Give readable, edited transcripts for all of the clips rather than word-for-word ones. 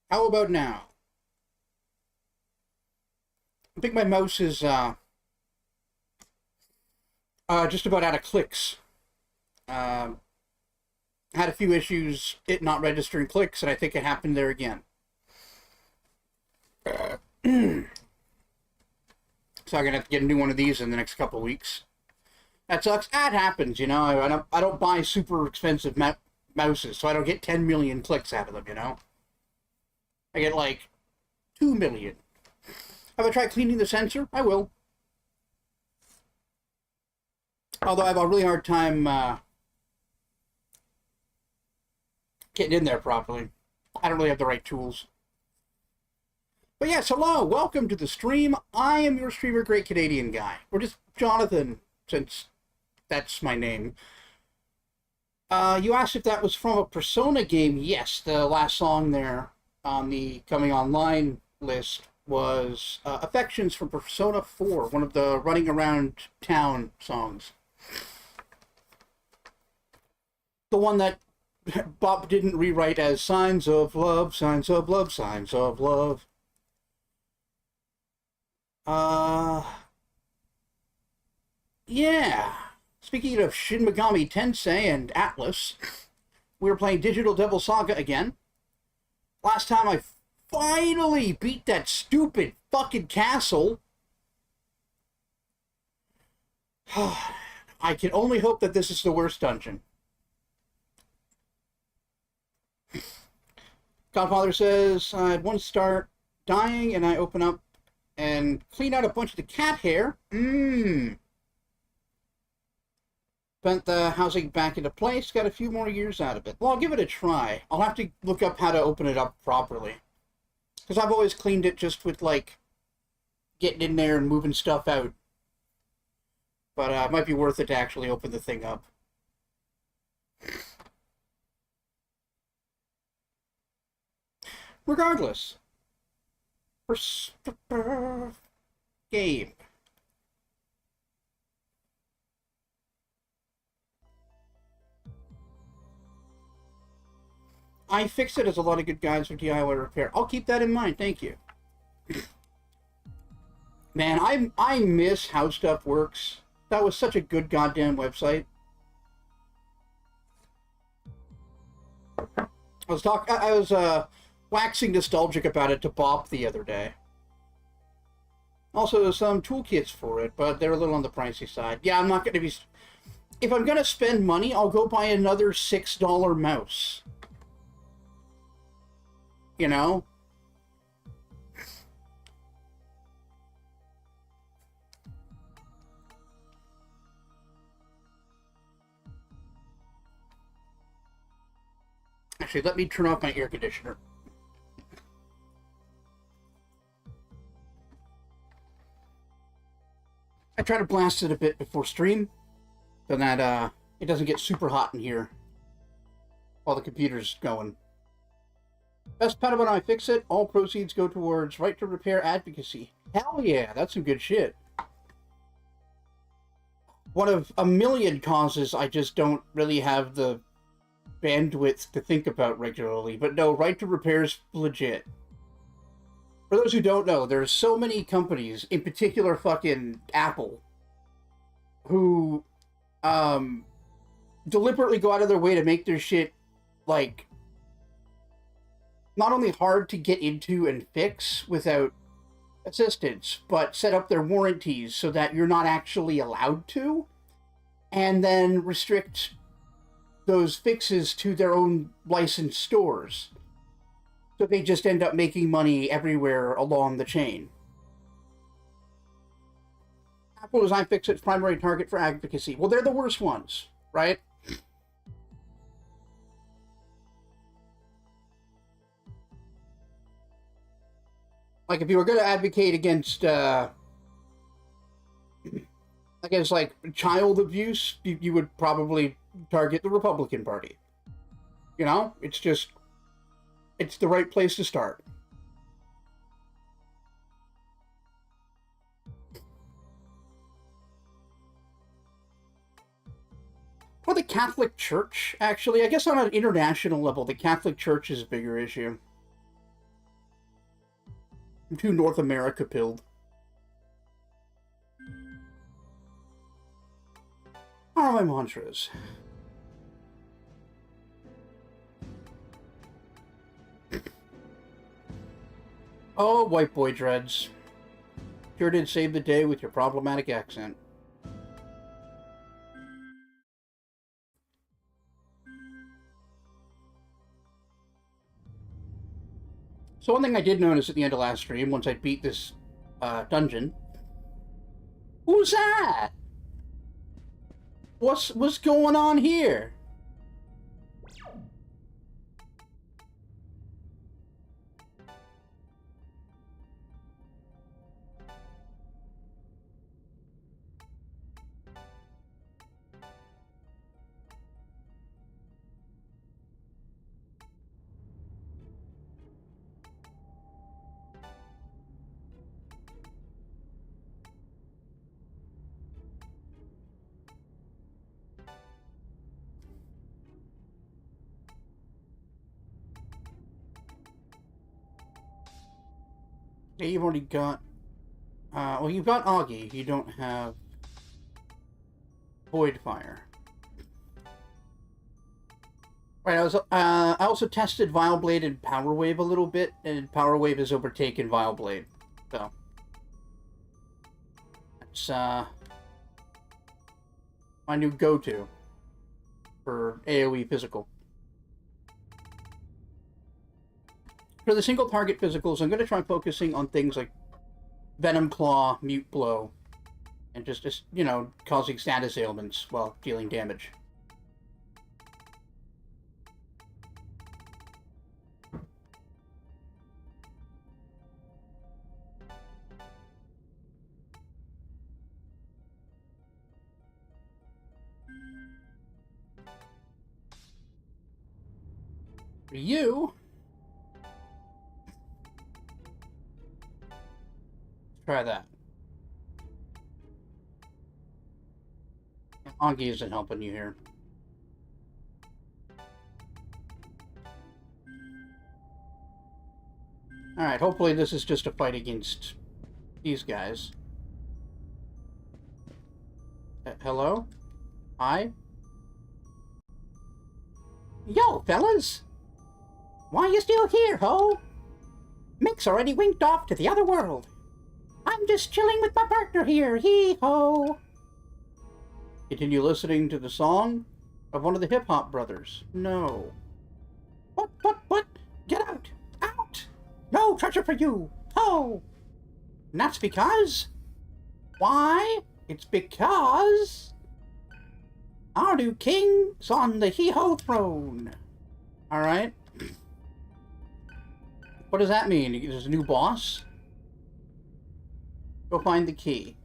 How about now? I think my mouse is just about out of clicks. Had a few issues, it not registering clicks, and I think it happened there again. So I'm gonna have to get a new one of these in the next couple of weeks. That sucks. That happens, you know. I don't buy super expensive mouses, so I don't get 10 million clicks out of them, you know. I get like 2 million. Have I tried cleaning the sensor? I will. Although I have a really hard time getting in there properly. I don't really have the right tools. But yes, hello, welcome to the stream. I am your streamer, Great Canadian Guy. Or just Jonathan, since that's my name. You asked if that was from a Persona game. Yes, the last song there on the coming online list was Affections from Persona 4, one of the running around town songs. The one that Bob didn't rewrite as Signs of Love, Signs of Love, Signs of Love. Yeah. Speaking of Shin Megami Tensei and Atlas, we were playing Digitl Devil Saga again. Last time I finally beat that stupid fucking castle. I can only hope that this is the worst dungeon. Godfather says, I'd once start dying and I open up and clean out a bunch of the cat hair. Spent the housing back into place, got a few more years out of it. Well, I'll give it a try. I'll have to look up how to open it up properly. Because I've always cleaned it just with, like, getting in there and moving stuff out. But it might be worth it to actually open the thing up. Regardless. Game. iFixit has a lot of good guides for DIY repair. I'll keep that in mind, thank you. Man, I miss How Stuff Works. That was such a good goddamn website. I was waxing nostalgic about it to Bob the other day. Also, some toolkits for it, but they're a little on the pricey side. Yeah, I'm not going to be... If I'm going to spend money, I'll go buy another $6 mouse. You know? Actually, let me turn off my air conditioner. I try to blast it a bit before stream, so that it doesn't get super hot in here while the computer's going. Best pet when I fix it, all proceeds go towards right to repair advocacy. Hell yeah, that's some good shit. One of a million causes I just don't really have the bandwidth to think about regularly, but no, right to repair is legit. For those who don't know, there's so many companies, in particular fucking Apple, who deliberately go out of their way to make their shit, like, not only hard to get into and fix without assistance, but set up their warranties so that you're not actually allowed to, and then restrict those fixes to their own licensed stores. So they just end up making money everywhere along the chain. Apple is iFixit's primary target for advocacy. Well, they're the worst ones, right? Like, if you were going to advocate against like, child abuse, you would probably target the Republican Party. You know? It's just... It's the right place to start. Or the Catholic Church, actually. I guess on an international level, the Catholic Church is a bigger issue. I'm too North America pilled. What are my mantras? Oh, white boy dreads. Sure did save the day with your problematic accent. So one thing I did notice at the end of last stream, once I beat this dungeon. Who's that? What's going on here? Yeah, you've already got... well, you've got Augie. You don't have... Void Fire. Right, I also tested Vile Blade and Power Wave a little bit, and Power Wave has overtaken Vile Blade. So... That's, my new go-to for AoE physical. For the single target physicals, I'm going to try focusing on things like Venom Claw, Mute Blow, and just you know, causing status ailments while dealing damage. For you... Try that. Augie isn't helping you here. Alright, hopefully this is just a fight against these guys. Hello? Hi? Yo, fellas! Why you still here, ho? Mick's already winked off to the other world. I'm just chilling with my partner here, hee-ho! Continue listening to the song of one of the hip-hop brothers. No. What? Get out! Out! No treasure for you! Ho! And that's because... Why? It's because... our new king's on the hee-ho throne. Alright. What does that mean? There's a new boss? Go find the key.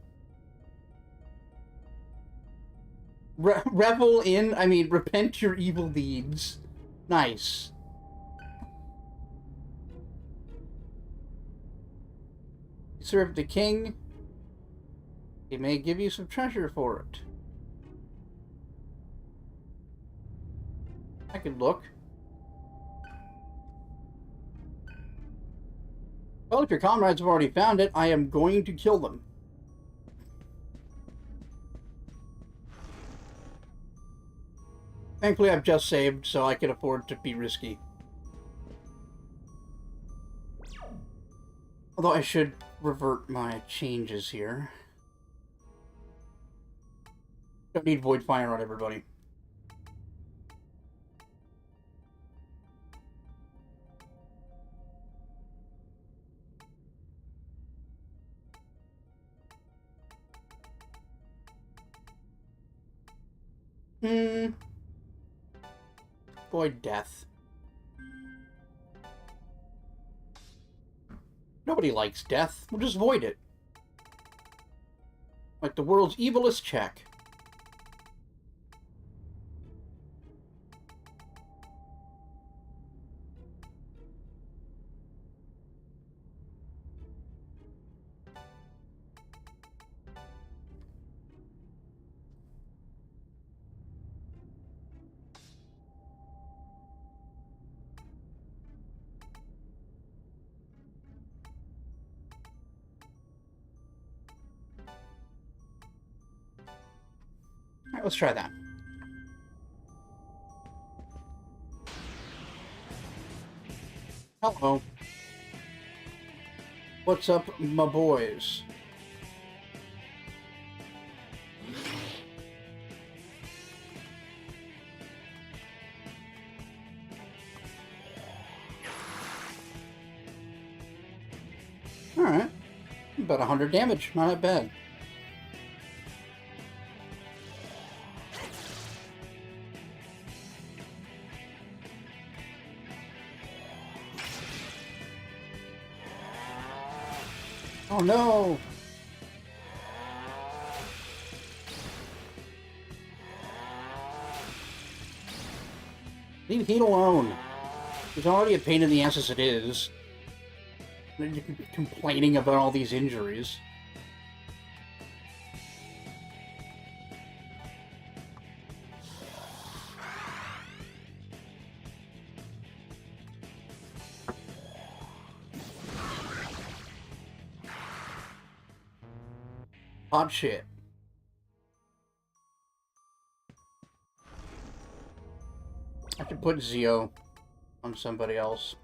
Revel in, I mean, repent your evil deeds. Nice. You serve the king. He may give you some treasure for it. I could look. Well, if your comrades have already found it, I am going to kill them. Thankfully, I've just saved, so I can afford to be risky. Although I should revert my changes here. Don't need Void Fire on everybody. Void Death. Nobody likes death. We'll just void it. Like the world's evilest check. Alright, let's try that. Hello. What's up, my boys? Alright. About 100 damage, not that bad. Oh no! Leave Heat alone. He's already a pain in the ass as it is. Complaining about all these injuries. Hot shit. I should put Zio on somebody else.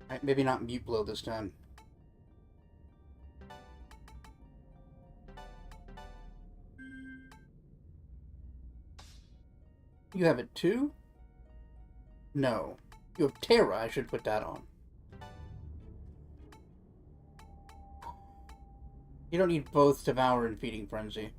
Right, maybe not Mute Blow this time. You have it too? No. You have Terra, I should put that on. You don't need both Devour and Feeding Frenzy.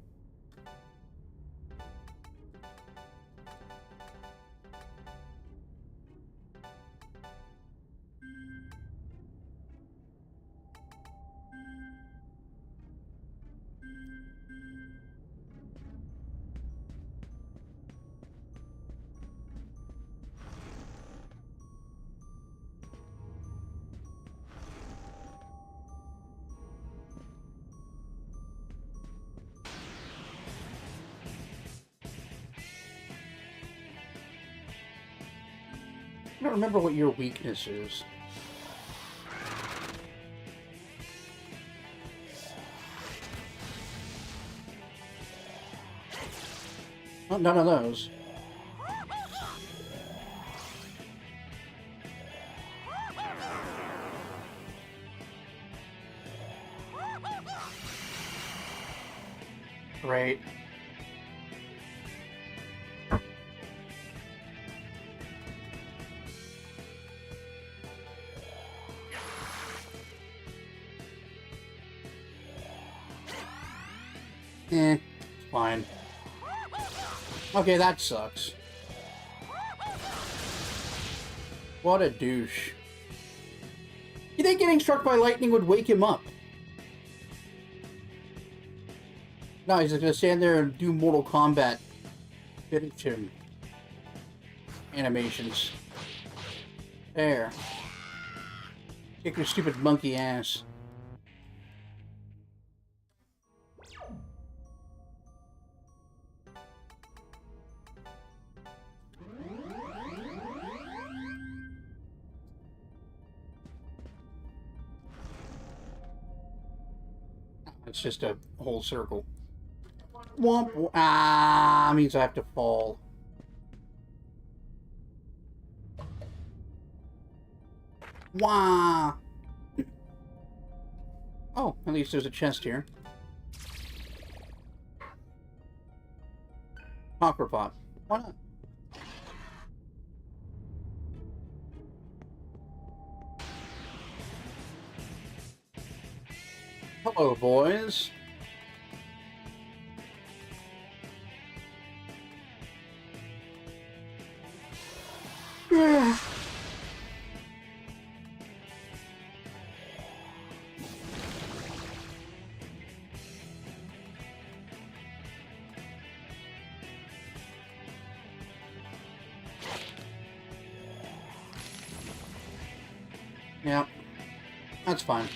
I don't remember what your weakness is. Oh, none of those. Great. Fine. Okay, that sucks. What a douche. You think getting struck by lightning would wake him up? No, he's just gonna stand there and do Mortal Kombat finish him animations. There. Kick your stupid monkey ass. It's just a whole circle. Womp. Ah, means I have to fall. Wah. Oh, at least there's a chest here. Copper pot. Why not? Hello, boys. Yeah. Yeah, that's fine.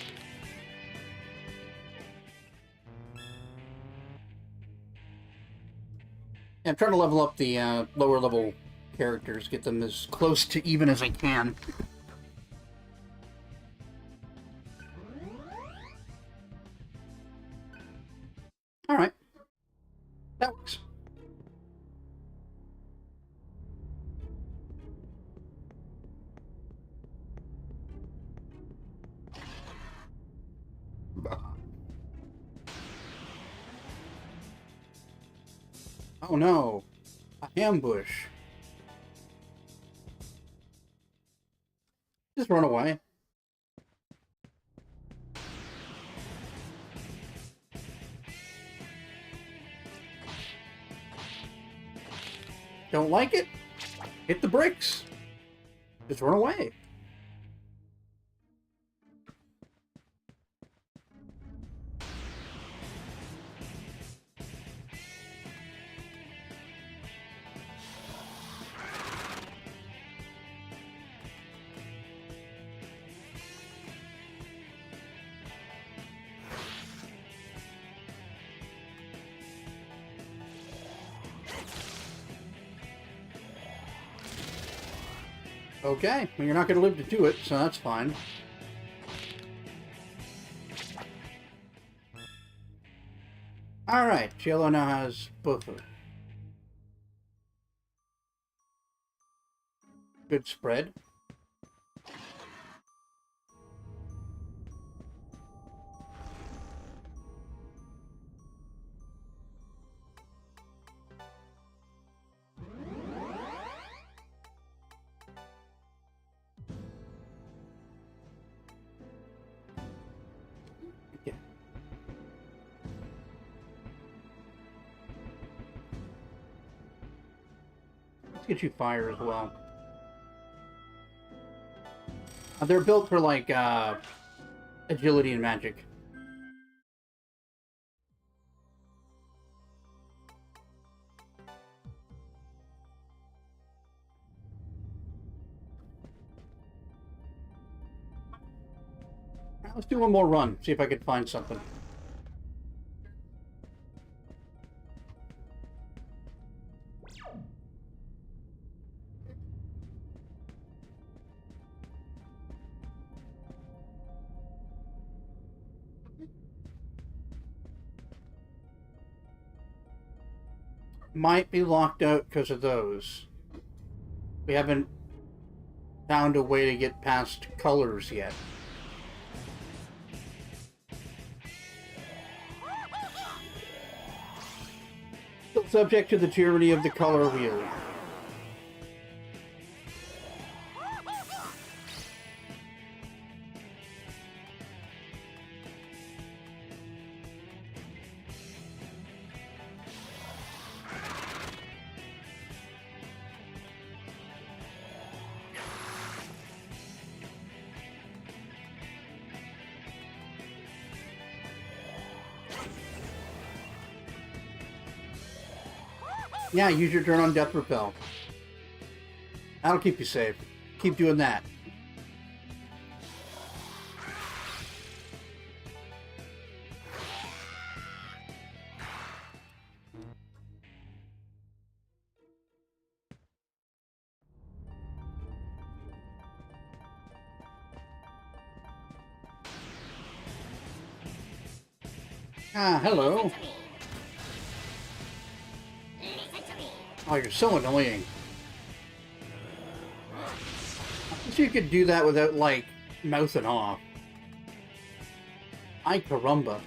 I'm trying to level up the lower level characters, get them as close to even as I can. Alright. That works. Oh no. A ambush. Just run away. Don't like it? Hit the bricks. Just run away. Okay, well, you're not going to live to do it, so that's fine. Alright, Cielo now has buffer. Good spread. Okay. Let's get you fire as well. They're built for, like, agility and magic. Right, let's do one more run, see if I can find something. Might be locked out because of those. We haven't found a way to get past colors yet. Still subject to the tyranny of the color wheel. Yeah, use your turn on Death Repel. That'll keep you safe. Keep doing that. Ah, hello. Oh, you're so annoying. I wish you could do that without, like, mouthing off. Ay caramba.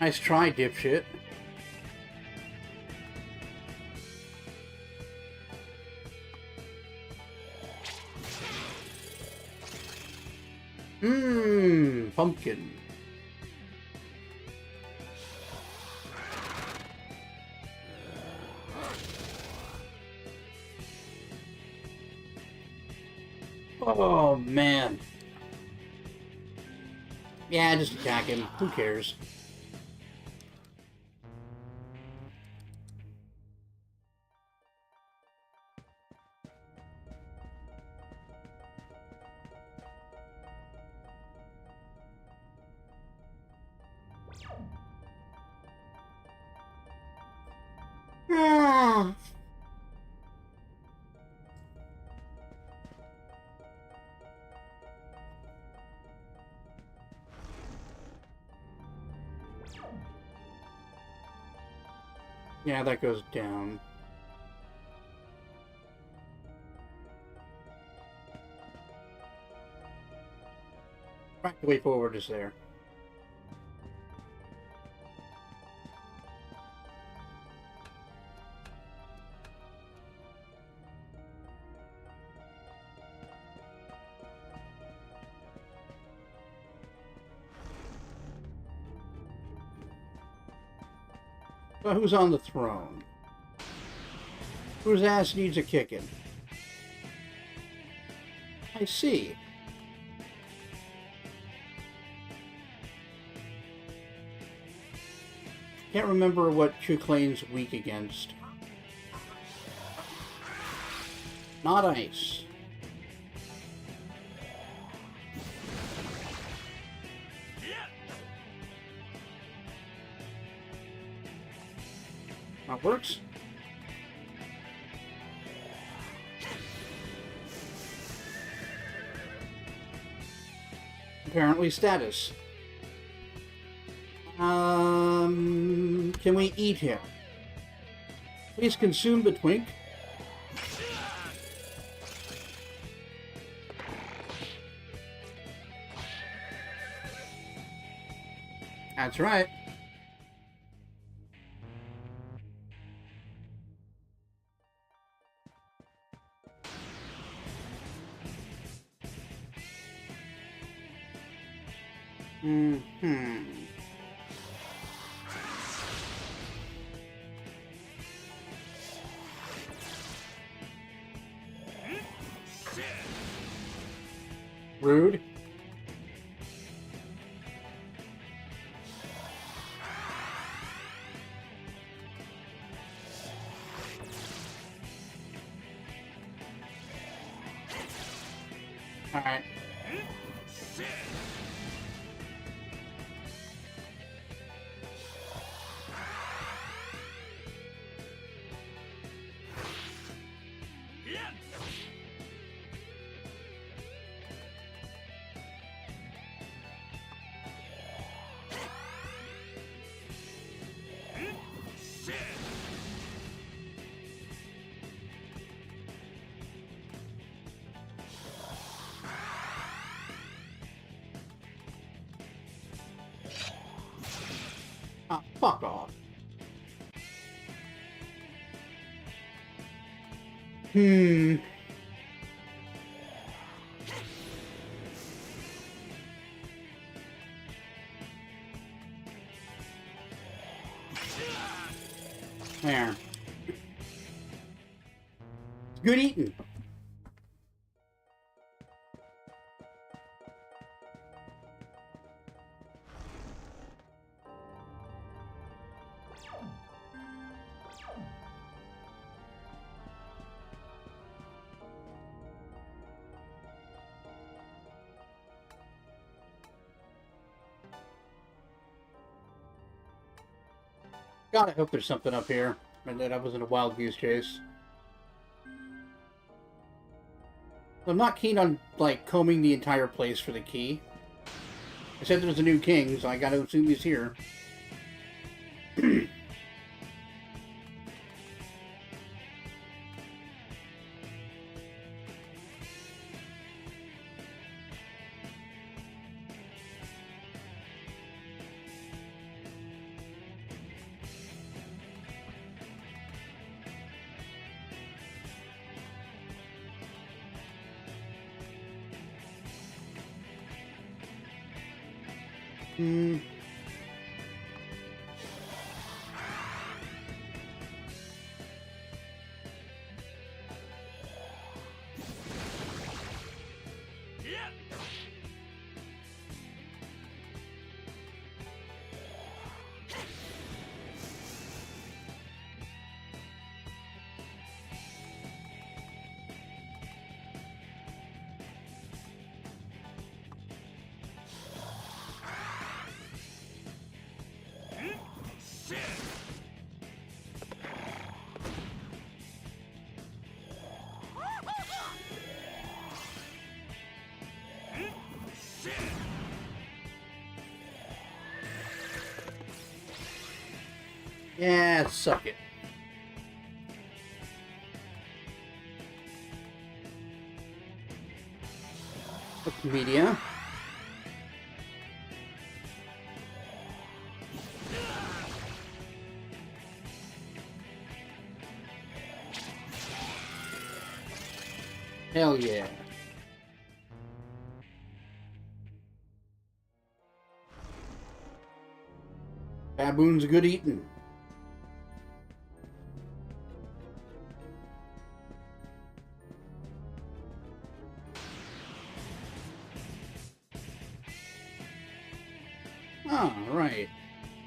Nice try, dipshit. Pumpkin. Oh, man. Yeah, just attack him. Who cares? Ah. Yeah, that goes down. Right, the way forward is there. So who's on the throne? Whose ass needs a kicking? I see. Can't remember what Chuklane's weak against. Not ice. That works. Apparently status. Can we eat him? Please consume the twink. That's right. Rude. All right. Ah, fuck off. There. Good eating. God, I hope there's something up here, and that I wasn't a wild goose chase. I'm not keen on, like, combing the entire place for the key. I said there's a new king, so I gotta assume he's here. Yeah, suck it. Media. Hell yeah. Baboon's good eating. Oh, right.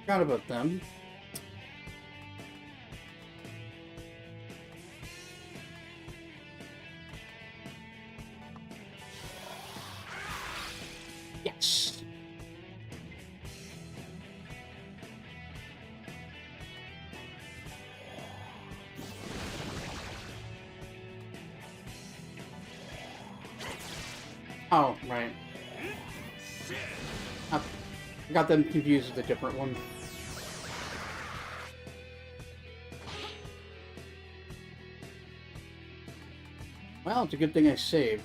Forgot about them. Yes. Oh, right. I got them confused with a different one. Well, it's a good thing I saved.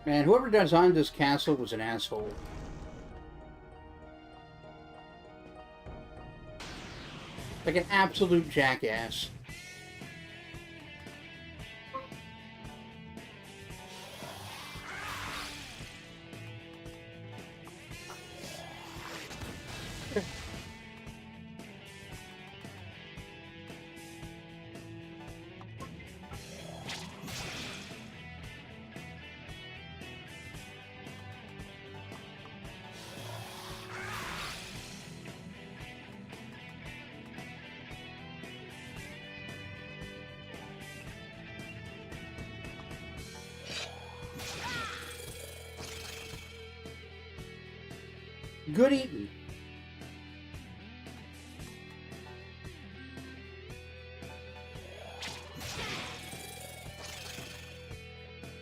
Man, whoever designed this castle was an asshole. Like an absolute jackass. Good eating.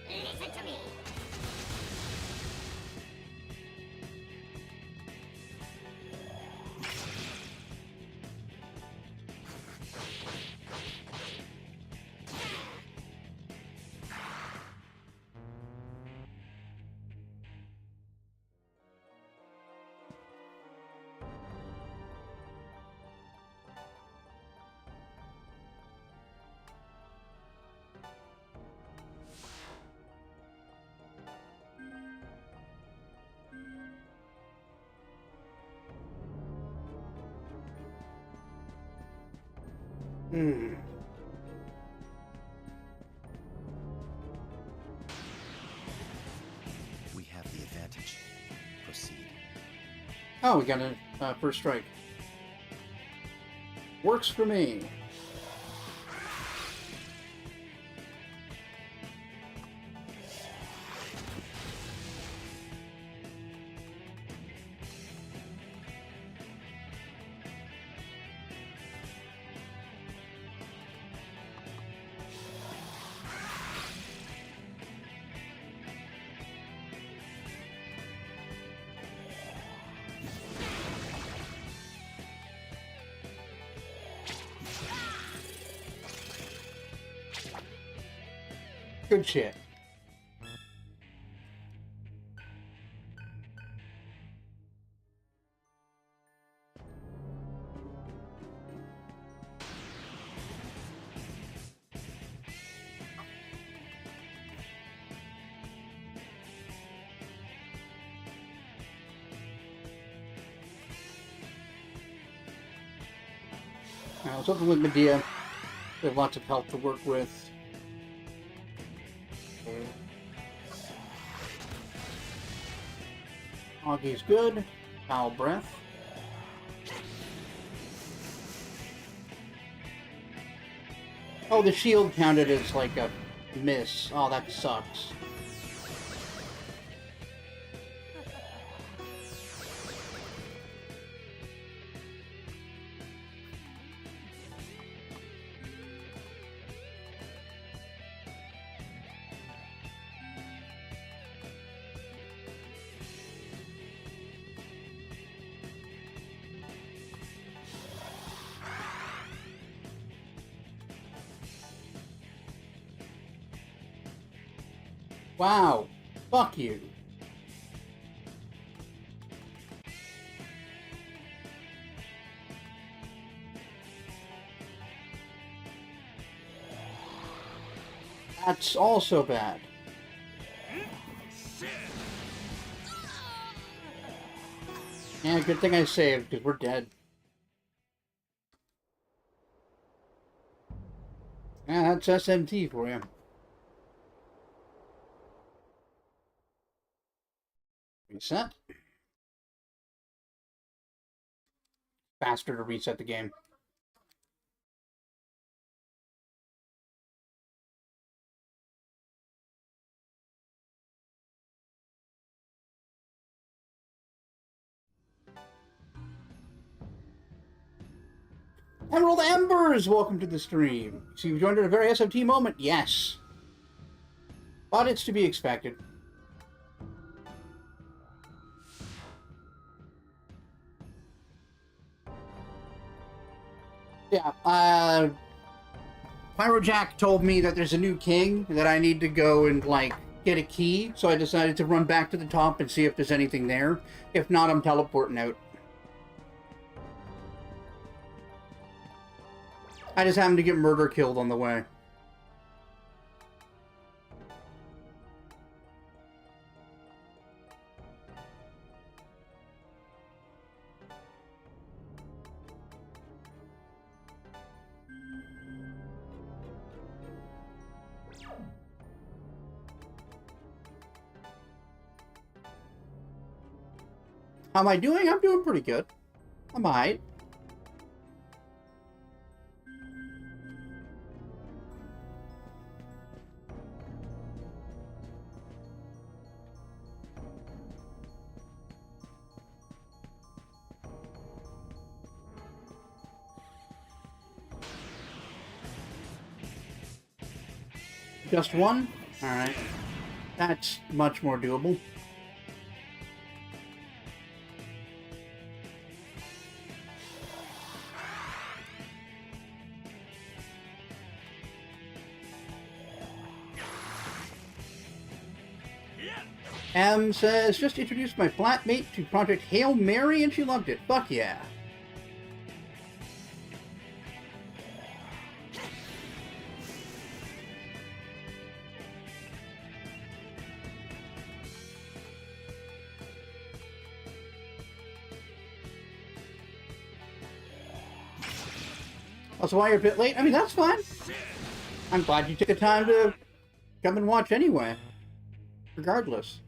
Listen to me. Hmm. We have the advantage. Proceed. Oh, we got a first strike. Works for me. Good shit. I was hoping with Medea, we have lots of health to work with. Augie's good. Foul breath. Oh, the shield counted as like a miss. Oh, that sucks. Wow. Fuck you. That's also bad. Yeah, good thing I saved, because we're dead. Yeah, that's SMT for you. Reset. Faster to reset the game. Emerald Embers, welcome to the stream. So you've joined at a very SMT moment? Yes. But it's to be expected. Yeah, Pyrojack told me that there's a new king, that I need to go and, like, get a key, so I decided to run back to the top and see if there's anything there. If not, I'm teleporting out. I just happened to get murder killed on the way. How am I doing? I'm doing pretty good. I'm alright. Just one? Alright. That's much more doable. M says, just introduced my flatmate to Project Hail Mary and she loved it. Fuck yeah. That's why you're a bit late. I mean, that's fine. I'm glad you took the time to come and watch anyway. Regardless.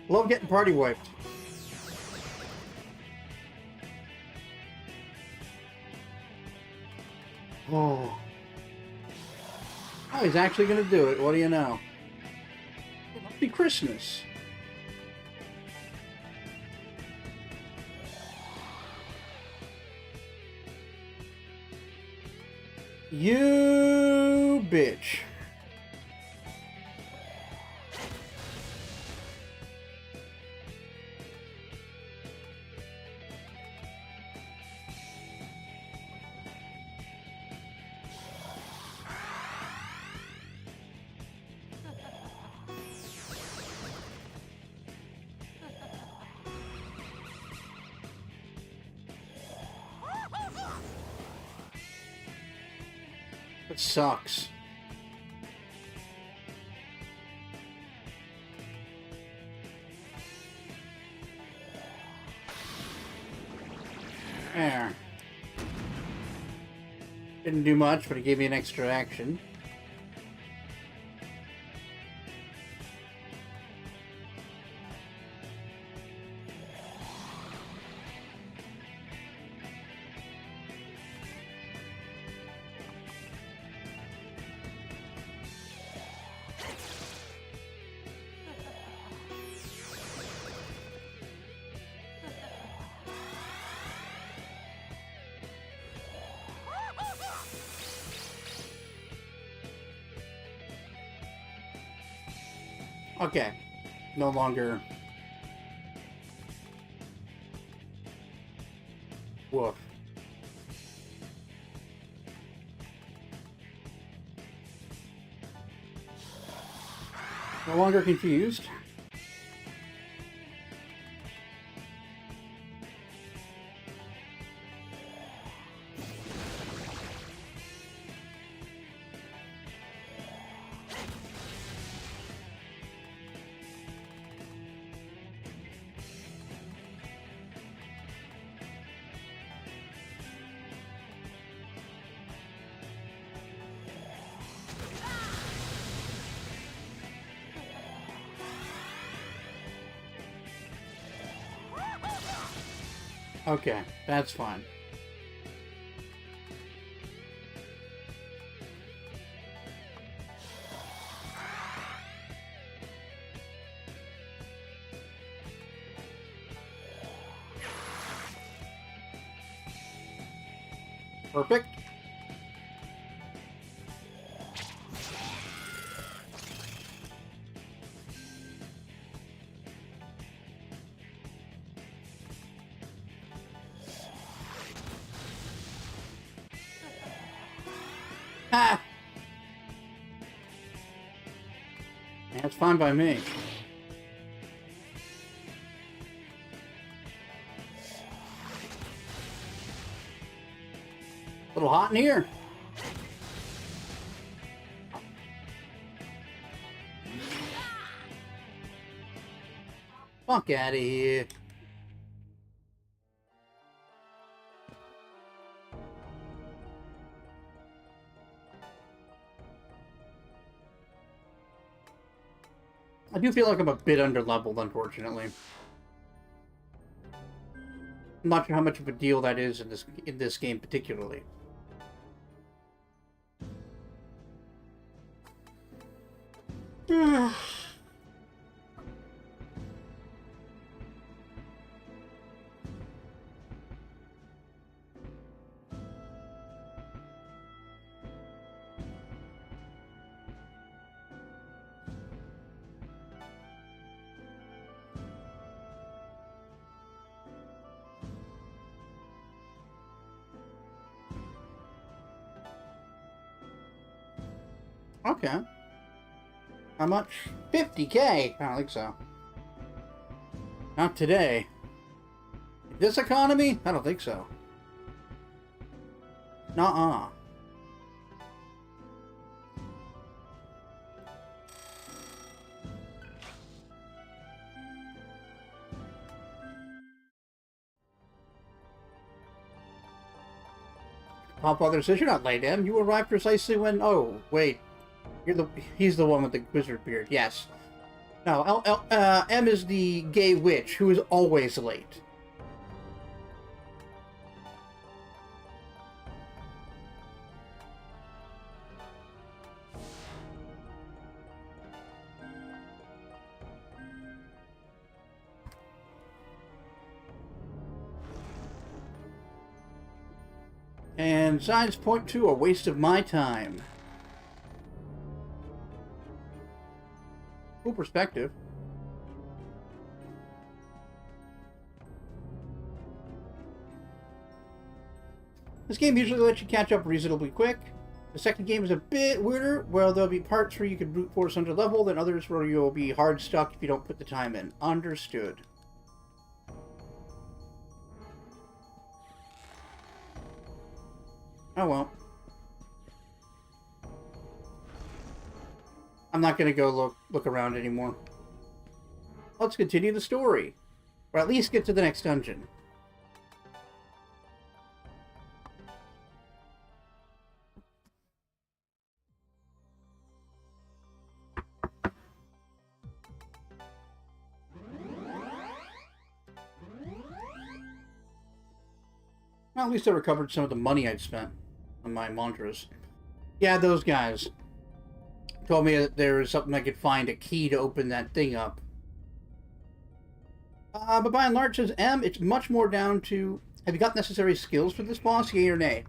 Love getting party wiped. Oh. Oh, he's actually going to do it. What do you know? It must be Christmas. You bitch. It sucks. There. Didn't do much, but it gave me an extra action. Okay. No longer... Woof. No longer confused. Okay, that's fine. Perfect. Ha! That's fine by me. A little hot in here. Fuck out of here. I do feel like I'm a bit underleveled, unfortunately. I'm not sure how much of a deal that is in this game particularly. Okay. How much? 50K? I don't think so. Not today. This economy? I don't think so. Nuh-uh. Popfather says, "You're not late, M. You arrived precisely when..." Oh, wait. He's the one with the wizard beard. Yes. No, M is the gay witch who is always late. And signs point to a waste of my time. Cool perspective. This game usually lets you catch up reasonably quick. The second game is a bit weirder, where there'll be parts where you can brute force under level, then others where you'll be hard stuck if you don't put the time in. Understood. Oh well. I'm not gonna go look around anymore. Let's continue the story. Or at least get to the next dungeon. Well, at least I recovered some of the money I'd spent on my mantras. Yeah, those guys told me that there was something I could find, a key to open that thing up. But by and large, says M, it's much more down to, have you got necessary skills for this boss, yay or nay?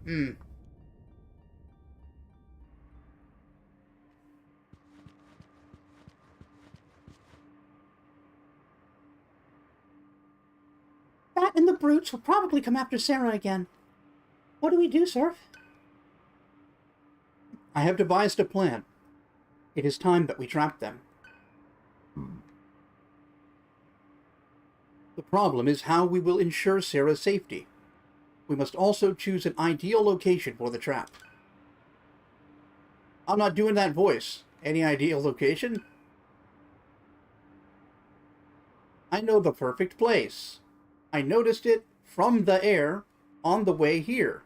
That and the brutes will probably come after Sarah again. What do we do, Surf? I have devised a plan. It is time that we trap them. The problem is how we will ensure Sarah's safety. We must also choose an ideal location for the trap. I'm not doing that voice. Any ideal location? I know the perfect place. I noticed it from the air on the way here.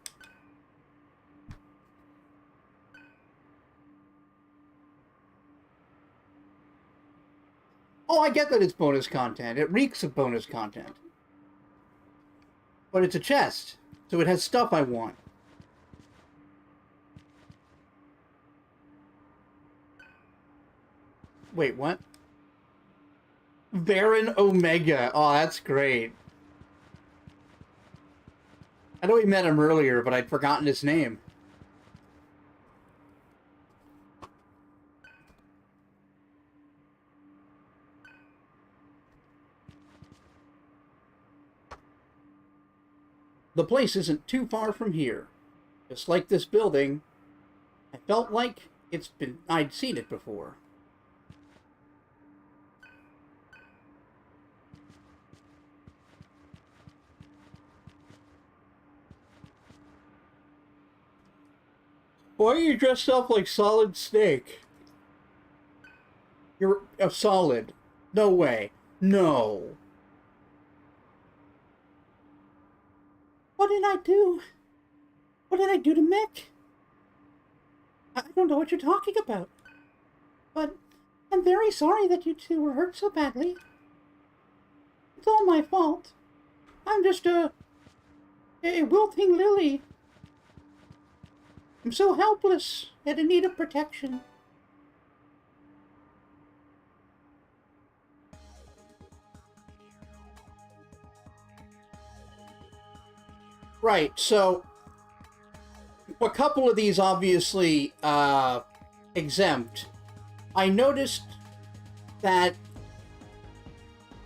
Oh, I get that it's bonus content. It reeks of bonus content. But it's a chest, so it has stuff I want. Wait, what? Baron Omega. Oh, that's great. I know we met him earlier, but I'd forgotten his name. The place isn't too far from here. Just like this building, I felt like I'd seen it before. Why are you dressed up like Solid Snake? You're a Solid. No way. No. What did I do? What did I do to Mick? I don't know what you're talking about. But I'm very sorry that you two were hurt so badly. It's all my fault. I'm just a wilting lily. I'm so helpless and in need of protection. Right, so a couple of these obviously exempt. I noticed that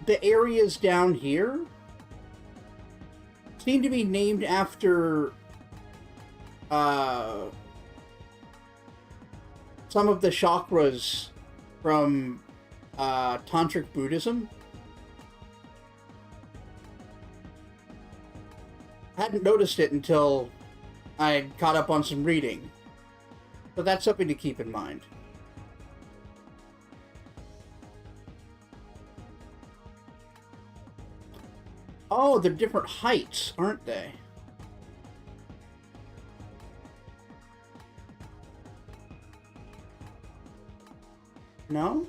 the areas down here seem to be named after some of the chakras from Tantric Buddhism. I hadn't noticed it until I caught up on some reading. So that's something to keep in mind. Oh, they're different heights, aren't they? No?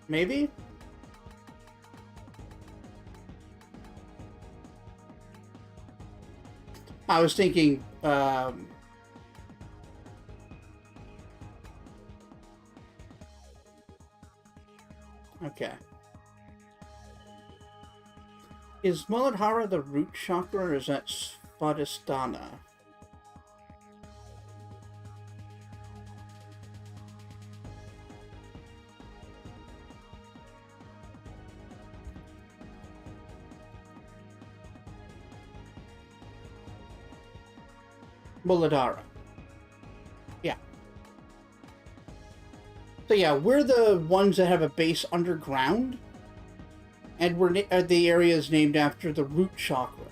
Maybe? I was thinking, okay. Is Muladhara the root chakra, or is that Svadhisthana? Muladhara. Yeah. So yeah, we're the ones that have a base underground, and we're the areas named after the root chakra.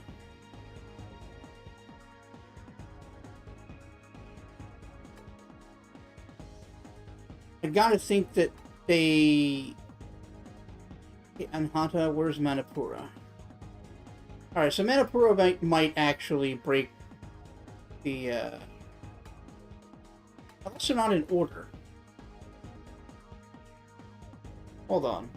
I gotta think that they... Anhata, where's Manipura? Alright, so Manipura might actually break the, unless they're not in order. Hold on.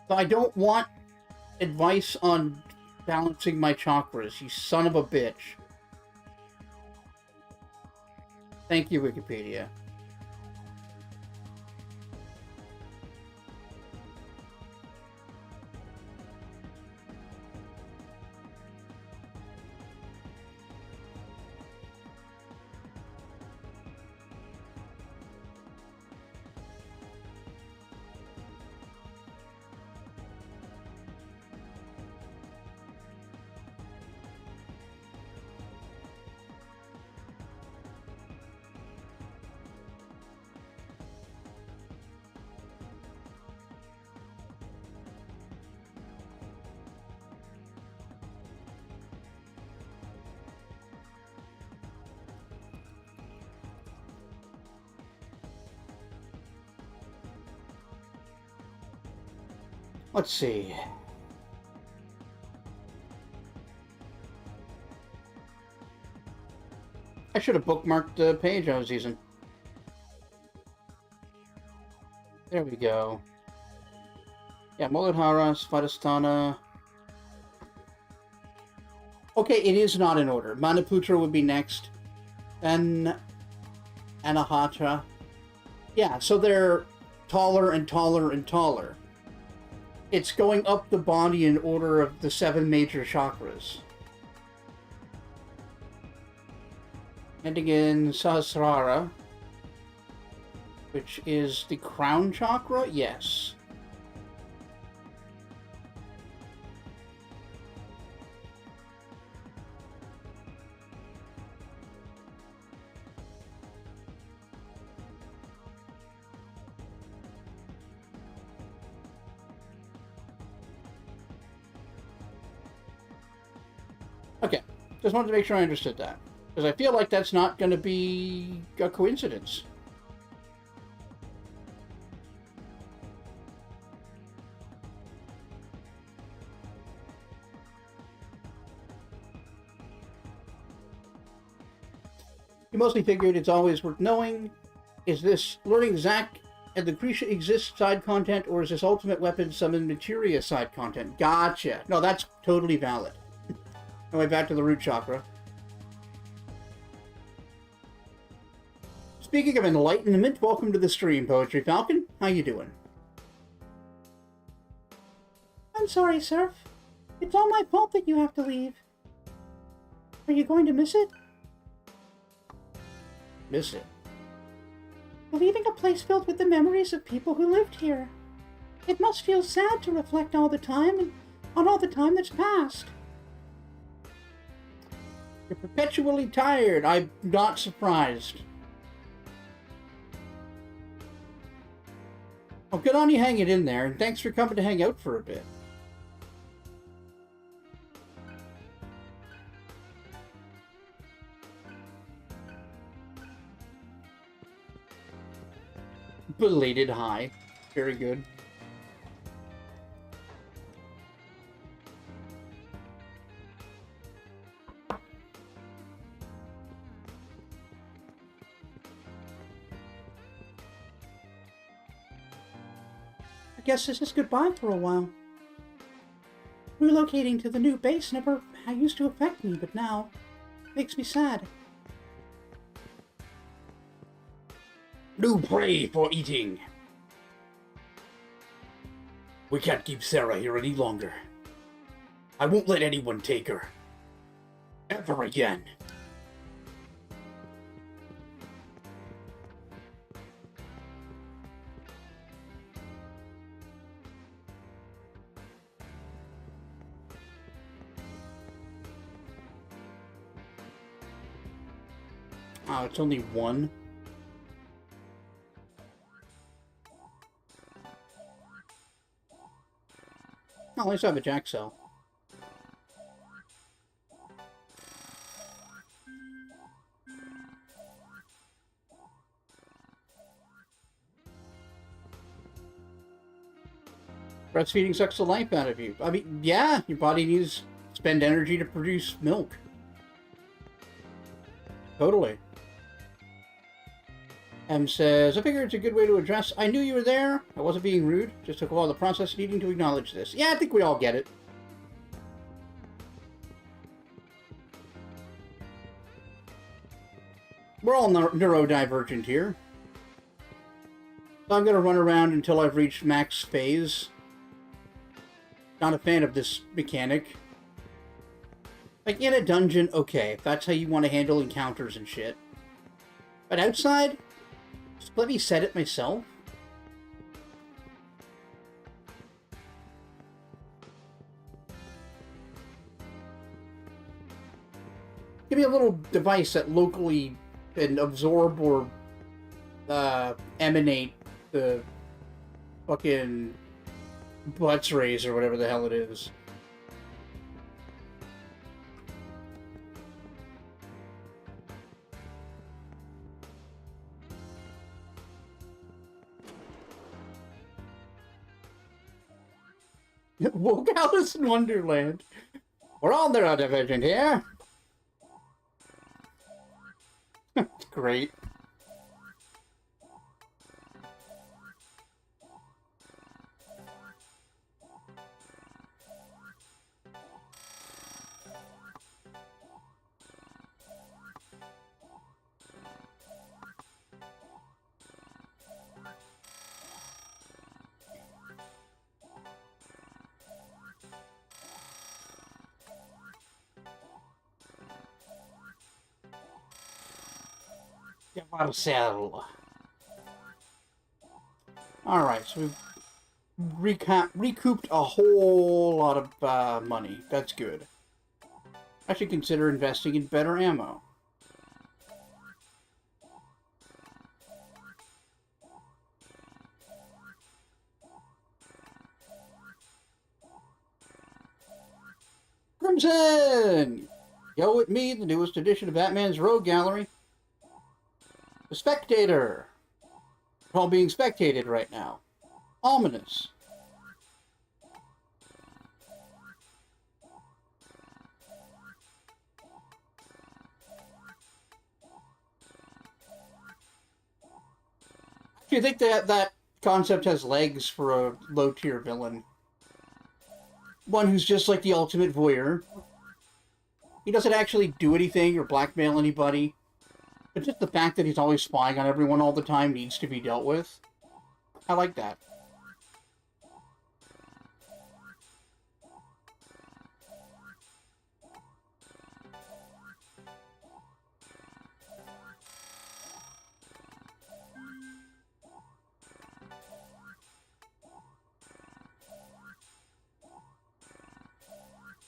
So I don't want advice on balancing my chakras, you son of a bitch. Thank you, Wikipedia. Let's see. I should have bookmarked the page I was using. There we go. Yeah, Muladhara, Svadhisthana. Okay, it is not in order. Manaputra would be next. Then Anahata. Yeah, so they're taller and taller and taller. It's going up the body in order of the 7 major chakras. Ending in Sahasrara, which is the crown chakra? Yes. Okay, just wanted to make sure I understood that. Because I feel like that's not going to be a coincidence. You mostly figured it's always worth knowing. Is this learning Zack and the Grisha exist side content, or is this ultimate weapon summon materia side content? Gotcha. No, that's totally valid. Anyway, back to the root chakra. Speaking of enlightenment, welcome to the stream, Poetry Falcon. How you doing? I'm sorry, Surf. It's all my fault that you have to leave. Are you going to miss it? Miss it? Leaving a place filled with the memories of people who lived here. It must feel sad to reflect all the time and on all the time that's passed. You're perpetually tired. I'm not surprised. Well, good on you hanging in there, and thanks for coming to hang out for a bit. Belated hi. Very good. I guess this is goodbye for a while. Relocating to the new base never used to affect me, but now makes me sad. New prey for eating. We can't keep Sarah here any longer. I won't let anyone take her. Ever again. Oh, it's only one? Oh, at least I have a jack cell. Breastfeeding sucks the life out of you. I mean, yeah, your body needs to spend energy to produce milk. Totally. M says, I figure it's a good way to address. I knew you were there. I wasn't being rude. Just took a while the process needing to acknowledge this. Yeah, I think we all get it. We're all neurodivergent here. So I'm going to run around until I've reached max phase. Not a fan of this mechanic. Like, in a dungeon, okay, if that's how you want to handle encounters and shit. But outside, just let me set it myself. Give me a little device that locally can absorb or emanate the fucking butts rays or whatever the hell it is. Woke Alice in Wonderland. We're all neurodivergent here. That's great. Devil Saga. Alright, so we've recouped a whole lot of money. That's good. I should consider investing in better ammo. Crimson! Go with me, the newest edition of Batman's Rogue Gallery. The Spectator. We're all being spectated right now. Ominous. Do you think that concept has legs for a low-tier villain? One who's just like the ultimate voyeur. He doesn't actually do anything or blackmail anybody. But just the fact that he's always spying on everyone all the time needs to be dealt with. I like that.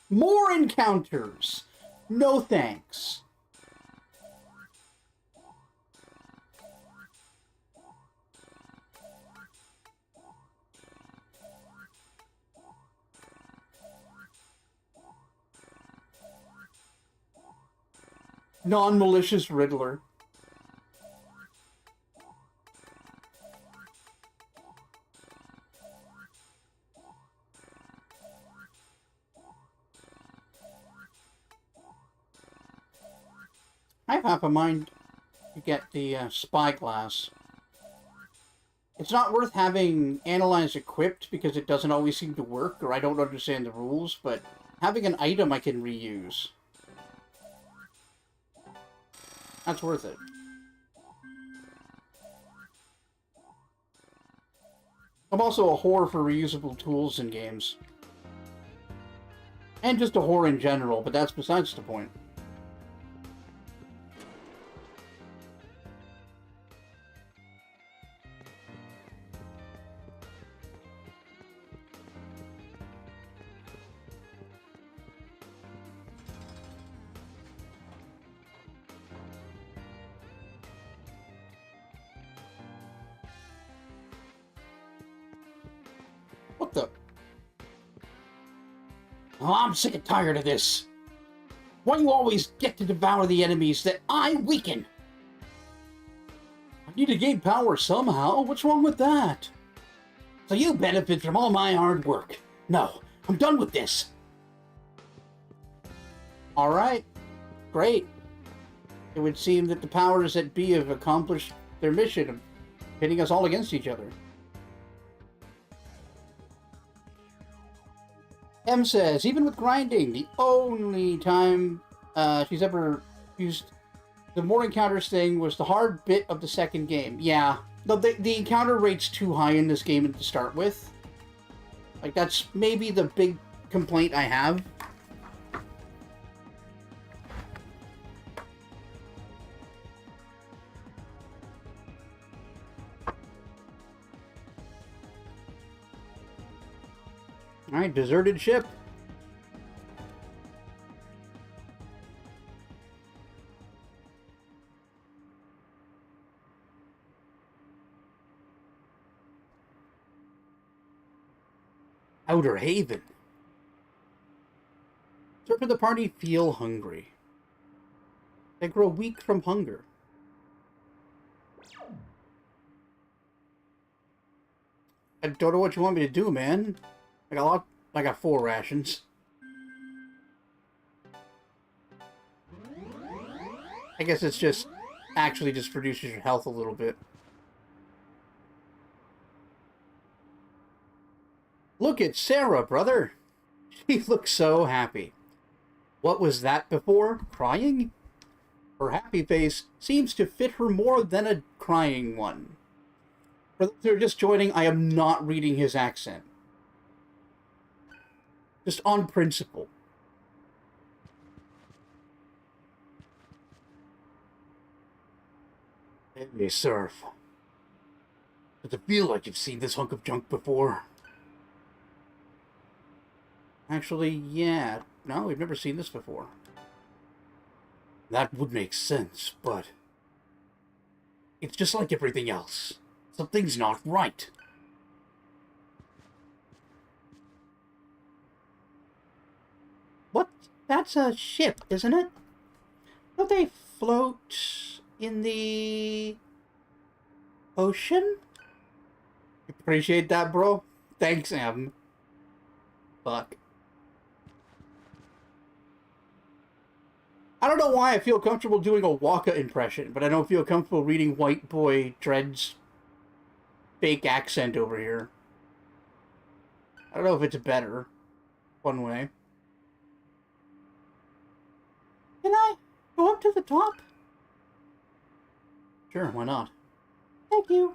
More encounters! No thanks. Non-malicious Riddler. I have half a mind to get the spyglass. It's not worth having Analyze equipped because it doesn't always seem to work, or I don't understand the rules, but having an item I can reuse. That's worth it. I'm also a whore for reusable tools in games. And just a whore in general, but that's besides the point. What the? Oh, I'm sick and tired of this. Why do you always get to devour the enemies that I weaken? I need to gain power somehow. What's wrong with that? So you benefit from all my hard work. No, I'm done with this. Alright. Great. It would seem that the powers that be have accomplished their mission of pitting us all against each other. M says, even with grinding, the only time she's ever used the more encounters thing was the hard bit of the second game. Yeah, the encounter rate's too high in this game to start with. Like, that's maybe the big complaint I have. Alright, deserted ship. Outer Haven. Certain of the party feel hungry. They grow weak from hunger. I don't know what you want me to do, man. I got 4 rations. I guess it's just actually just reduces your health a little bit. Look at Sarah, brother. She looks so happy. What was that before? Crying? Her happy face seems to fit her more than a crying one. For those who are just joining, I am not reading his accent. Just on principle. Hey, Surf. Does it feel like you've seen this hunk of junk before? Actually, yeah. No, we've never seen this before. That would make sense, but it's just like everything else. Something's not right. What? That's a ship, isn't it? Don't they float in the ocean? Appreciate that, bro. Thanks, Em. Fuck. I don't know why I feel comfortable doing a Waka impression, but I don't feel comfortable reading White Boy Dread's fake accent over here. I don't know if it's better. One way. Can I go up to the top? Sure, why not? Thank you.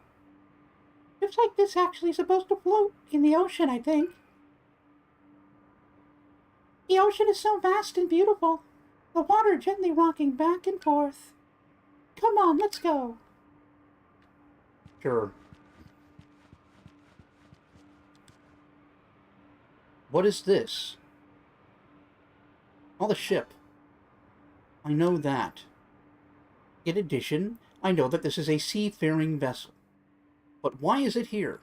Looks like this actually is supposed to float in the ocean, I think. The ocean is so vast and beautiful. The water gently rocking back and forth. Come on, let's go. Sure. What is this? Oh, the ship. I know that. In addition, I know that this is a seafaring vessel. But why is it here?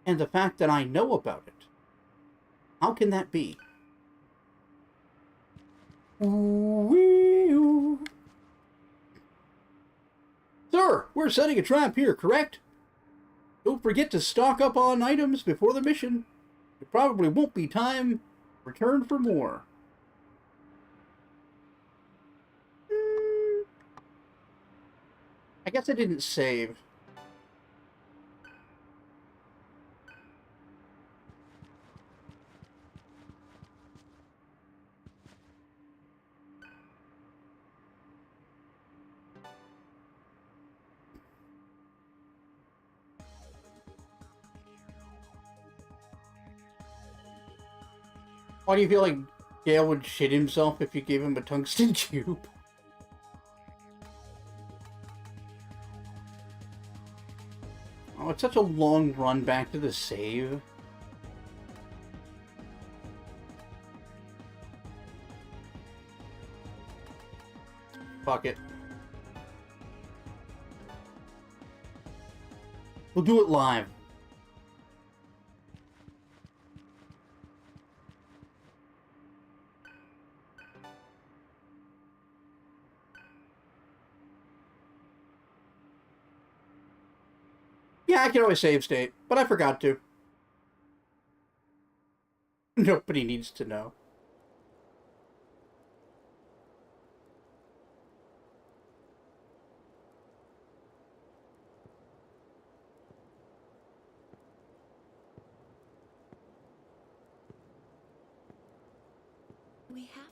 And the fact that I know about it. How can that be? Ooh-wee-oo. Sir, we're setting a trap here, correct? Don't forget to stock up on items before the mission. It probably won't be time. Return for more. I guess I didn't save. Why do you feel like Gale would shit himself if you gave him a tungsten tube? Oh, it's such a long run back to the save. Fuck it. We'll do it live. Yeah, I can always save state, but I forgot to. Nobody needs to know.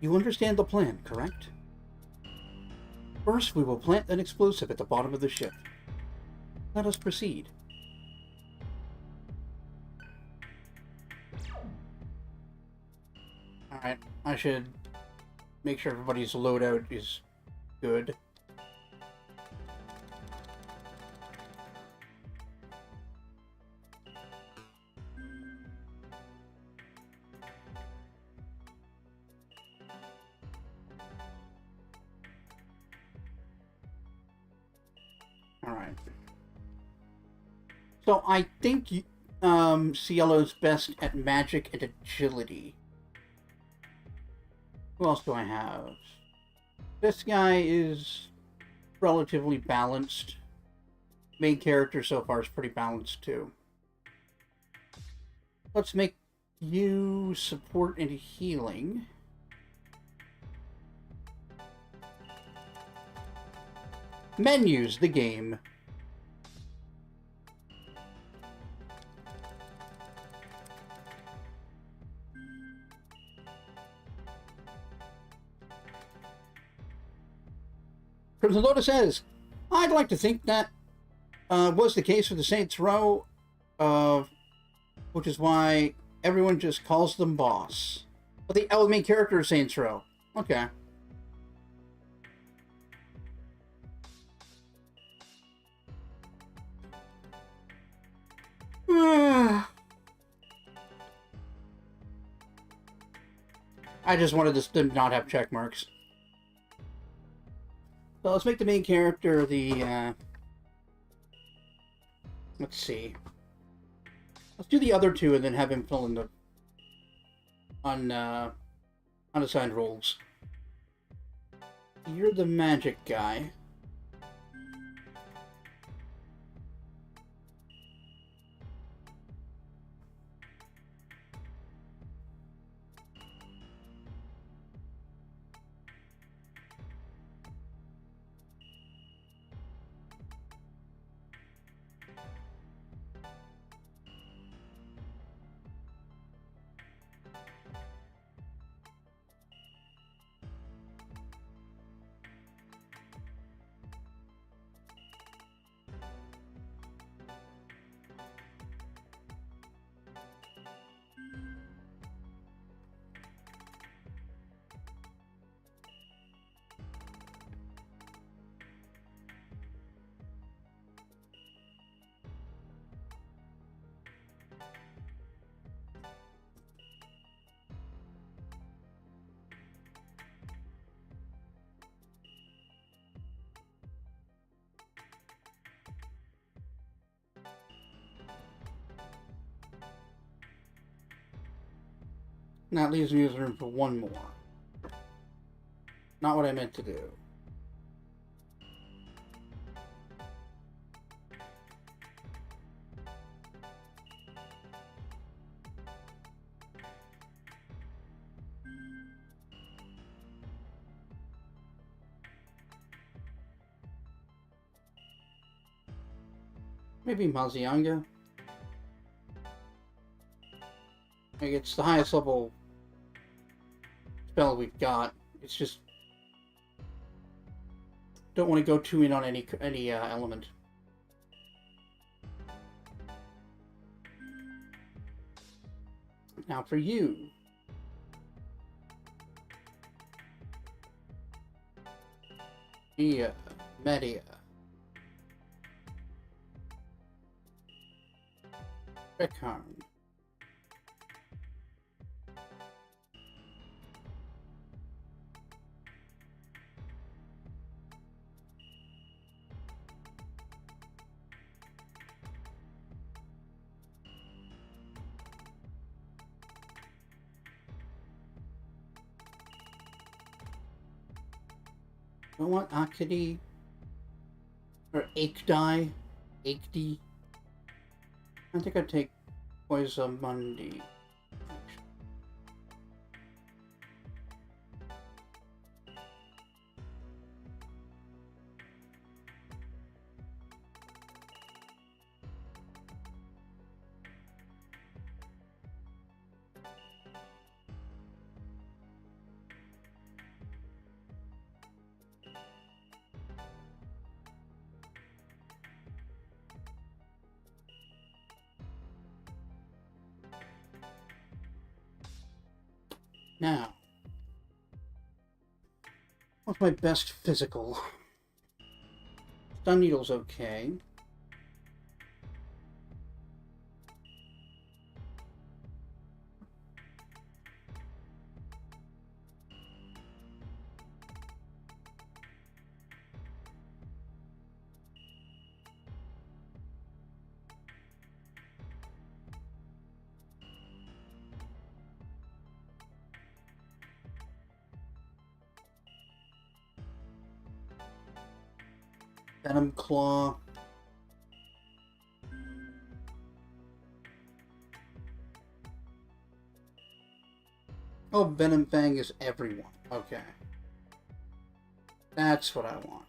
You understand the plan, correct? First, we will plant an explosive at the bottom of the ship. Let us proceed. Alright, I should make sure everybody's loadout is good. Alright. So I think Cielo's best at magic and agility. Who else do I have? This guy is relatively balanced. Main character so far is pretty balanced too. Let's make you support and healing. Menus, the game. Crimson Lotus says, I'd like to think that was the case for the Saints Row, which is why everyone just calls them boss. But the main character is Saints Row. Okay. I just wanted this to not have check marks. So let's make the main character the, let's see. Let's do the other two and then have him fill in the unassigned roles. You're the magic guy. Now it leaves me with room for one more. Not what I meant to do. Maybe Mazianga? Like, it's the highest level spell we've got. It's just don't want to go too in on any element. Now for you. Media. Rickharn. I want Akadi or Akdi. Akdi. I think I'd take Poisamundi. Now, what's my best physical? Stun needle's okay. Venom Claw. Oh, Venom Fang is everyone. Okay. That's what I want.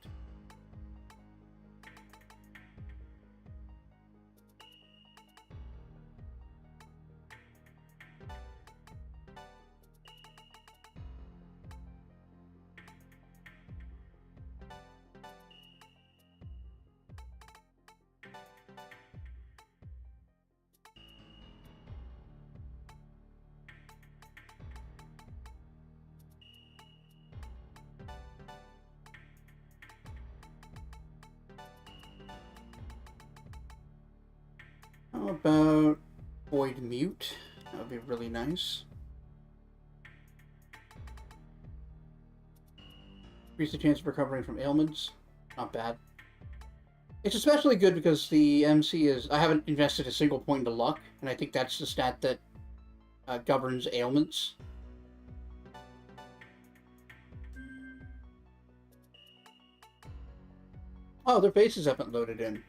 How about Void Mute? That would be really nice. Increase the chance of recovering from ailments. Not bad. It's especially good because the MC is... I haven't invested a single point into luck, and I think that's the stat that governs ailments. Oh, their faces haven't loaded in.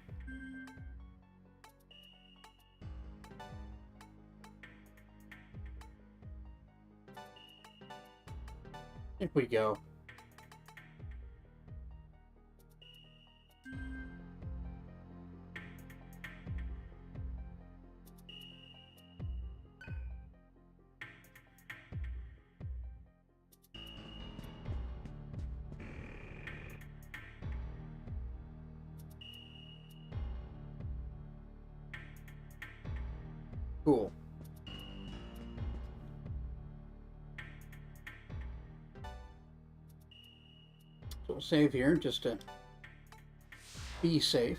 Here we go. Cool. So we'll save here just to be safe.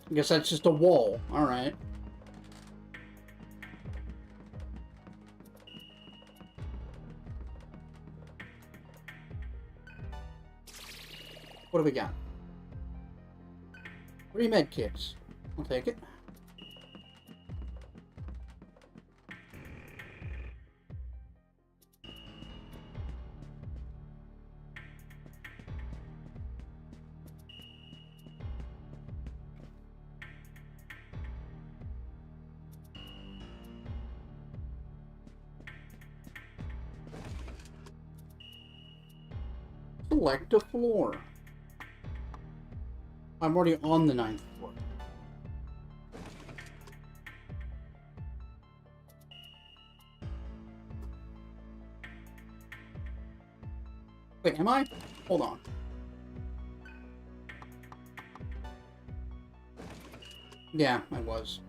I guess that's just a wall. Alright. What do we got? 3 med kits. I'll take it. Select a floor. I'm already on the 9th floor. Wait, am I? Hold on. Yeah, I was.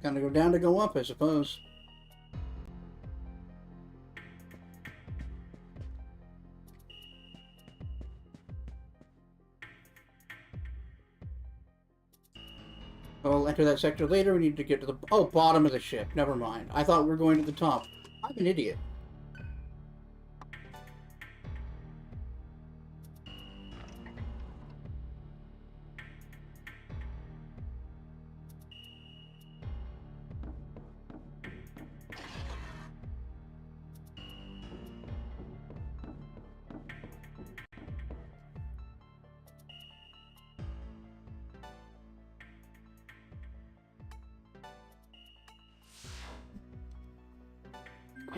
Gotta go down to go up, I suppose. I'll enter that sector later. We need to get to the... Oh, bottom of the ship. Never mind. I thought we were going to the top. I'm an idiot.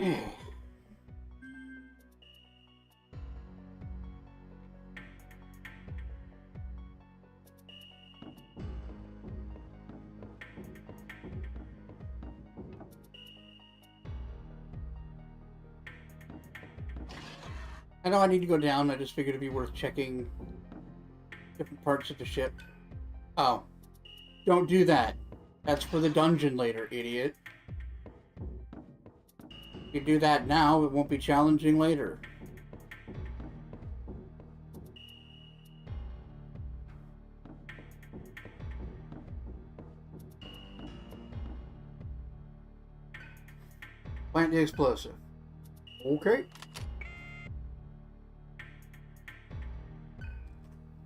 I know I need to go down. I just figured it'd be worth checking different parts of the ship. Oh. Don't do that. That's for the dungeon later, idiot. If you do that now, it won't be challenging later. Plant the explosive. Okay.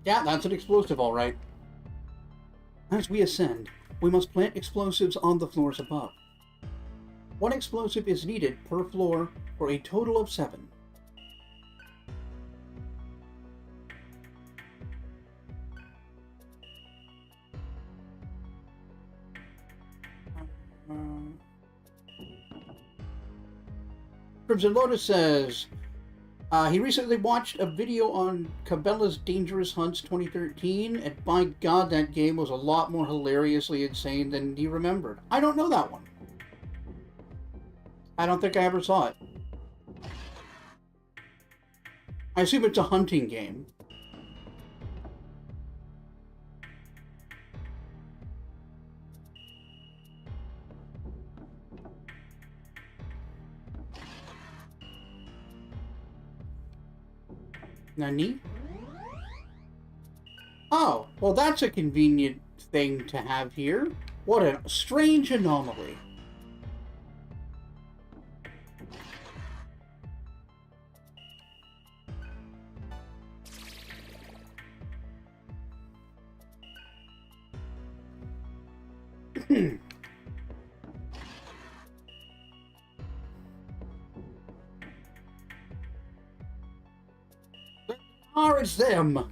Yeah, that's an explosive, all right. As we ascend, we must plant explosives on the floors above. 1 explosive is needed per floor for a total of 7. Crimson Lotus says, he recently watched a video on Cabela's Dangerous Hunts 2013, and by God, that game was a lot more hilariously insane than he remembered. I don't know that one. I don't think I ever saw it. I assume it's a hunting game. Nani? Oh, well that's a convenient thing to have here. What a strange anomaly. It's them!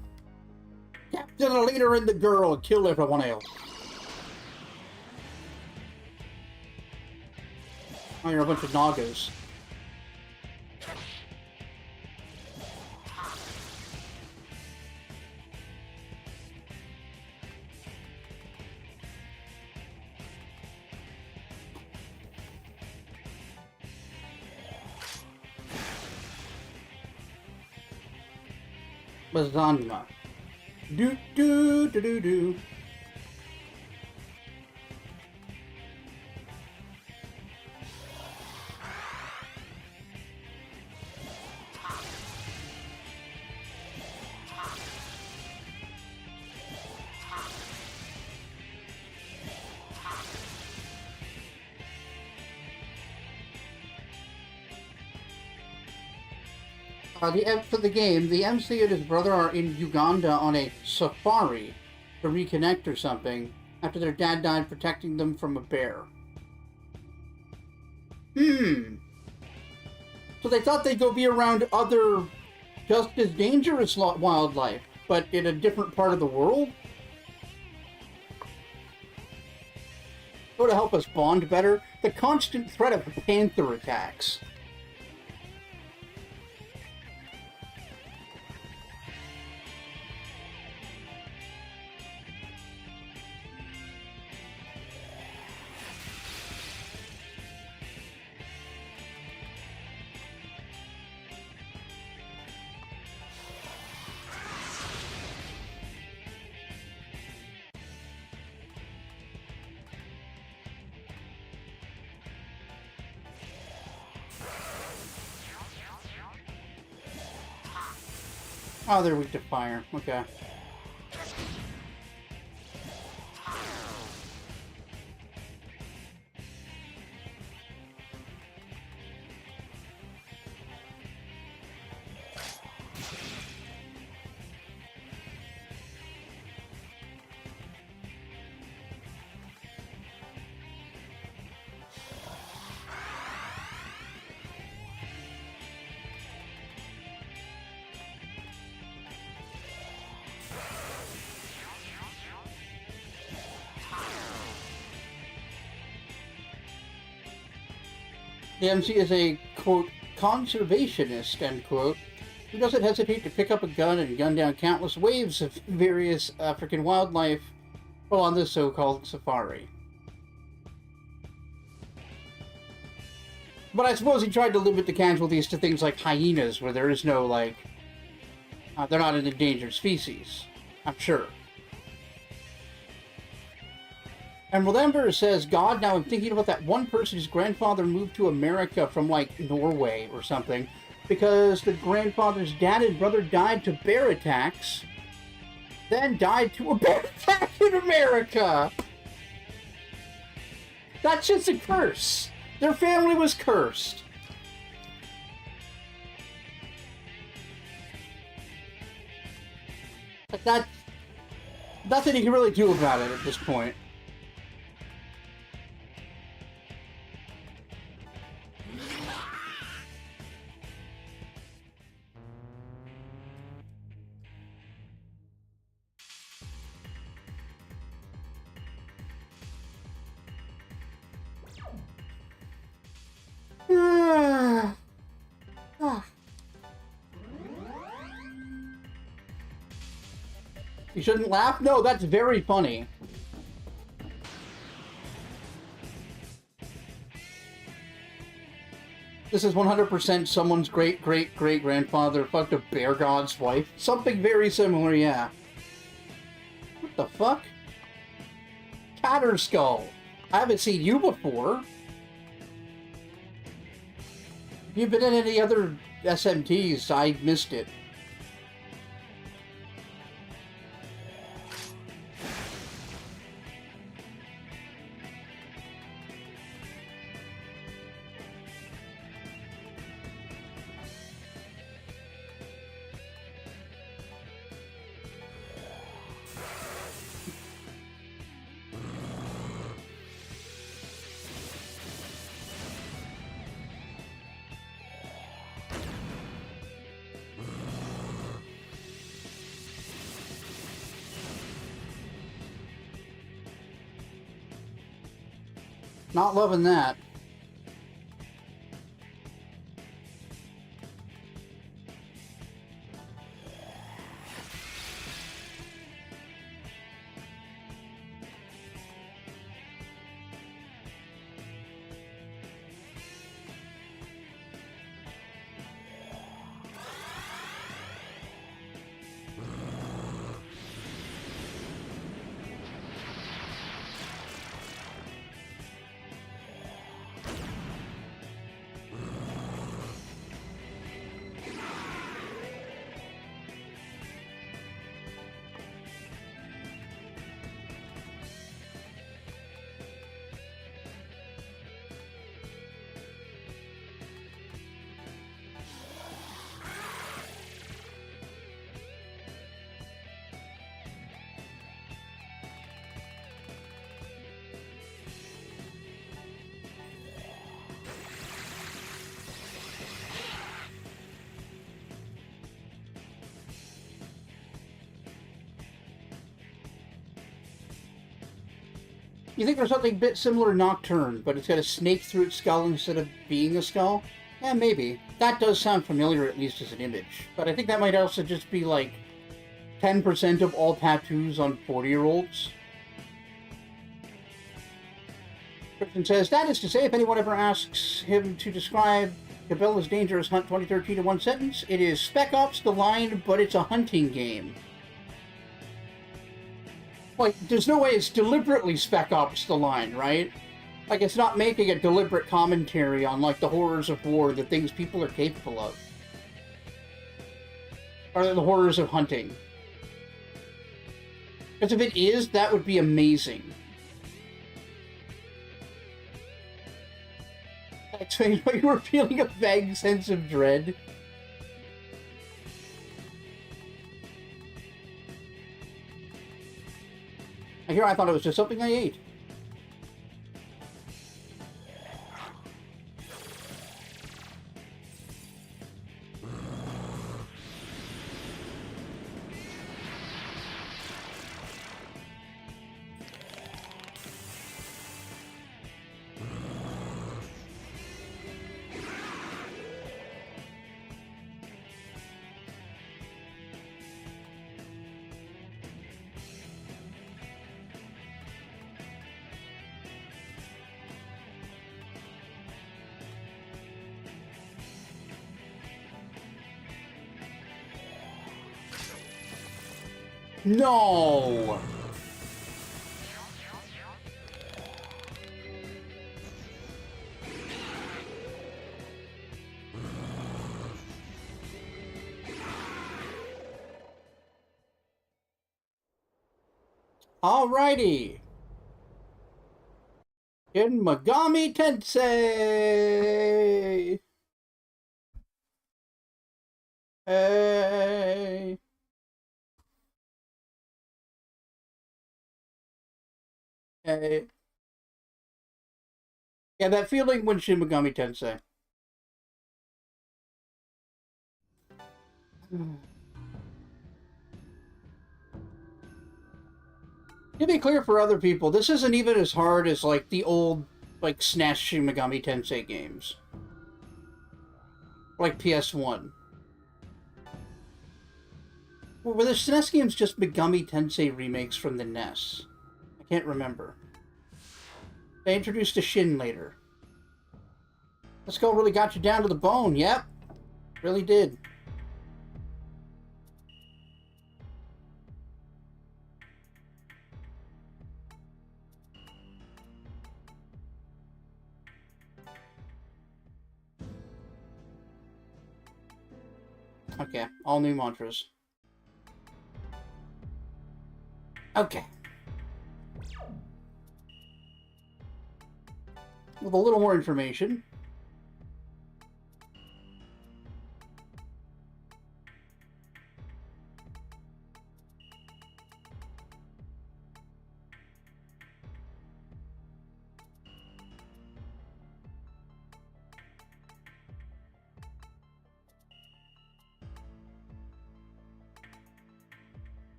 Captain, the leader, and the girl kill everyone else. Oh, you're a bunch of Nagas. Lasagna. Do do do do do. For the game, the MC and his brother are in Uganda on a safari to reconnect or something after their dad died protecting them from a bear. So they thought they'd go be around other just as dangerous wildlife, but in a different part of the world? So to help us bond better, the constant threat of panther attacks. Oh, they're weak to fire. Okay. The MC is a quote, conservationist, end quote, who doesn't hesitate to pick up a gun and gun down countless waves of various African wildlife while on the so-called safari. But I suppose he tried to limit the casualties to things like hyenas, where there is no, like, they're not an endangered species, I'm sure. Emerald Ember says, God, now I'm thinking about that one person whose grandfather moved to America from, like, Norway or something, because the grandfather's dad and brother died to bear attacks, then died to a bear attack in America! That's just a curse! Their family was cursed. Like, that's nothing you can really do about it at this point. You shouldn't laugh? No, that's very funny. This is 100% someone's great-great-great-grandfather fucked a bear god's wife. Something very similar, yeah. What the fuck? Tatterskull. I haven't seen you before. Have you been in any other SMTs? I missed it. Not loving that. You think there's something a bit similar to Nocturne, but it's got a snake through its skull instead of being a skull? Yeah, maybe. That does sound familiar, at least as an image. But I think that might also just be like 10% of all tattoos on 40-year-olds. Christian says, that is to say, if anyone ever asks him to describe Cabela's Dangerous Hunt 2013 in one sentence, it is Spec Ops The Line, but it's a hunting game. Like, there's no way it's deliberately Spec Ops The Line, right? Like, it's not making a deliberate commentary on, like, the horrors of war, the things people are capable of. Or the horrors of hunting. Because if it is, that would be amazing. That explains why you were feeling a vague sense of dread. Here I thought it was just something I ate. No! Alrighty. In Megami Tensei! Hey! Hey. Yeah, that feeling when Shin Megami Tensei. To be clear for other people, this isn't even as hard as, like, the old, like, SNES Shin Megami Tensei games. Like PS1. Well, were the SNES games just Megami Tensei remakes from the NES? I can't remember. They introduced a Shin later. Let's Go really got you down to the bone, yep. Really did. Okay, all new mantras. Okay. With a little more information.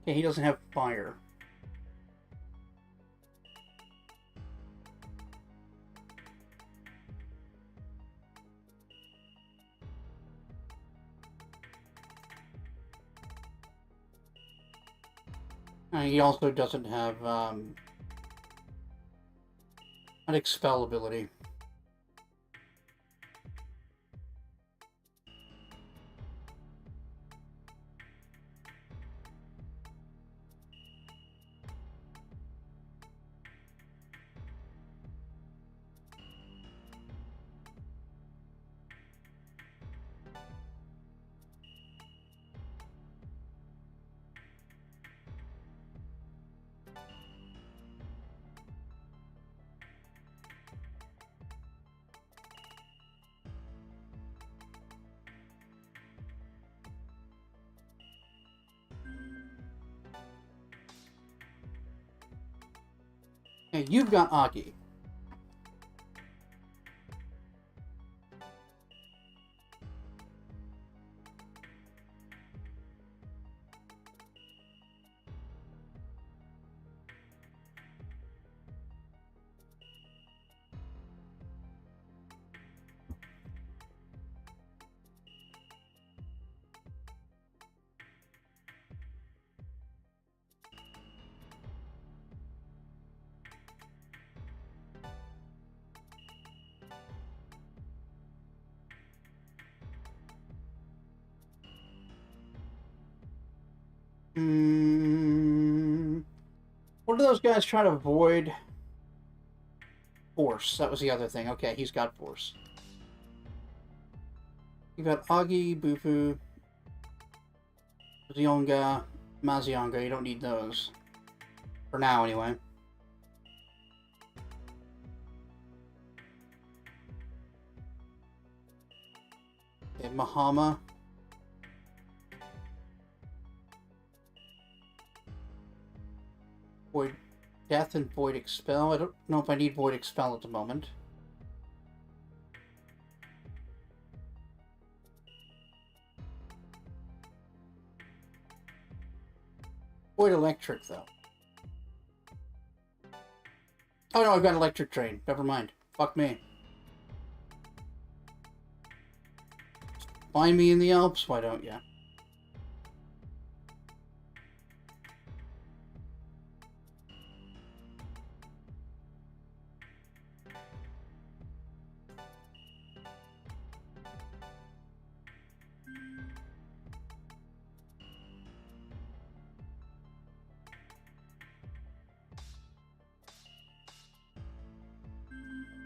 Okay, he doesn't have fire. He also doesn't have an expel ability. Okay, you've got Aki. What do those guys try to avoid? Force. That was the other thing. Okay, he's got force. You've got Agi, Bufu, Zionga, Mazionga. You don't need those. For now, anyway. Okay, Mahama. Void Death and Void Expel. I don't know if I need Void Expel at the moment. Void Electric, though. Oh no, I've got Electric Drain. Never mind. Fuck me. Find me in the Alps, why don't ya?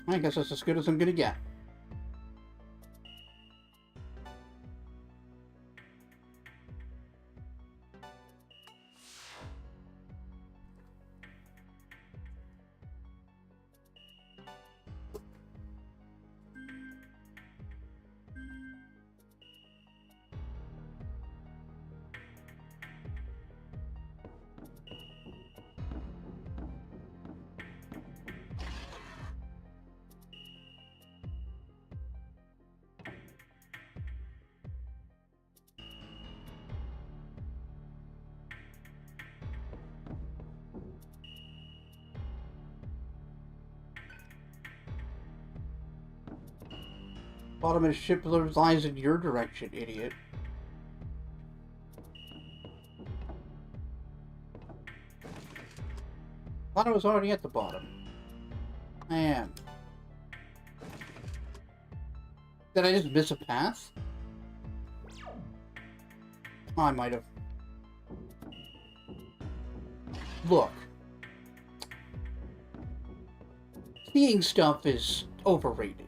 I guess that's as good as I'm gonna get. Bottom of the ship lies in your direction, idiot. Thought I was already at the bottom. I am. Did I just miss a path? Oh, I might have. Look. Seeing stuff is overrated.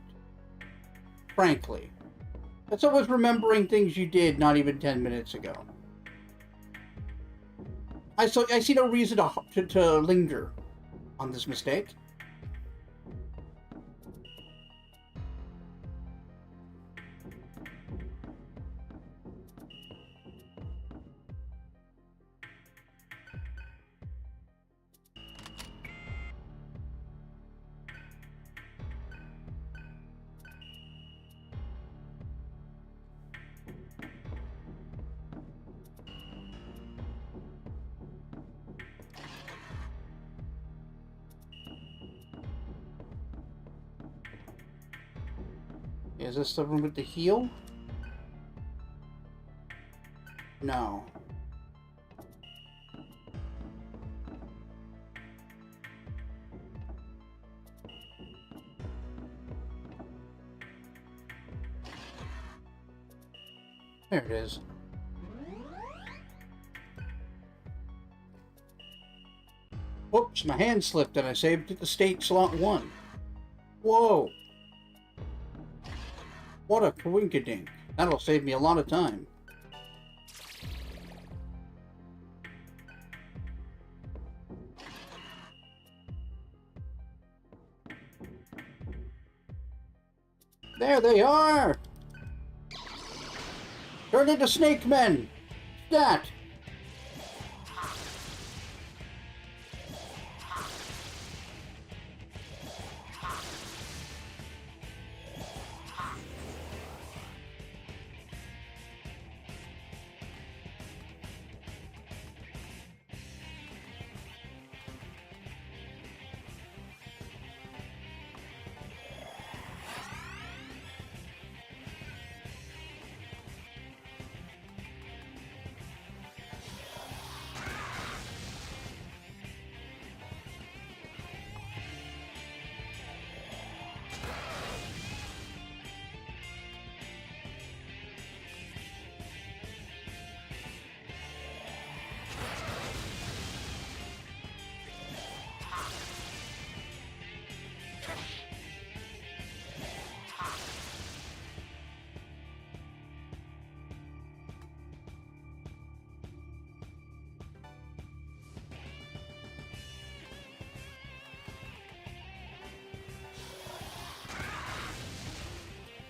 Frankly. That's always remembering things you did not even 10 minutes ago. I see no reason to linger on this mistake. Is this the room with the heal? No. There it is. Oops, my hand slipped and I saved it to state slot 1. Whoa! What a coinkydink. That'll save me a lot of time. There they are! Turn into snake men! Stat!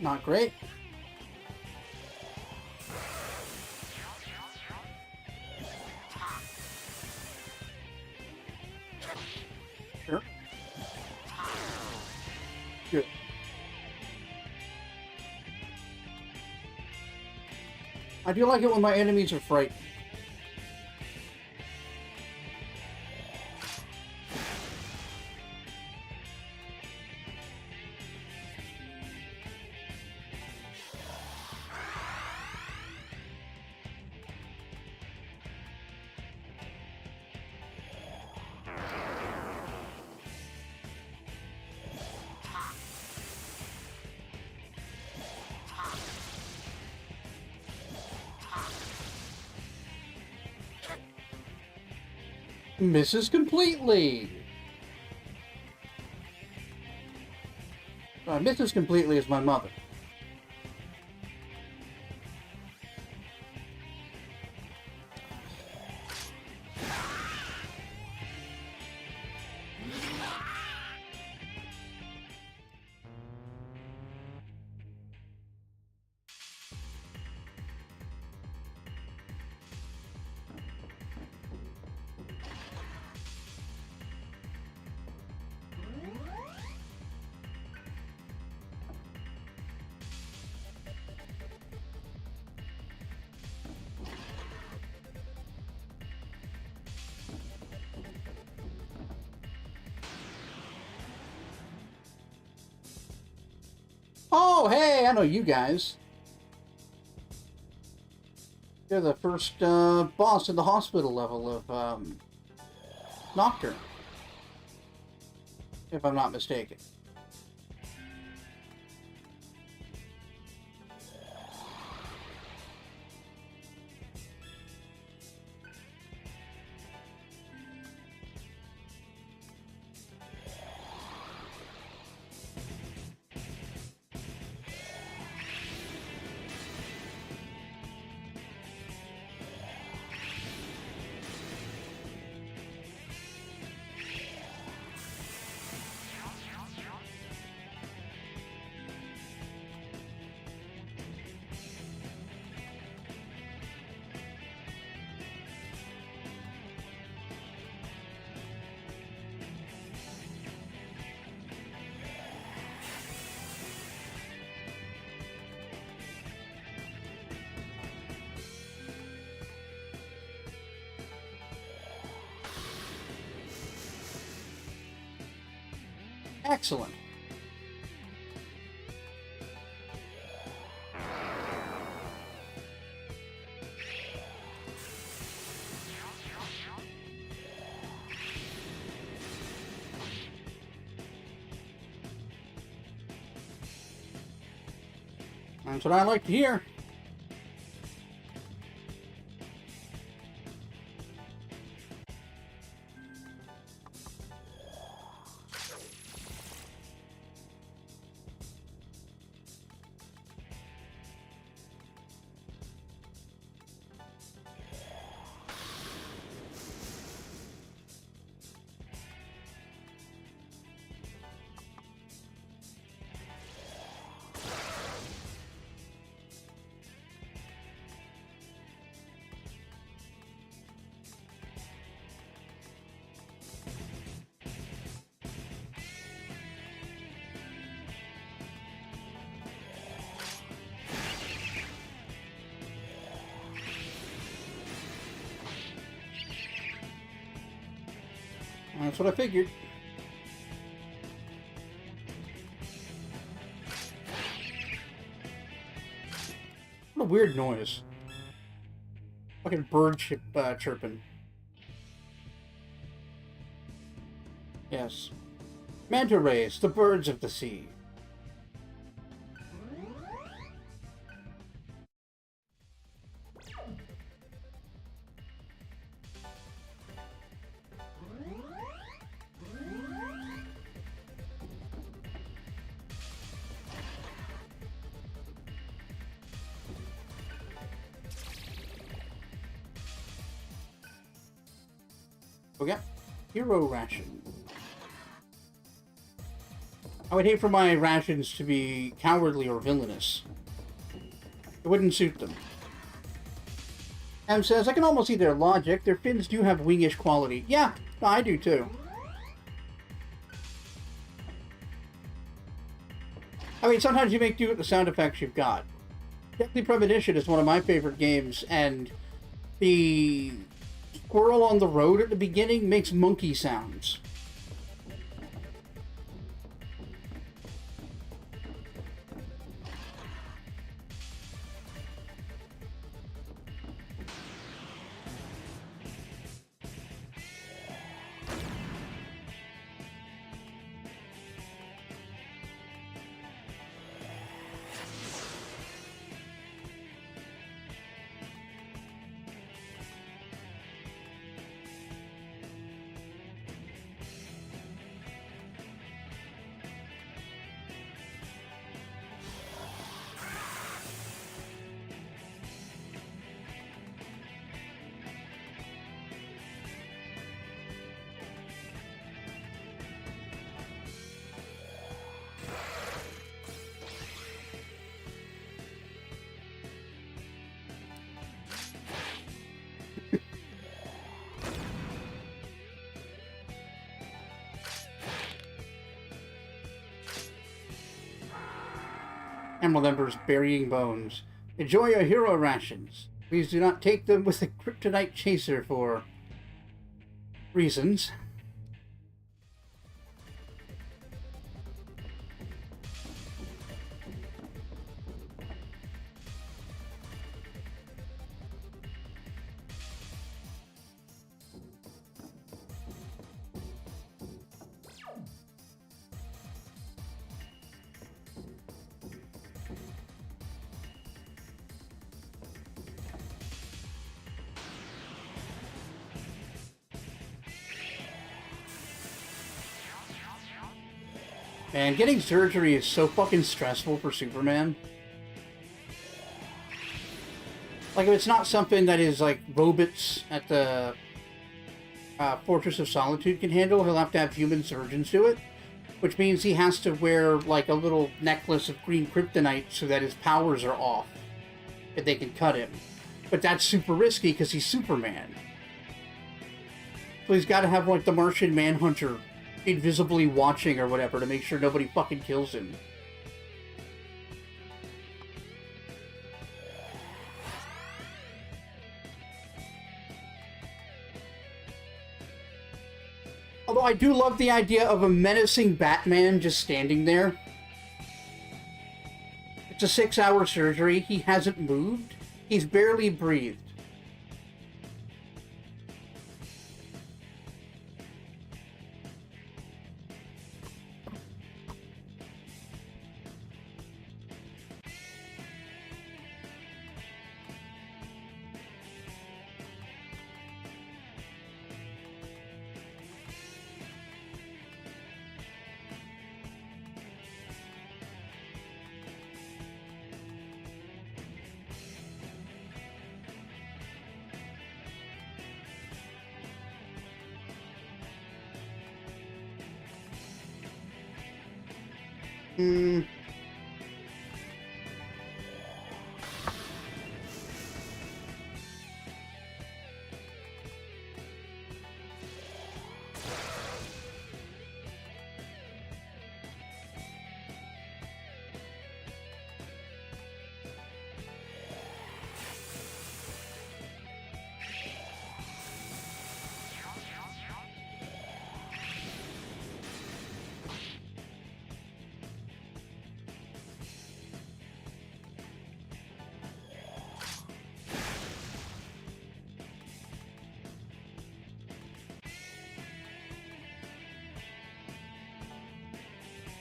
Not great. Sure. Good. I do like it when my enemies are frightened. Misses completely. So I miss as completely as my mother. Oh, hey, I know you guys. You're the first boss in the hospital level of Nocturne, if I'm not mistaken. Excellent. That's what I like to hear. That's what I figured. What a weird noise. Fucking bird chirping. Yes. Manta rays, the birds of the sea. Okay. Hero ration. I would hate for my rations to be cowardly or villainous. It wouldn't suit them. M says, I can almost see their logic. Their fins do have wingish quality. Yeah, I do too. I mean, sometimes you make do with the sound effects you've got. Deadly Premonition is one of my favorite games, and the squirrel on the road at the beginning makes monkey sounds. Emerald Ember's burying bones. Enjoy your hero rations. Please do not take them with a kryptonite chaser for reasons. And getting surgery is so fucking stressful for Superman. Like, if it's not something that is, like, robots at the Fortress of Solitude can handle, he'll have to have human surgeons do it. Which means he has to wear, like, a little necklace of green kryptonite so that his powers are off. If they can cut him. But that's super risky because he's Superman. So he's got to have, like, the Martian Manhunter invisibly watching or whatever to make sure nobody fucking kills him. Although I do love the idea of a menacing Batman just standing there. It's a 6-hour surgery. He hasn't moved. He's barely breathed.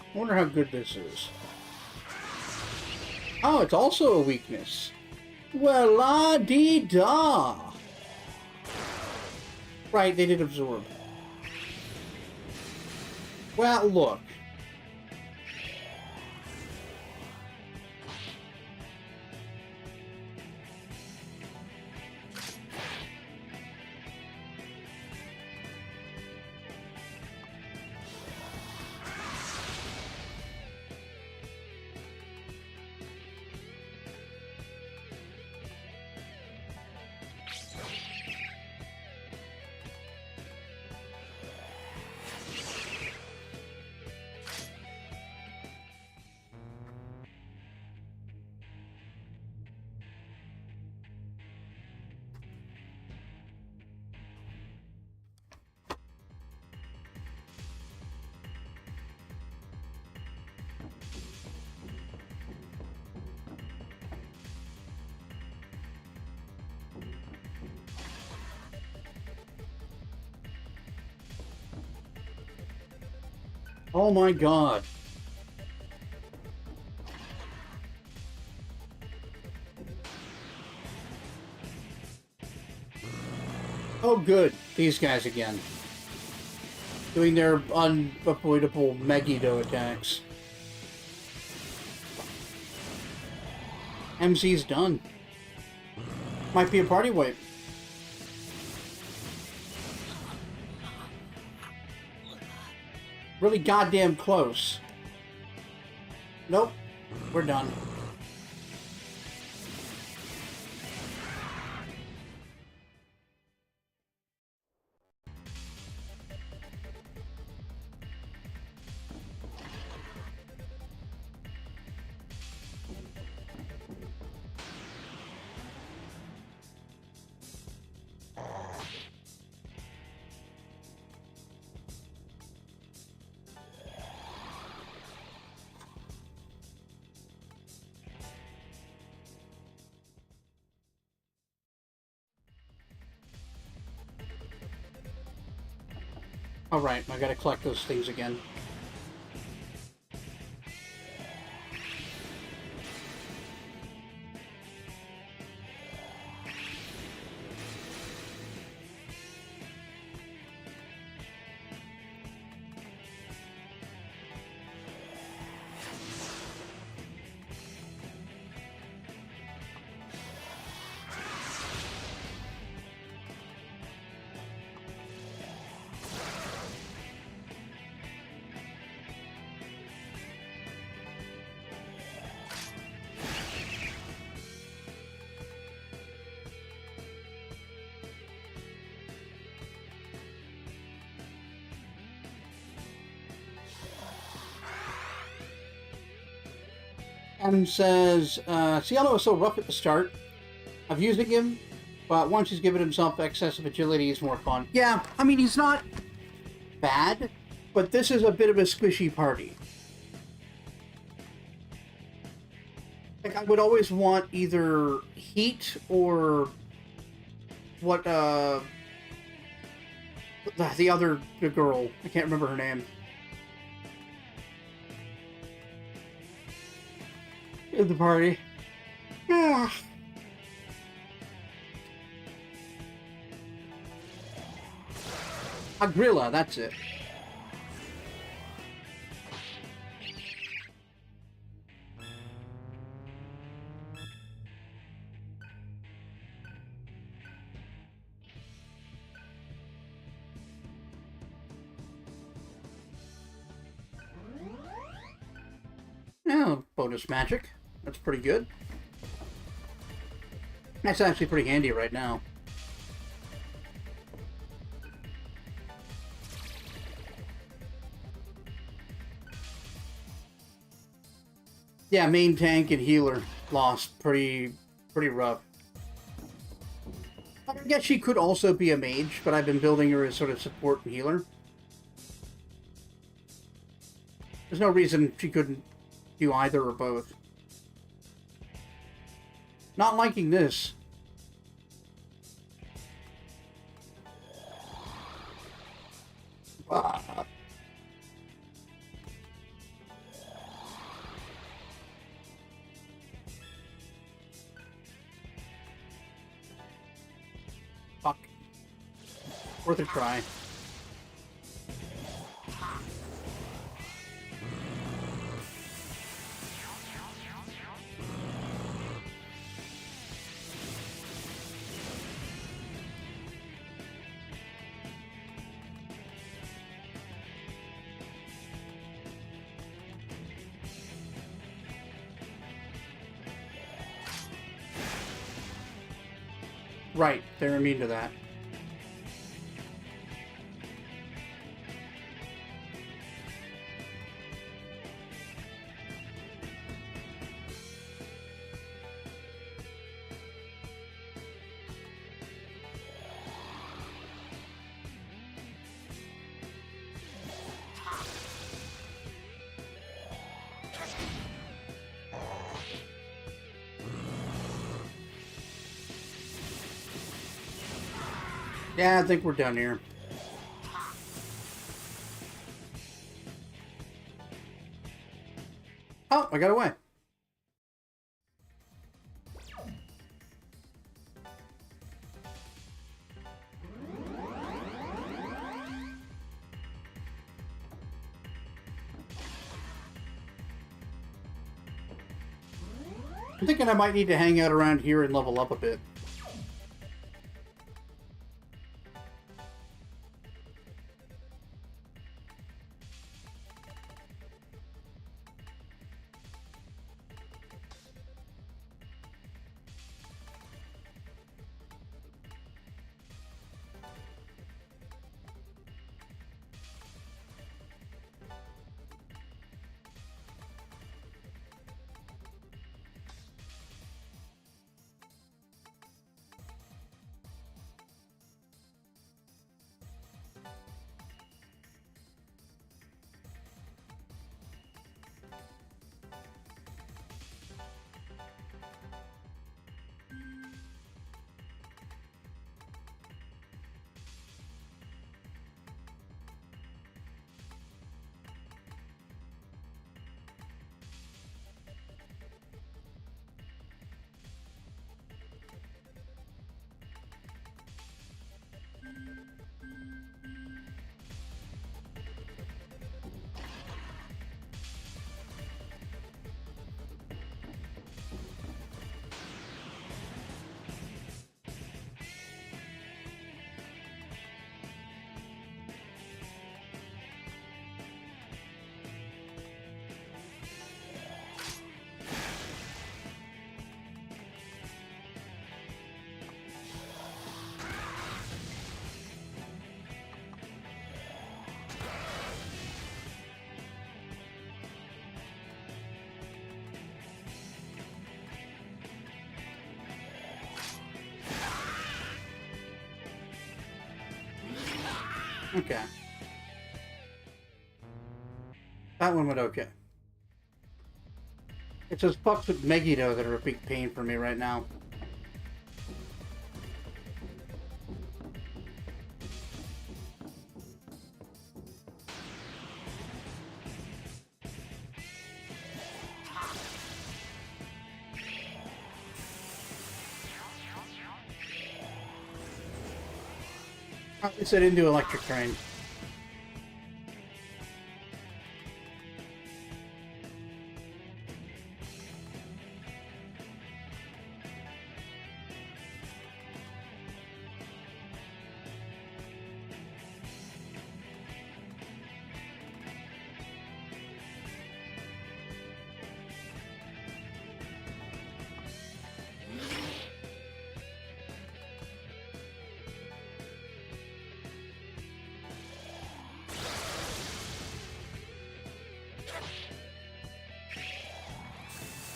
I wonder how good this is. Oh, it's also a weakness. Well, la-dee-da. Right, they did absorb. Well, look. Oh my god. Oh good, these guys again. Doing their unavoidable Megiddo attacks. MZ's done. Might be a party wipe. Really goddamn close. Nope. We're done. Alright, I gotta collect those things again. And says, Cielo is so rough at the start of using him, but once he's given himself excessive agility, he's more fun. Yeah, I mean, he's not bad, but this is a bit of a squishy party. Like, I would always want either heat or what, the other girl. I can't remember her name. In the party. Yeah. Agrilla, that's it. Yeah, bonus magic. That's pretty good. That's actually pretty handy right now. Yeah, main tank and healer lost pretty rough. I guess she could also be a mage, but I've been building her as sort of support and healer. There's no reason she couldn't do either or both. Not liking this. Ah. Fuck. Worth a try. Right, they're immune to that. Yeah, I think we're done here. Oh, I got away. I'm thinking I might need to hang out around here and level up a bit. Okay. That one went okay. It's those pucks with Megiddo that are a big pain for me right now. At least I didn't do electric train.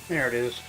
There it is.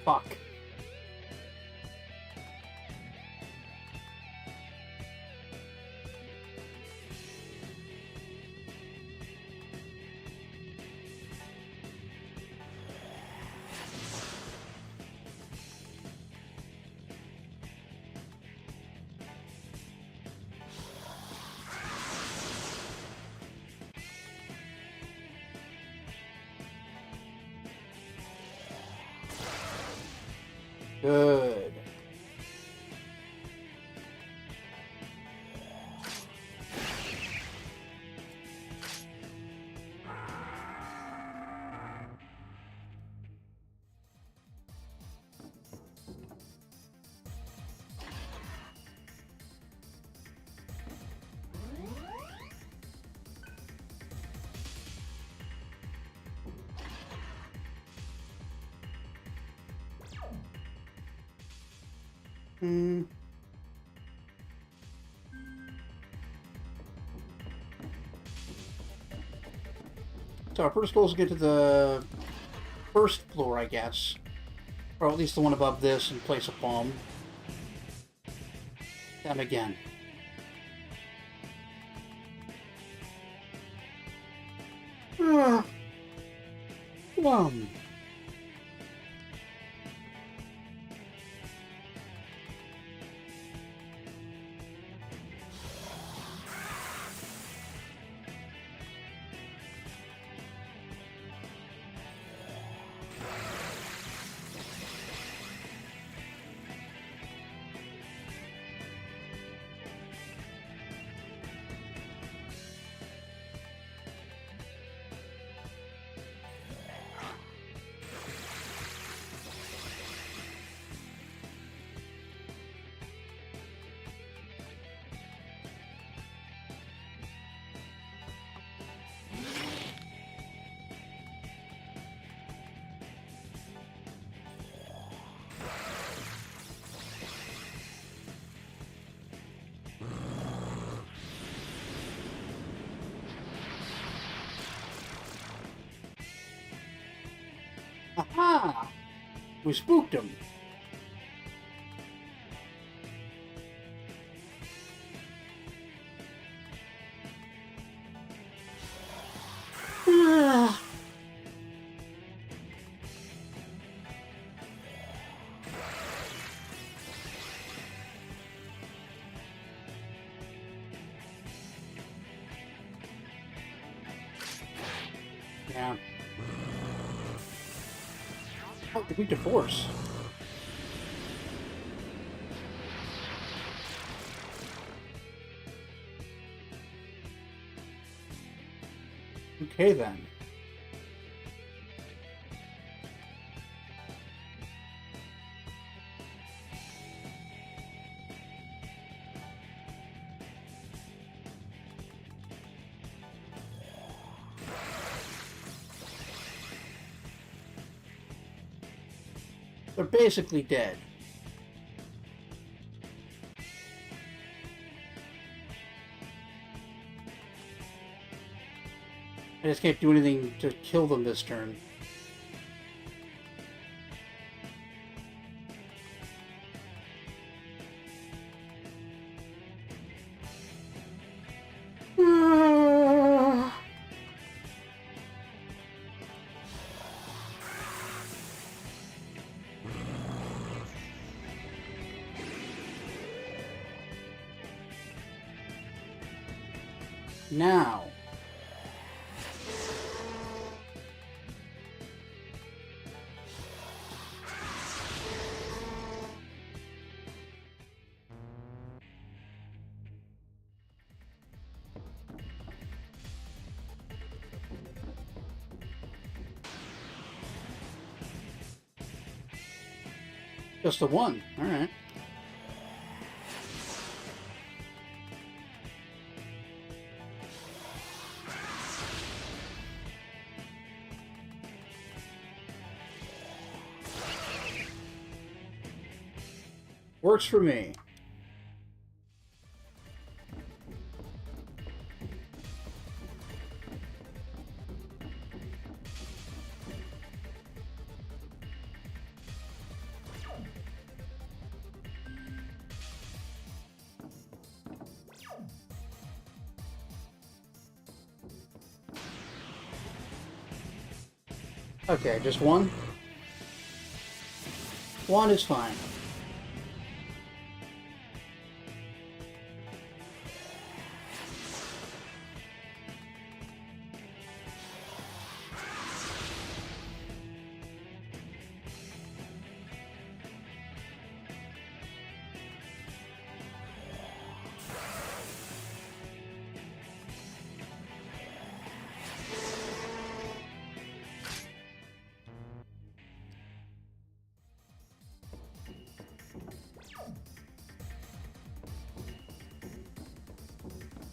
Fuck. Good. Hmm. So our first goal is to get to the first floor, I guess. Or at least the one above this, and place a bomb. Them again. Plum. Aha! We spooked him. Yeah. Oh, we divorce. Okay then. They're basically dead. I just can't do anything to kill them this turn. Now. Just the one. All right. Works for me. Okay, just one? One is fine.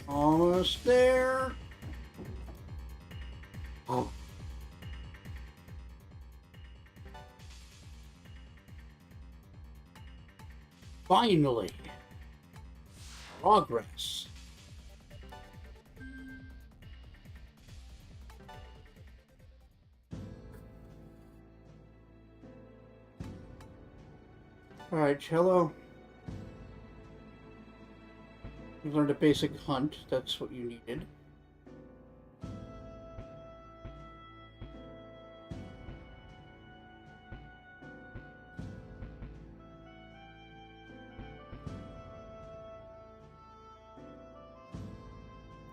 Almost there. Oh. Finally. Progress. Alright, Cielo. You learned a basic hunt. That's what you needed.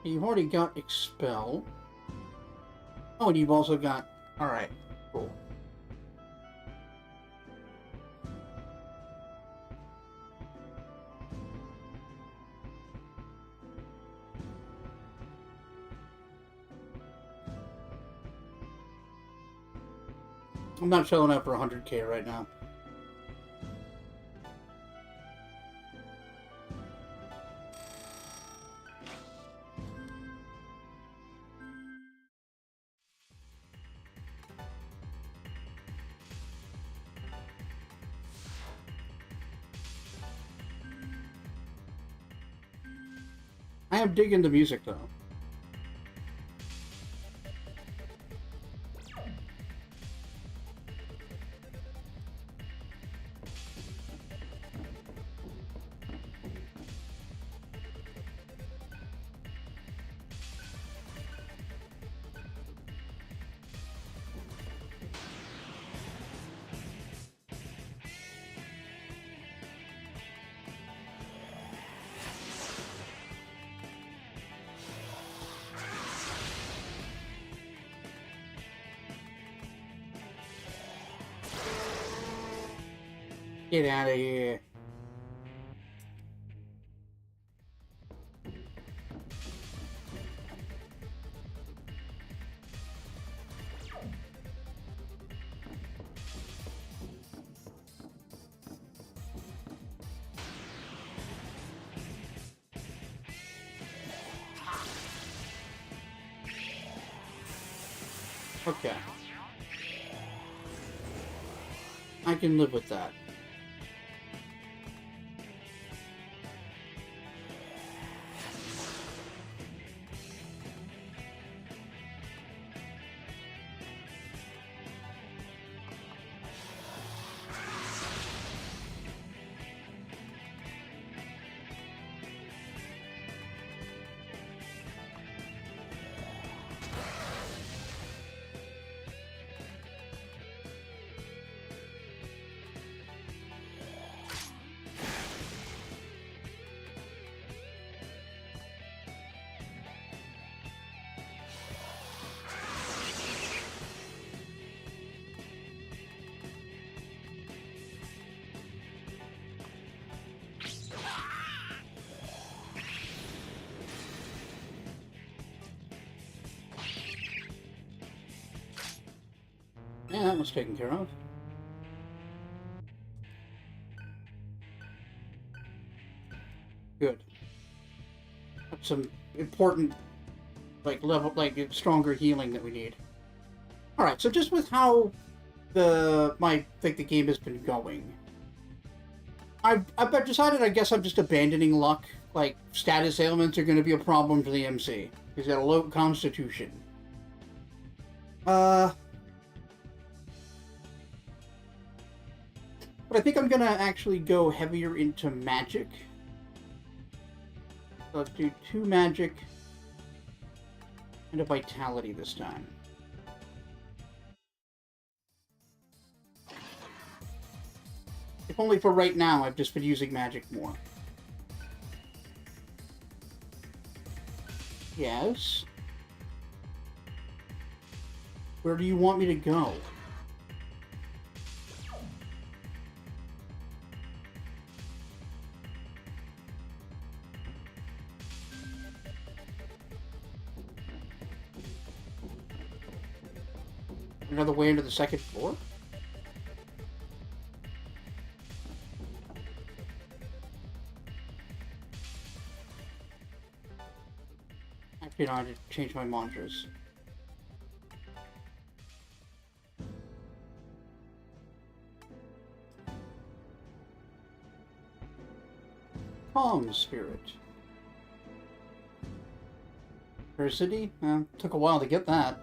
You've already got Expel. Oh, and you've also got... Alright, cool. I'm not shelling out for 100k right now. I am digging the music though. Get out of here. Okay. I can live with that. Yeah, that was taken care of. Good. That's some important, like, level, like, stronger healing that we need. Alright, so just with how the game has been going, I've decided, I guess I'm just abandoning luck. Like, status ailments are going to be a problem for the MC. He's got a low constitution. But I think I'm gonna actually go heavier into magic. So let's do 2 magic and a vitality this time. If only for right now, I've just been using magic more. Yes? Where do you want me to go? Another way into the second floor? Actually, no, I did change my mantras. Calm Spirit. City? Took a while to get that.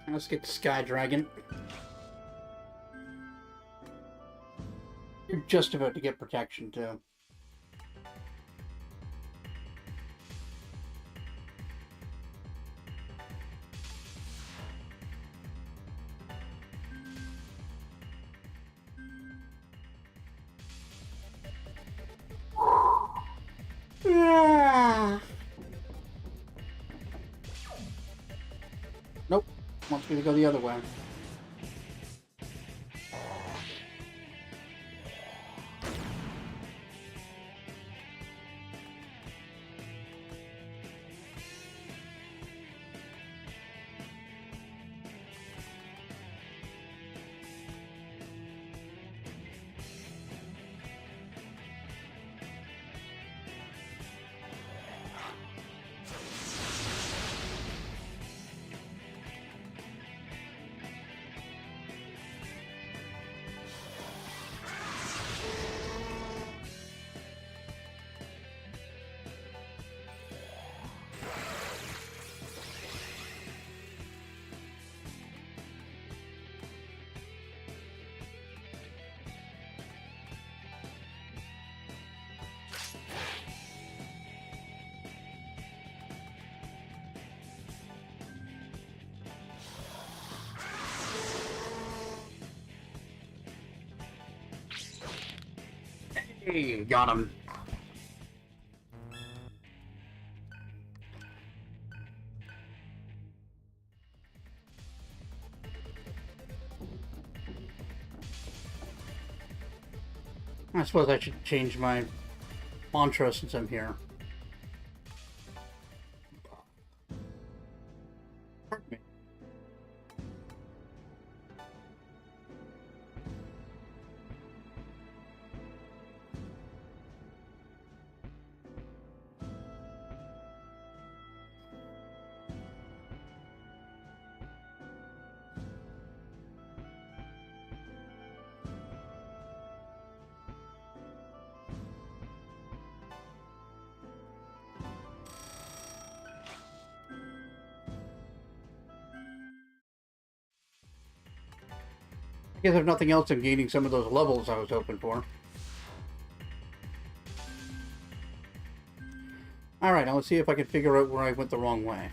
Let's get the Sky Dragon. You're just about to get protection, too. Nope. Wants me to go the other way. Hey, got him. I suppose I should change my mantra since I'm here. Pardon me. I guess if nothing else, I'm gaining some of those levels I was hoping for. Alright, now let's see if I can figure out where I went the wrong way.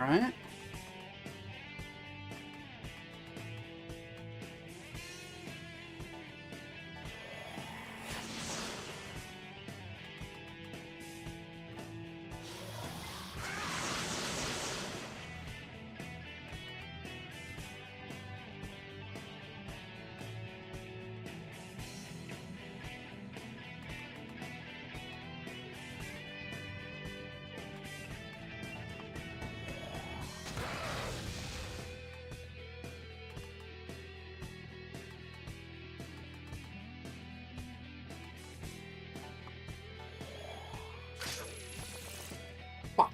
Alright. Fuck.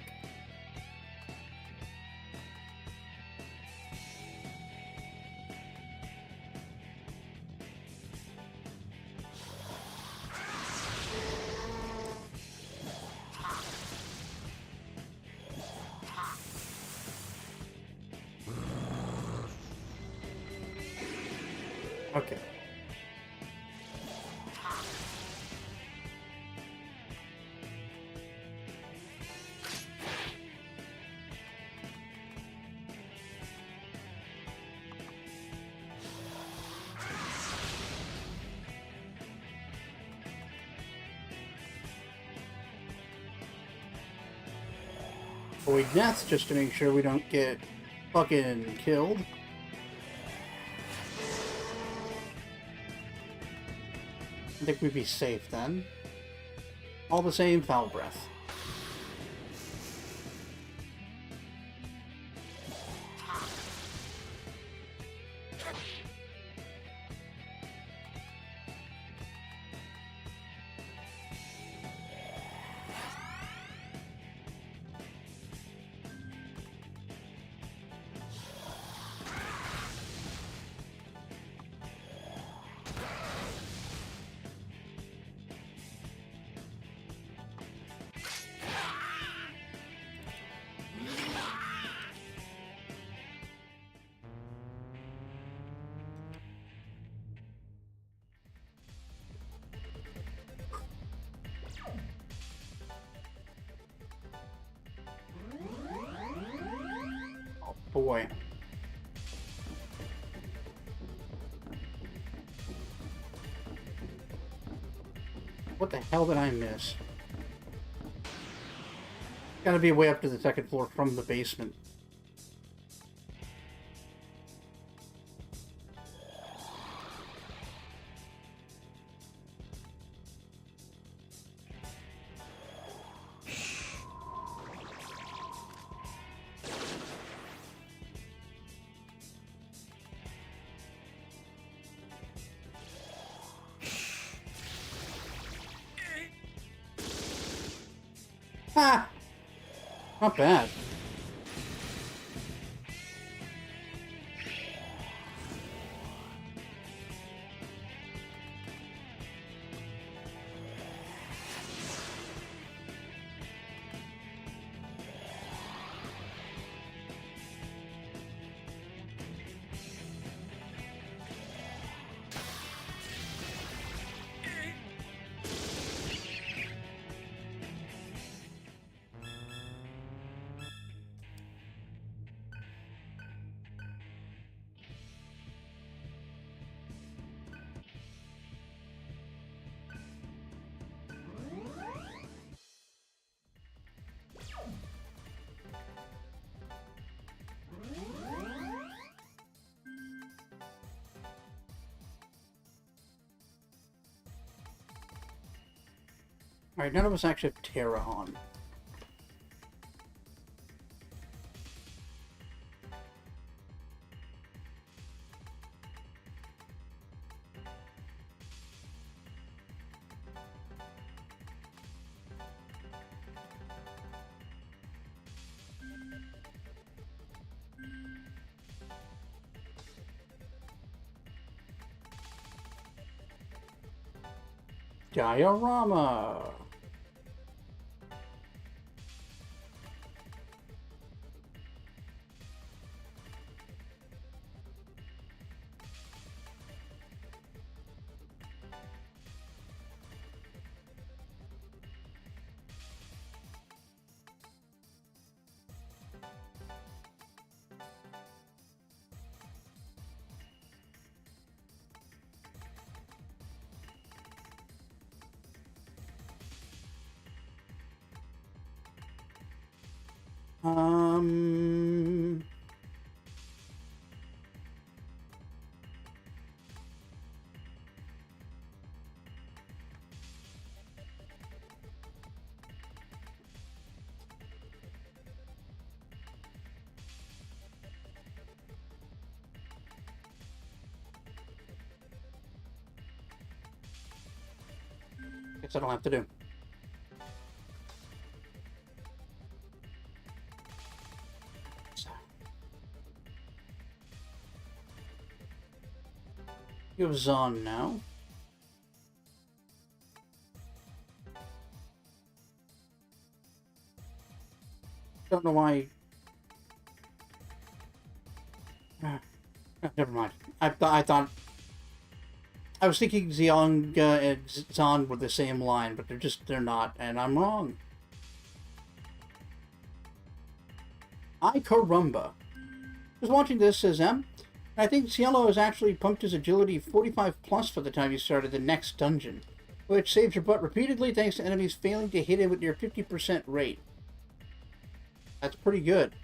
Okay. Avoid deaths just to make sure we don't get fucking killed. I think we'd be safe then. All the same, foul breath. Boy. What the hell did I miss? Gotta be a way up to the second floor from the basement. Ah! Not bad. Alright, none of us actually have Terra on. Diorama. Um... Guess I don't have to do. You have Zon now. Don't know why. Never mind. I thought. I was thinking Xiong and Zon were the same line, but they're not, and I'm wrong. I caramba. Was watching this, says M. I think Cielo has actually pumped his agility 45 plus for the time you started the next dungeon, which saves your butt repeatedly thanks to enemies failing to hit him with your 50% rate. That's pretty good.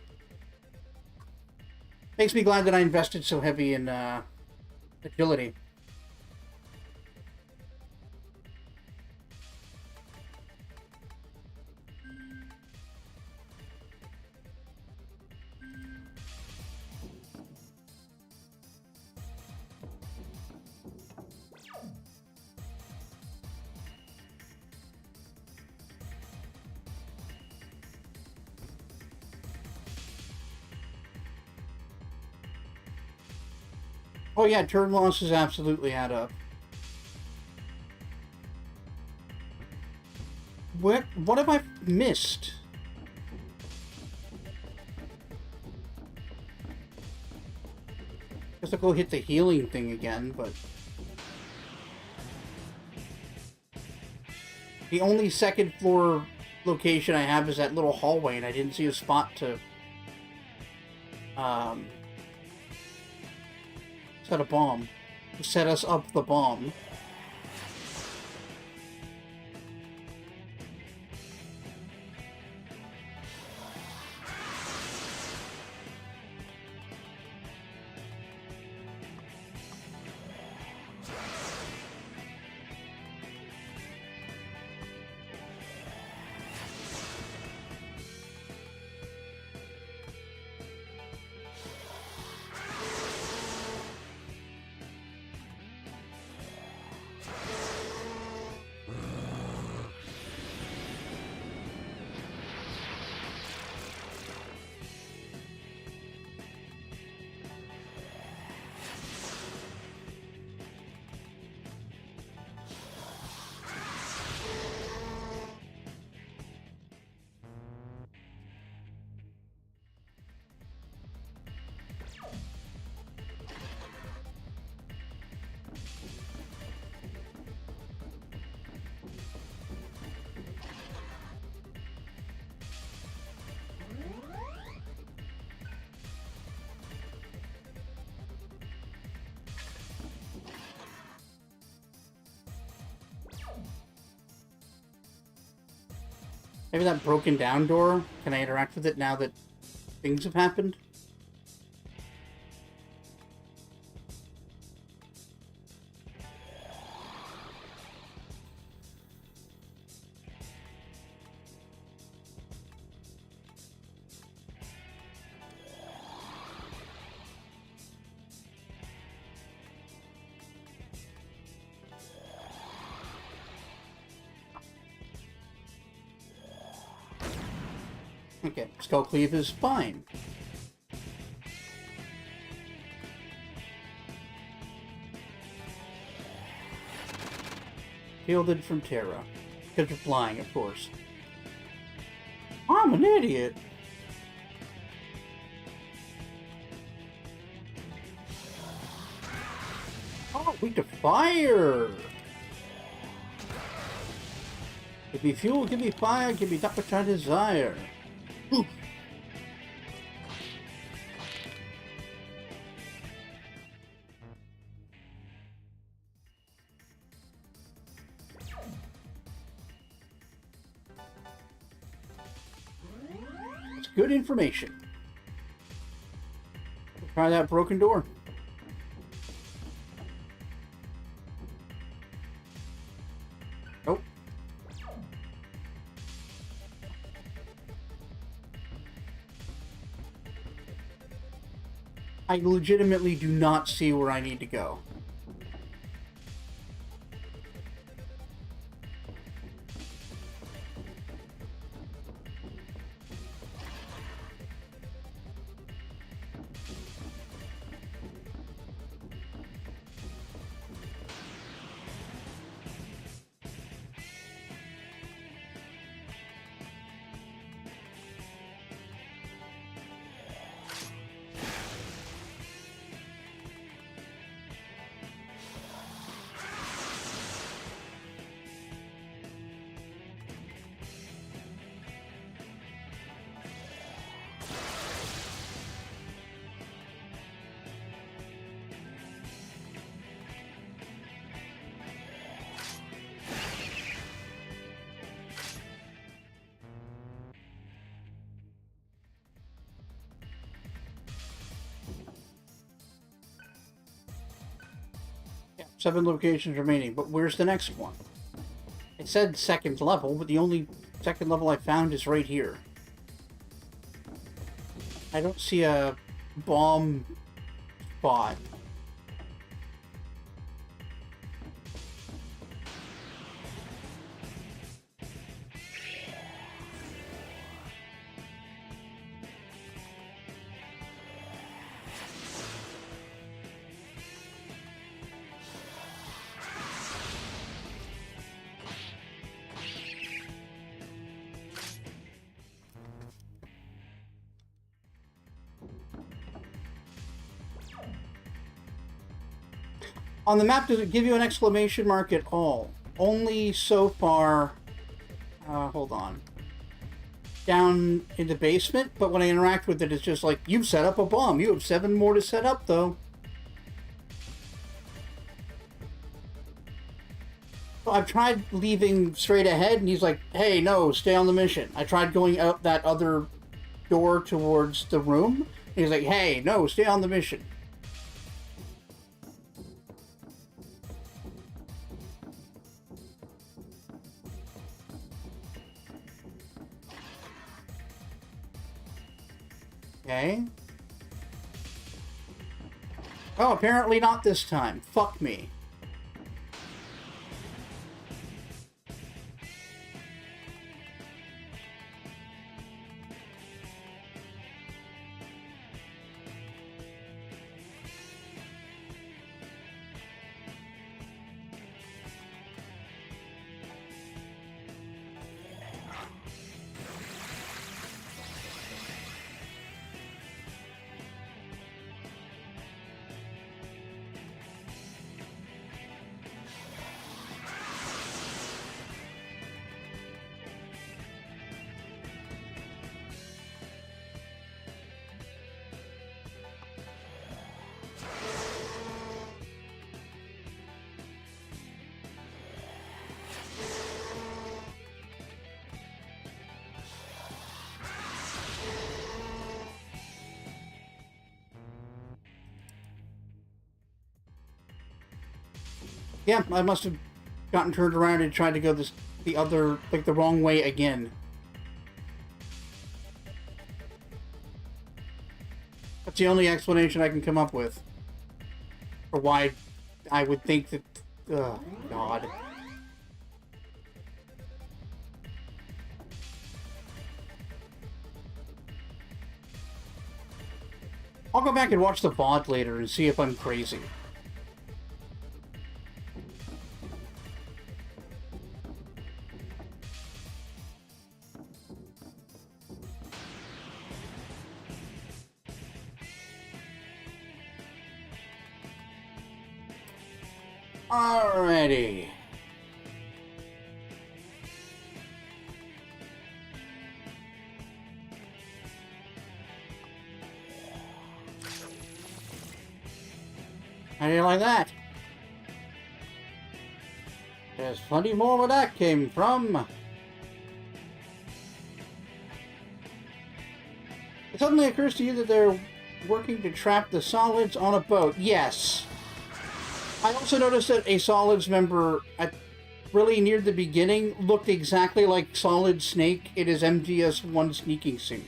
Makes me glad that I invested so heavy in agility. Oh yeah, turn losses absolutely add up. What have I missed? Guess I'll go hit the healing thing again, but... The only second floor location I have is that little hallway, and I didn't see a spot to... set a bomb. Set us up the bomb. Maybe that broken down door, can I interact with it now that things have happened? Okay, Skull Cleave is fine. Shielded from Terra. Because you're flying, of course. I'm an idiot. Oh, weak to fire! Give me fuel, give me fire, give me that which I desire. Oof. That's good information. Try that broken door. Nope. I legitimately do not see where I need to go. Yeah, 7 locations remaining, but where's the next one? It said second level, but the only second level I found is right here. I don't see a bomb spot. On the map, does it give you an exclamation mark at all? Only so far... hold on. Down in the basement, but when I interact with it, it's just like, you've set up a bomb. You have 7 more to set up, though. So I've tried leaving straight ahead, and he's like, hey, no, stay on the mission. I tried going out that other door towards the room, and he's like, hey, no, stay on the mission. Okay. Oh, apparently not this time. Fuck me. Yeah, I must have gotten turned around and tried to go the other, like, the wrong way again. That's the only explanation I can come up with for why I would think that... Oh, God. I'll go back and watch the VOD later and see if I'm crazy. Alrighty. How do you like that? There's plenty more where that came from. It suddenly occurs to you that they're working to trap the Solids on a boat. Yes. I also noticed that a Solids member at really near the beginning looked exactly like Solid Snake in his MGS-1 sneaking suit.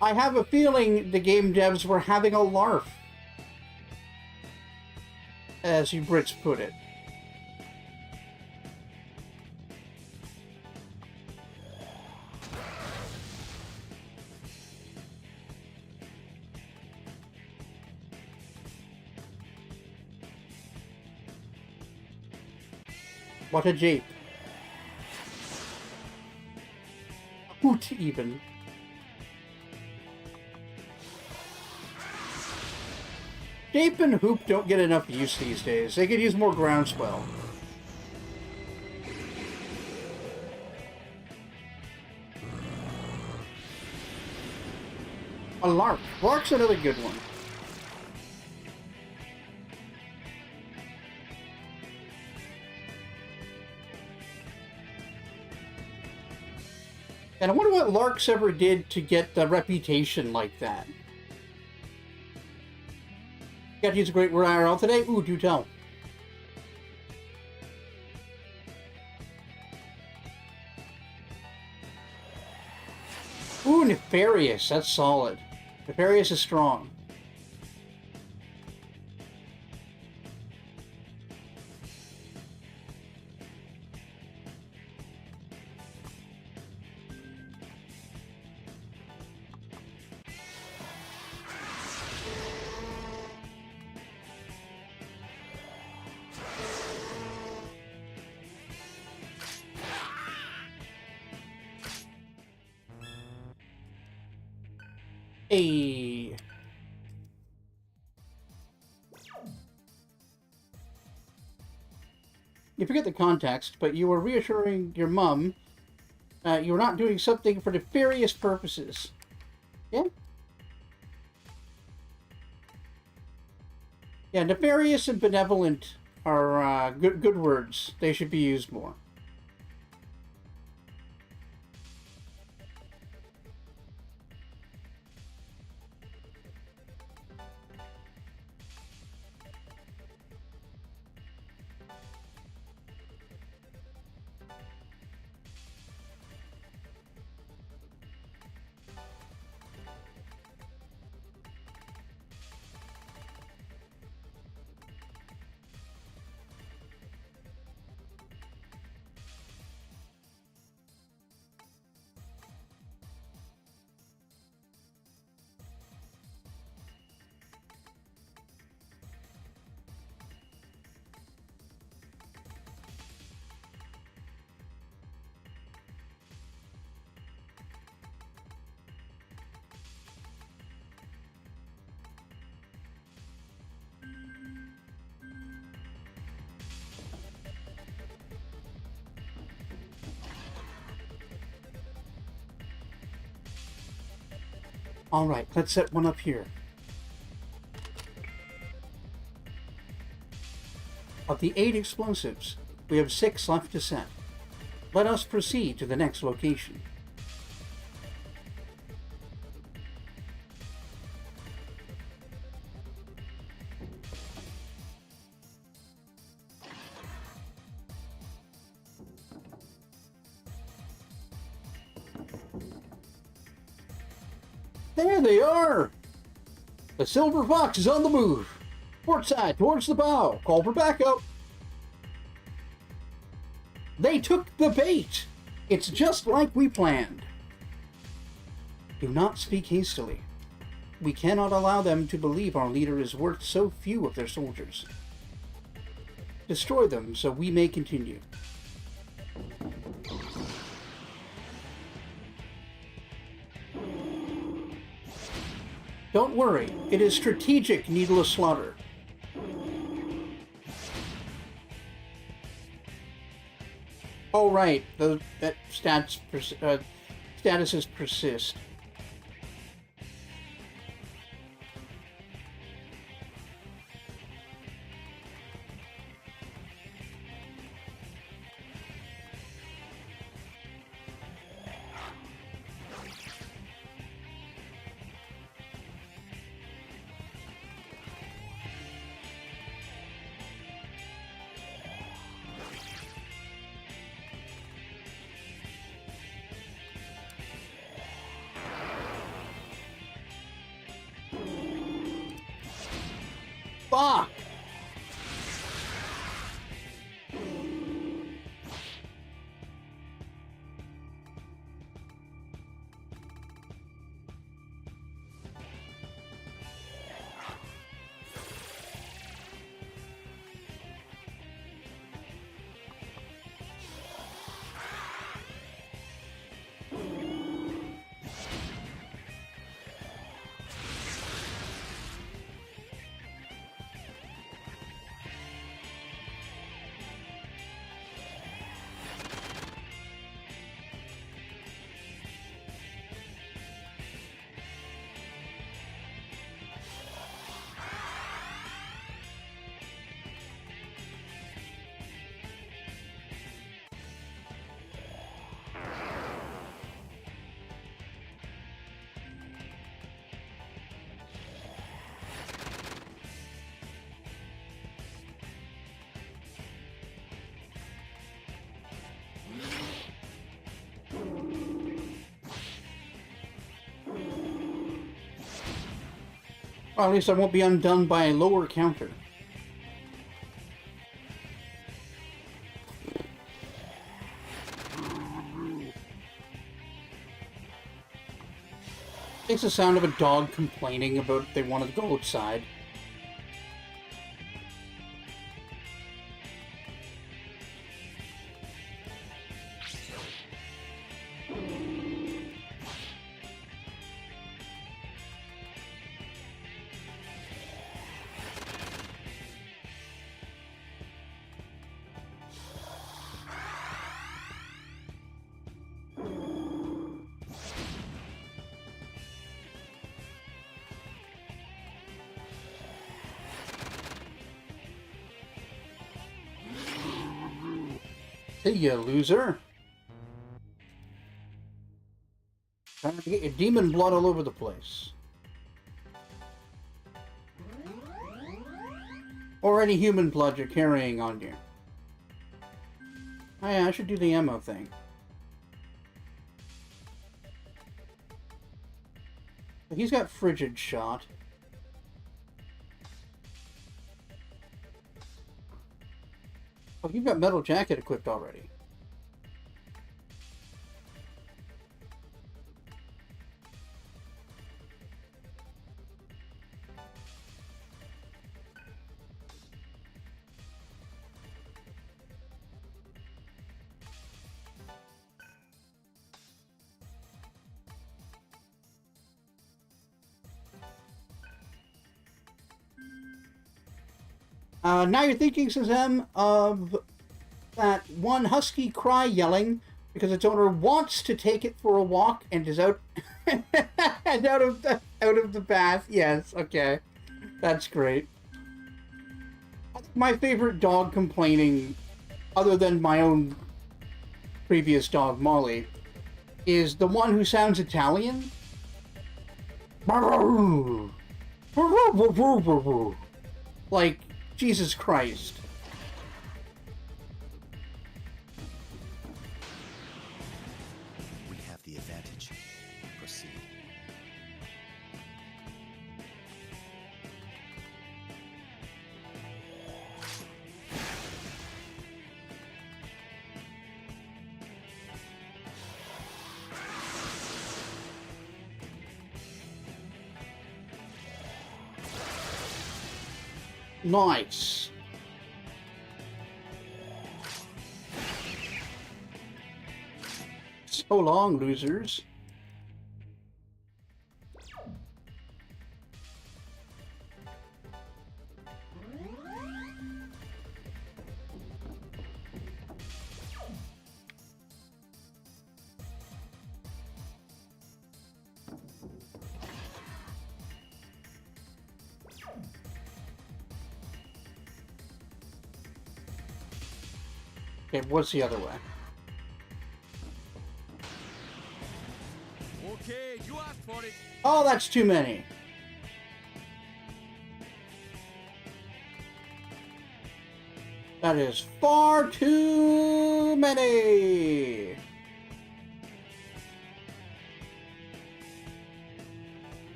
I have a feeling the game devs were having a larf, as you Brits put it. What a jape. A hoot, even. Jape and hoop don't get enough use these days. They could use more groundswell. A lark. Lark's another good one. And I wonder what Larks ever did to get the reputation like that. Got to use a great word IRL today? Ooh, do tell. Ooh, Nefarious. That's solid. Nefarious is strong. Hey. You forget the context, but you were reassuring your mum you were not doing something for nefarious purposes. Yeah? Yeah, nefarious and benevolent are good words. They should be used more. Alright, let's set one up here. Of the 8 explosives, we have 6 left to set. Let us proceed to the next location. There they are! The Silver Fox is on the move. Port side, towards the bow. Call for backup. They took the bait. It's just like we planned. Do not speak hastily. We cannot allow them to believe our leader is worth so few of their soldiers. Destroy them so we may continue. Don't worry, it is strategic needless slaughter. Oh right, that statuses persist. Fuck! Well, at least I won't be undone by a lower counter. It's the sound of a dog complaining about they want to go outside. See ya, loser. Trying to get your demon blood all over the place. Or any human blood you're carrying on you. Oh yeah, I should do the ammo thing. He's got frigid shot. Oh, you've got metal jacket equipped already. Now you're thinking, Shazam, of that one husky cry yelling because its owner wants to take it for a walk and is out and out of the path. Yes, okay, that's great. I think my favorite dog complaining, other than my own previous dog Molly, is the one who sounds Italian. Like, Jesus Christ. We have the advantage. Proceed. Nice. So long, losers. Okay, what's the other way? Okay, you asked for it. Oh, that's too many. That is far too many.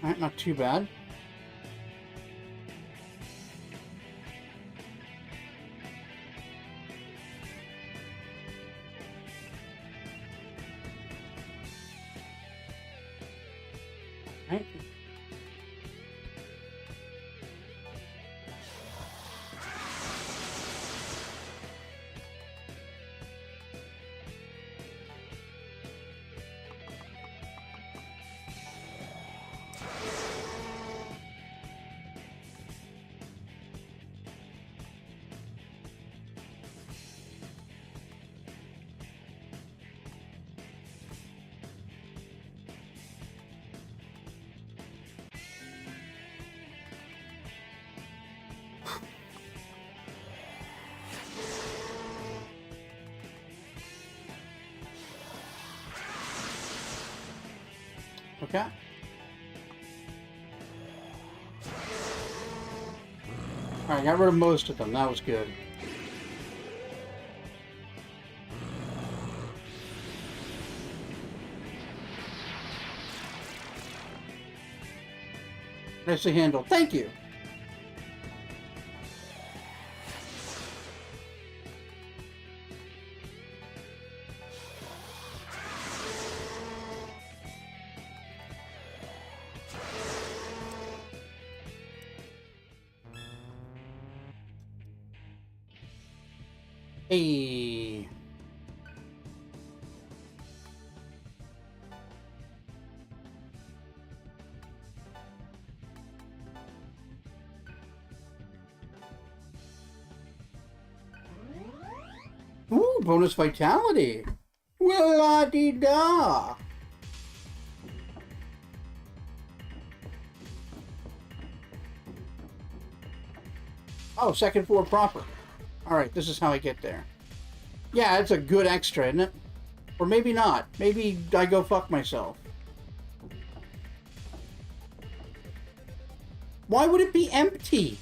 Alright, not too bad. Right. Okay. Alright, got rid of most of them. That was good. Nicely handled. Thank you. Hey. Ooh, bonus vitality. Will-la-dee-da. Oh, second floor proper. Alright, this is how I get there. Yeah, it's a good extra, isn't it? Or maybe not. Maybe I go fuck myself. Why would it be empty?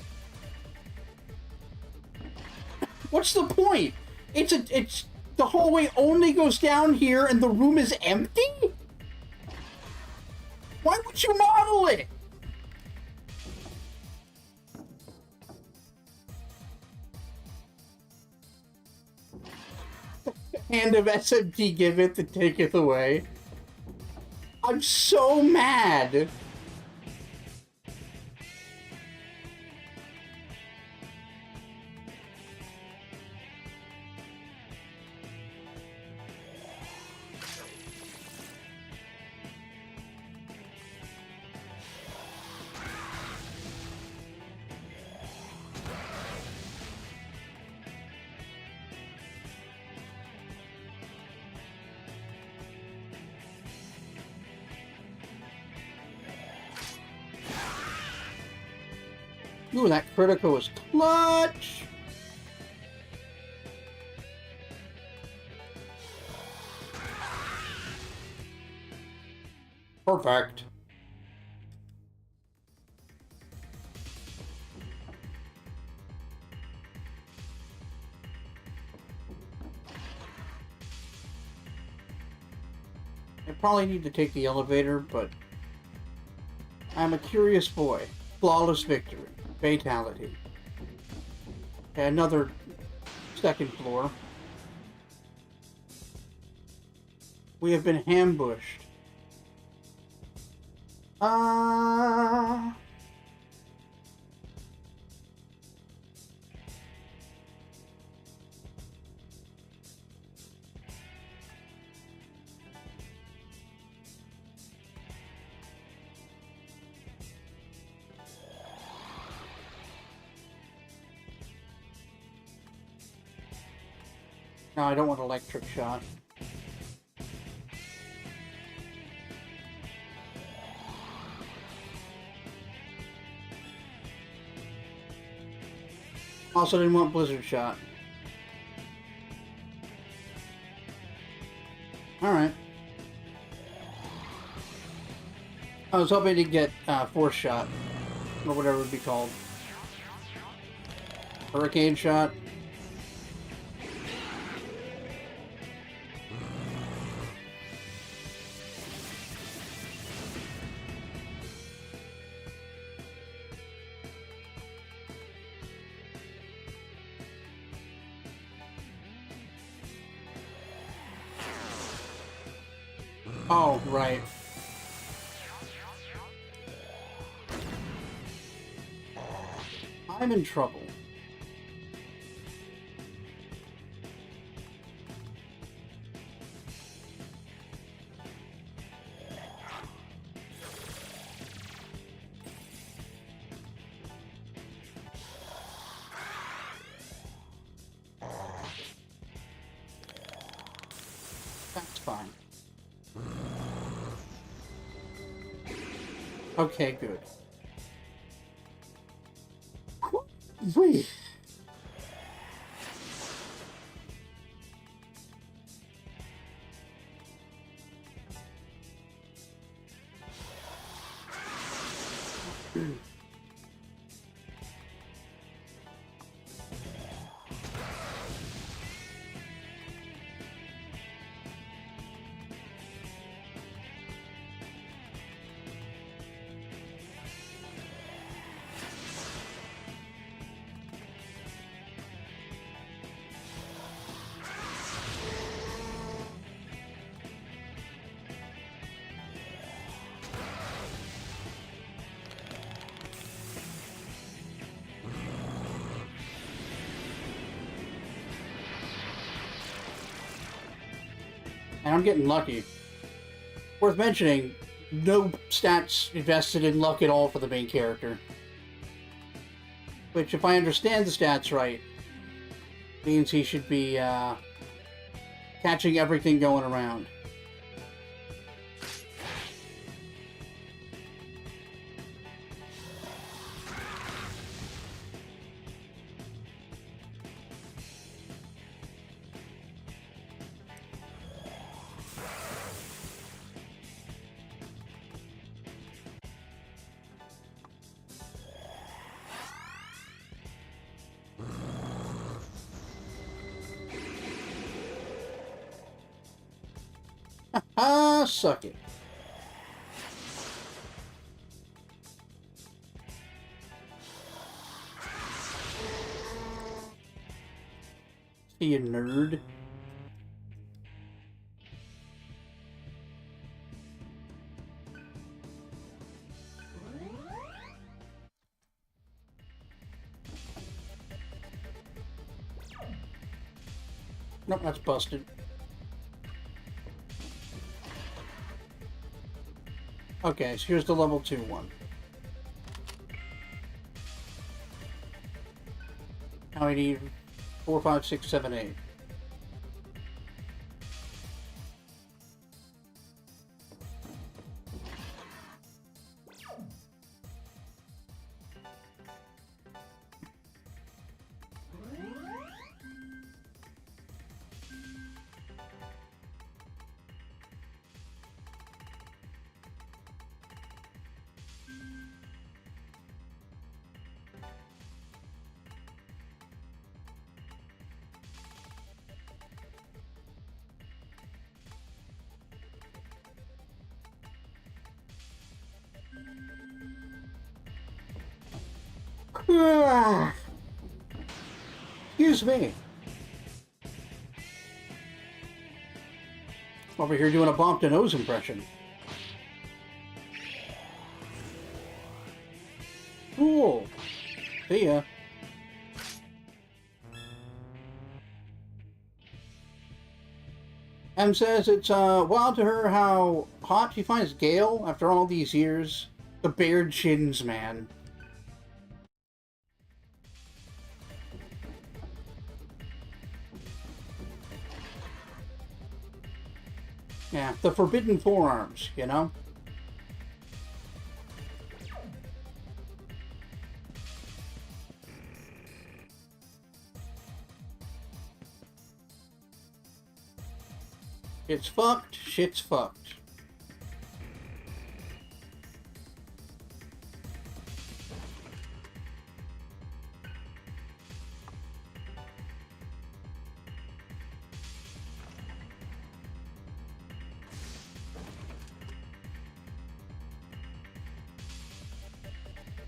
What's the point? It's the hallway only goes down here and the room is empty? Why would you model it? Hand of SMT giveth and taketh away. I'm so mad. Ooh, that critical was clutch! Perfect. I probably need to take the elevator, but I'm a curious boy. Flawless victory. Fatality. Okay, another second floor. We have been ambushed. Uh... No, I don't want electric shot. Also didn't want blizzard shot. Alright. I was hoping to get force shot, or whatever it would be called. Hurricane shot. Oh, right. I'm in trouble. That's fine. Okay, good. Wait. And I'm getting lucky. Worth mentioning, no stats invested in luck at all for the main character. Which, if I understand the stats right, means he should be catching everything going around. Ah, suck it. See you, nerd. Nope, that's busted. Okay, so here's the level 2 one. Now we need 4, 5, 6, 7, 8. Excuse me. Over here doing a Bompton O's impression. cool. See ya. M says it's wild to her how hot she finds Gale after all these years. The bare chins, man. Yeah, the forbidden forearms, you know? It's fucked, shit's fucked.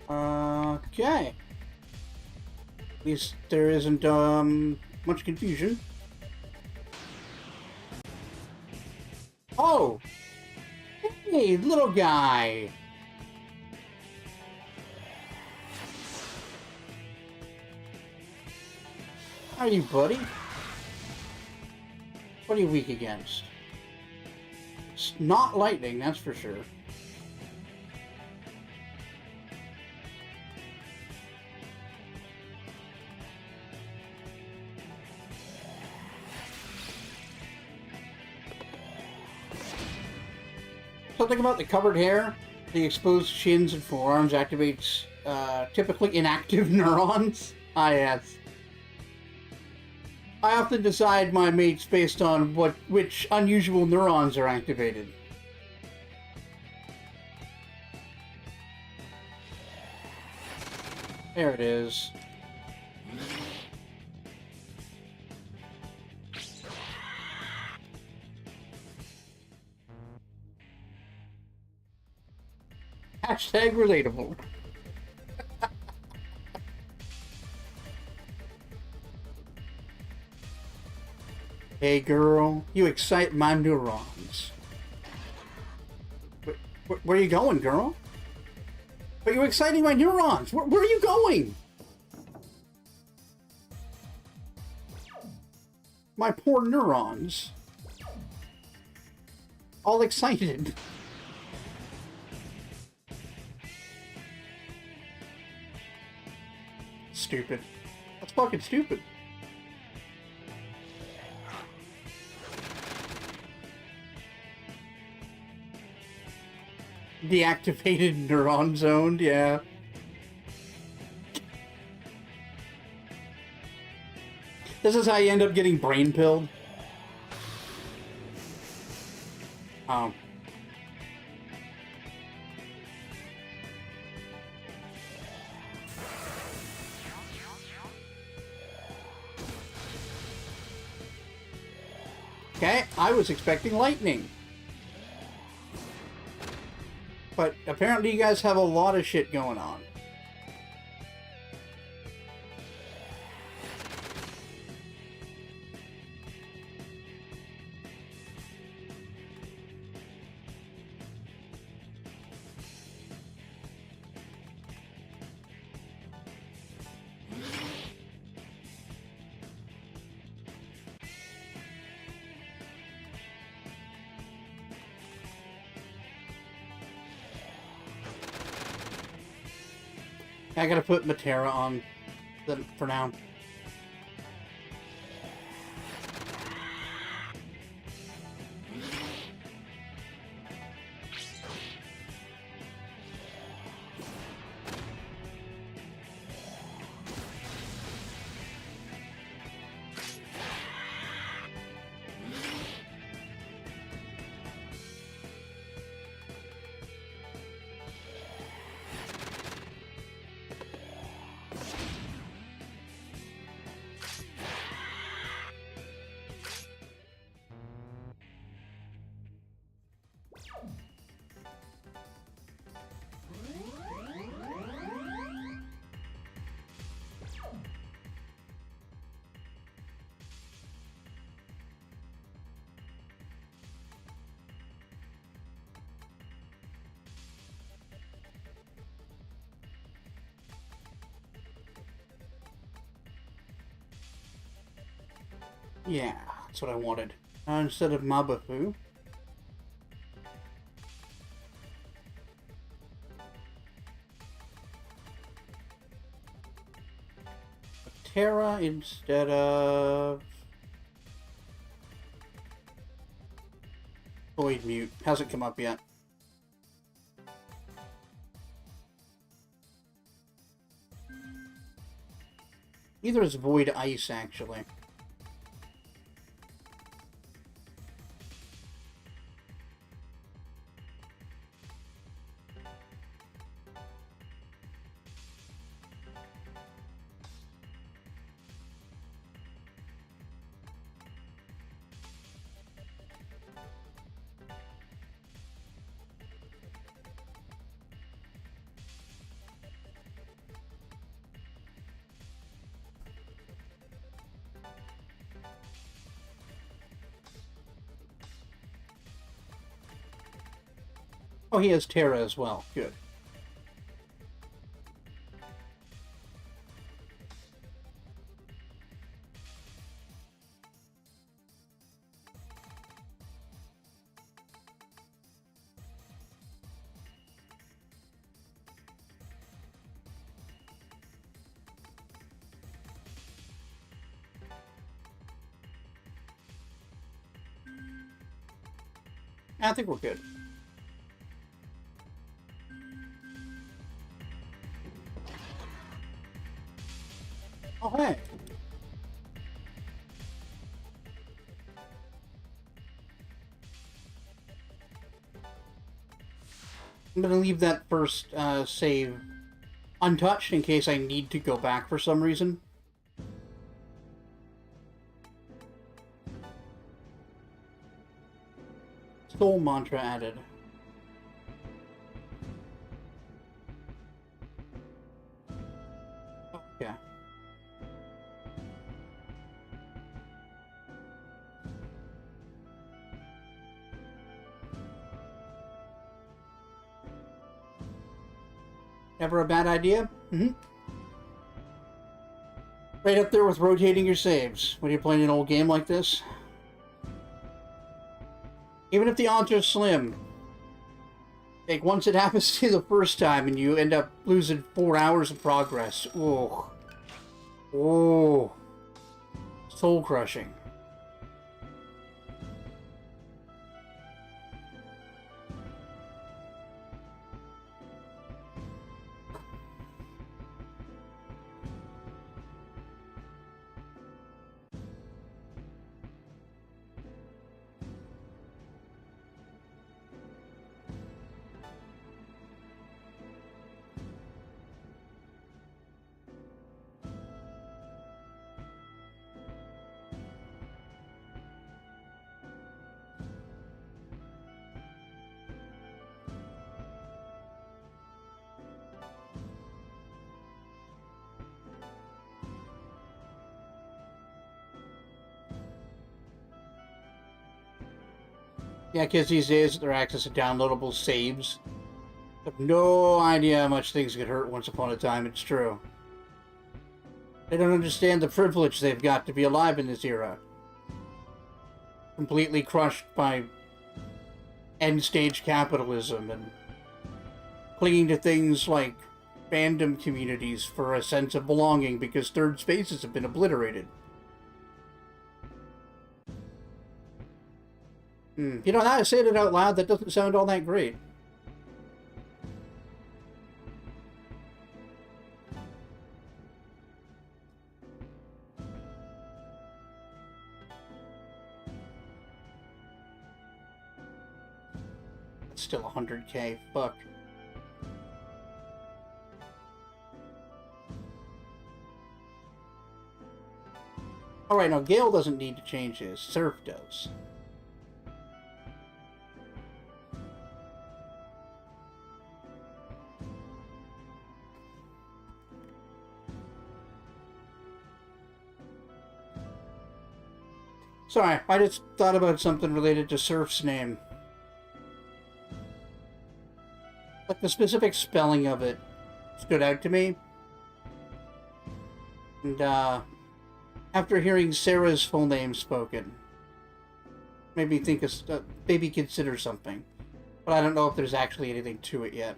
Okay. At least there isn't, much confusion. Oh! Hey, little guy! How are you, buddy? What are you weak against? It's not lightning, that's for sure. Something about the covered hair, the exposed shins and forearms activates typically inactive neurons. Ah, yes. I often decide my mates based on which unusual neurons are activated. There it is. Hashtag relatable. Hey girl, you excite my neurons. Where are you going, girl? But you're exciting my neurons. Where are you going? My poor neurons. All excited. Stupid. That's fucking stupid. Deactivated neuron zoned, yeah. This is how you end up getting brain pilled. Oh. Okay, I was expecting lightning. But apparently you guys have a lot of shit going on. I gotta put Matera on them for now. Yeah, that's what I wanted. Instead of Mabafu. Terra instead of Void Mute. Hasn't come up yet. Either is Void Ice, actually. Oh, he has Terra as well. Good. I think we're good. Oh, hey. I'm going to leave that first save untouched in case I need to go back for some reason. Soul mantra added. Okay. Never a bad idea? Mm-hmm. Right up there with rotating your saves when you're playing an old game like this. Even if the odds are slim. Like, once it happens to you the first time and you end up losing 4 hours of progress. Oh. Oh. Soul crushing. Yeah, because these days they're accessing downloadable saves. I have no idea how much things get hurt once upon a time, it's true. They don't understand the privilege they've got to be alive in this era. Completely crushed by end-stage capitalism and clinging to things like fandom communities for a sense of belonging because third spaces have been obliterated. You know, now I say it out loud, that doesn't sound all that great. It's still 100k, fuck. Alright, now Gale doesn't need to change his, Surf does. Sorry, I just thought about something related to Surf's name. Like, the specific spelling of it stood out to me. And, after hearing Sarah's full name spoken. Made me think of, maybe consider something. But I don't know if there's actually anything to it yet.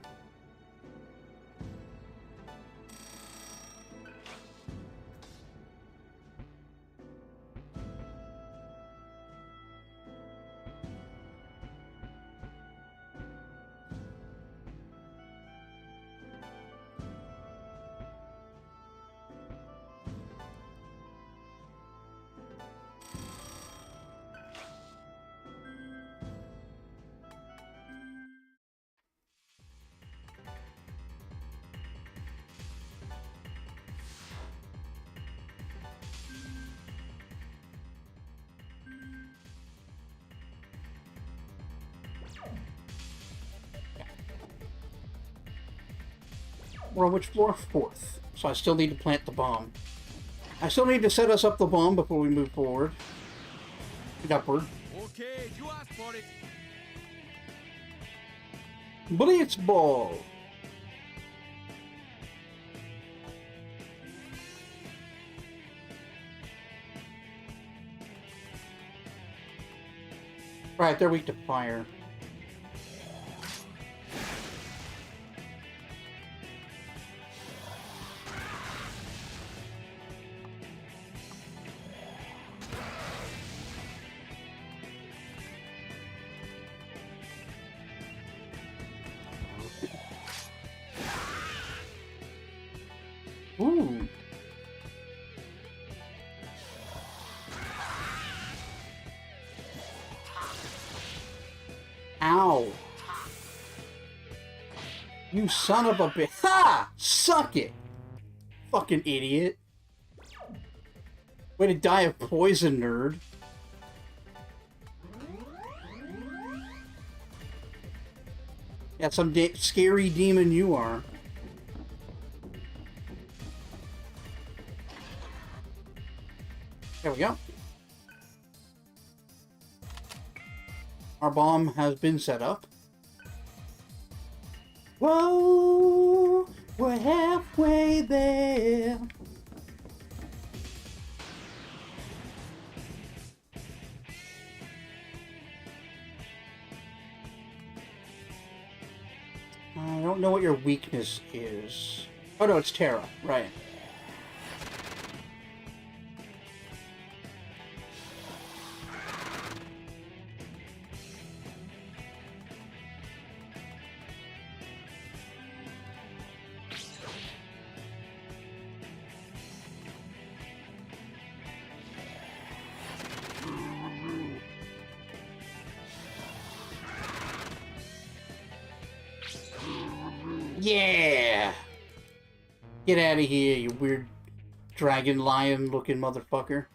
We're on which floor? 4th. So I still need to plant the bomb. I still need to set us up the bomb before we move forward. And upward. Okay, you asked for it. Blitz ball! Right, they're weak to fire. Ooh. Ow. You son of a bitch. Ha! Suck it! Fucking idiot. Way to die of poison, nerd. Yeah, some scary demon you are. There we go. Our bomb has been set up. Whoa, we're halfway there. I don't know what your weakness is. Oh no, it's Terra, right. Yeah! Get out of here, you weird dragon lion looking motherfucker.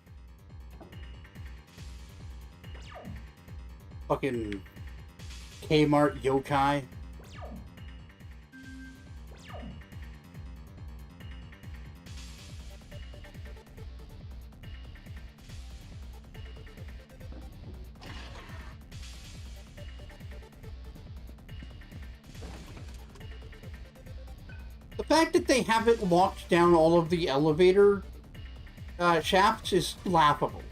Fucking Kmart yokai. The fact that they haven't locked down all of the elevator shafts is laughable.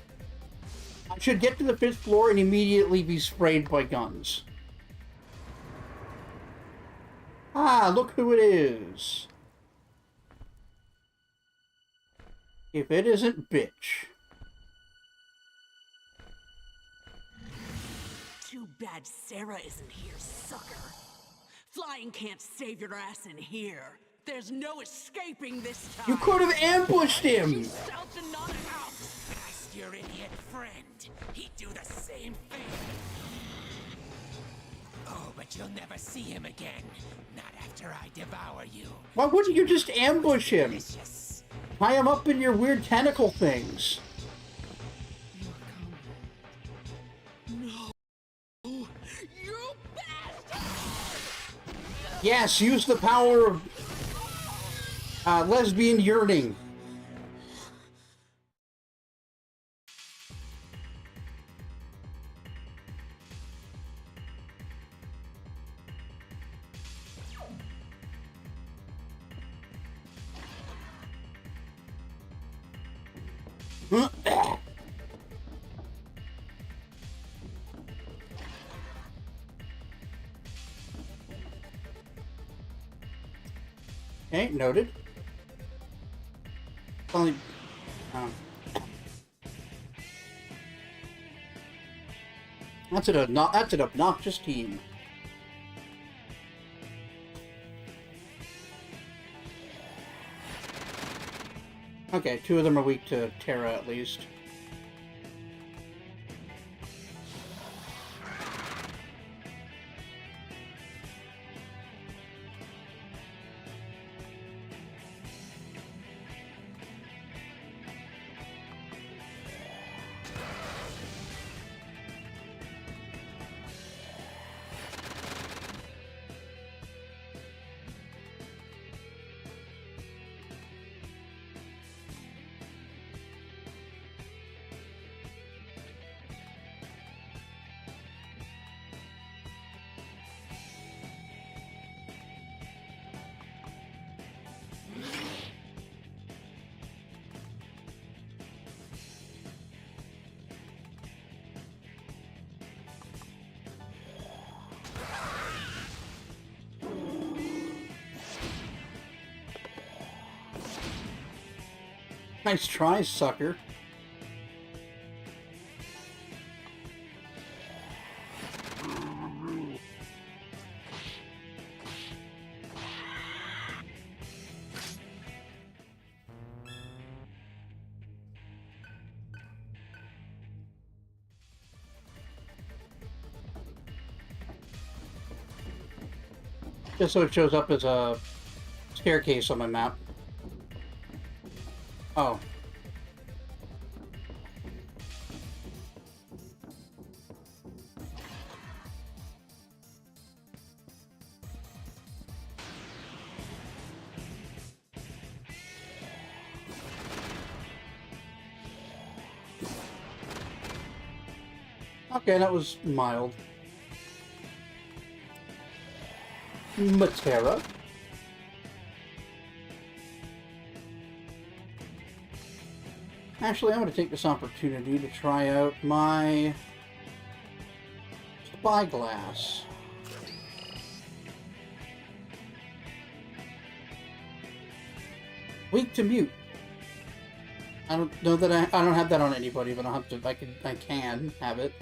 I should get to the 5th floor and immediately be sprayed by guns. Ah, look who it is. If it isn't bitch. Too bad Sarah isn't here, sucker. Flying can't save your ass in here. There's no escaping this time. You could have ambushed him! She's south and not out. Ask your idiot friend. He'd do the same thing. Oh, but you'll never see him again. Not after I devour you. Why wouldn't you just ambush him? Delicious. Tie him up in your weird tentacle things. You bastard! Yes, use the power of lesbian yearning. Okay, noted. Only, that's an obnoxious team. Okay, 2 of them are weak to Terra at least. Nice try, sucker. Just so it shows up as a staircase on my map. Oh. Okay, that was mild. Matera. Actually, I'm going to take this opportunity to try out my spyglass. Weak to mute. I don't know that I don't have that on anybody, but I'll have to. I can have it.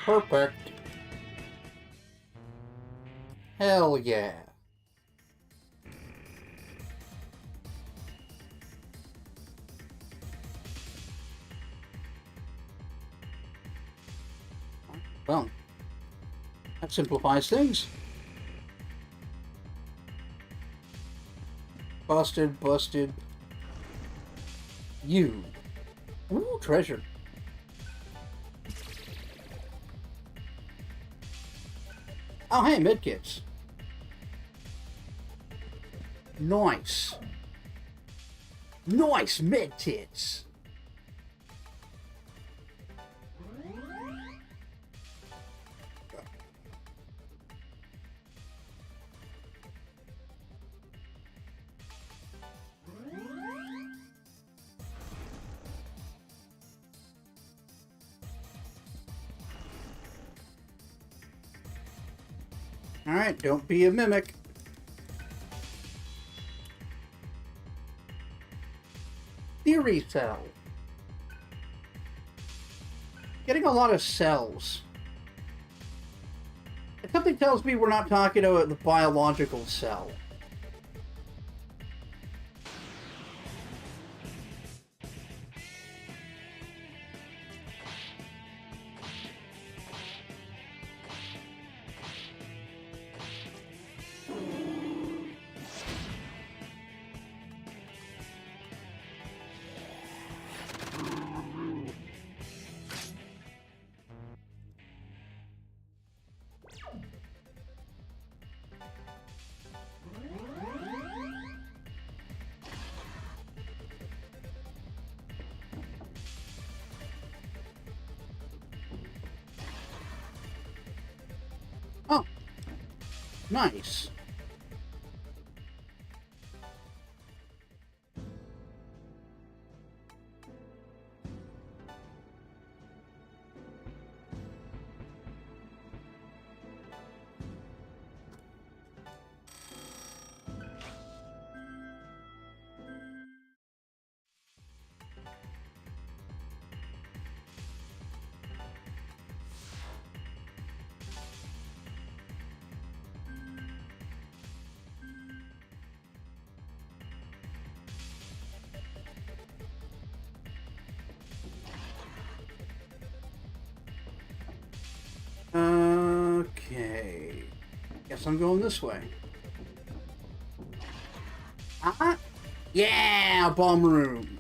Perfect. Hell yeah. Well, that simplifies things. Busted, busted. You. Ooh, treasure. Oh, hey, medkits. Nice. Nice medkits. Alright, don't be a mimic. theory cell. Getting a lot of cells. And something tells me we're not talking about the biological cell. Oh, nice. Okay. Guess I'm going this way. Yeah, bomb room.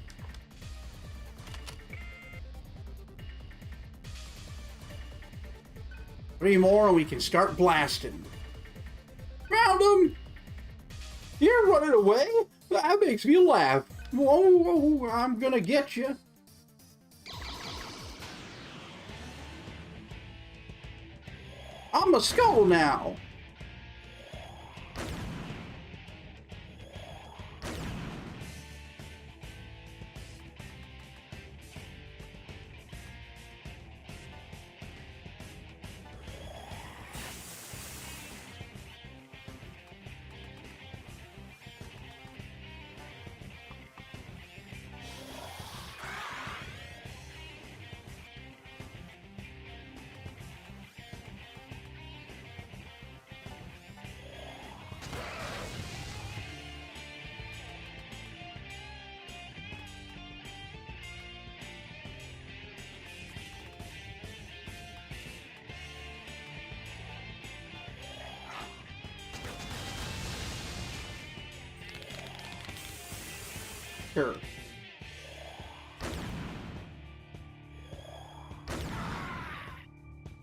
Three more and we can start blasting. Found him! You're running away? That makes me laugh. Whoa, I'm gonna get you. I'm a skull now. Sure.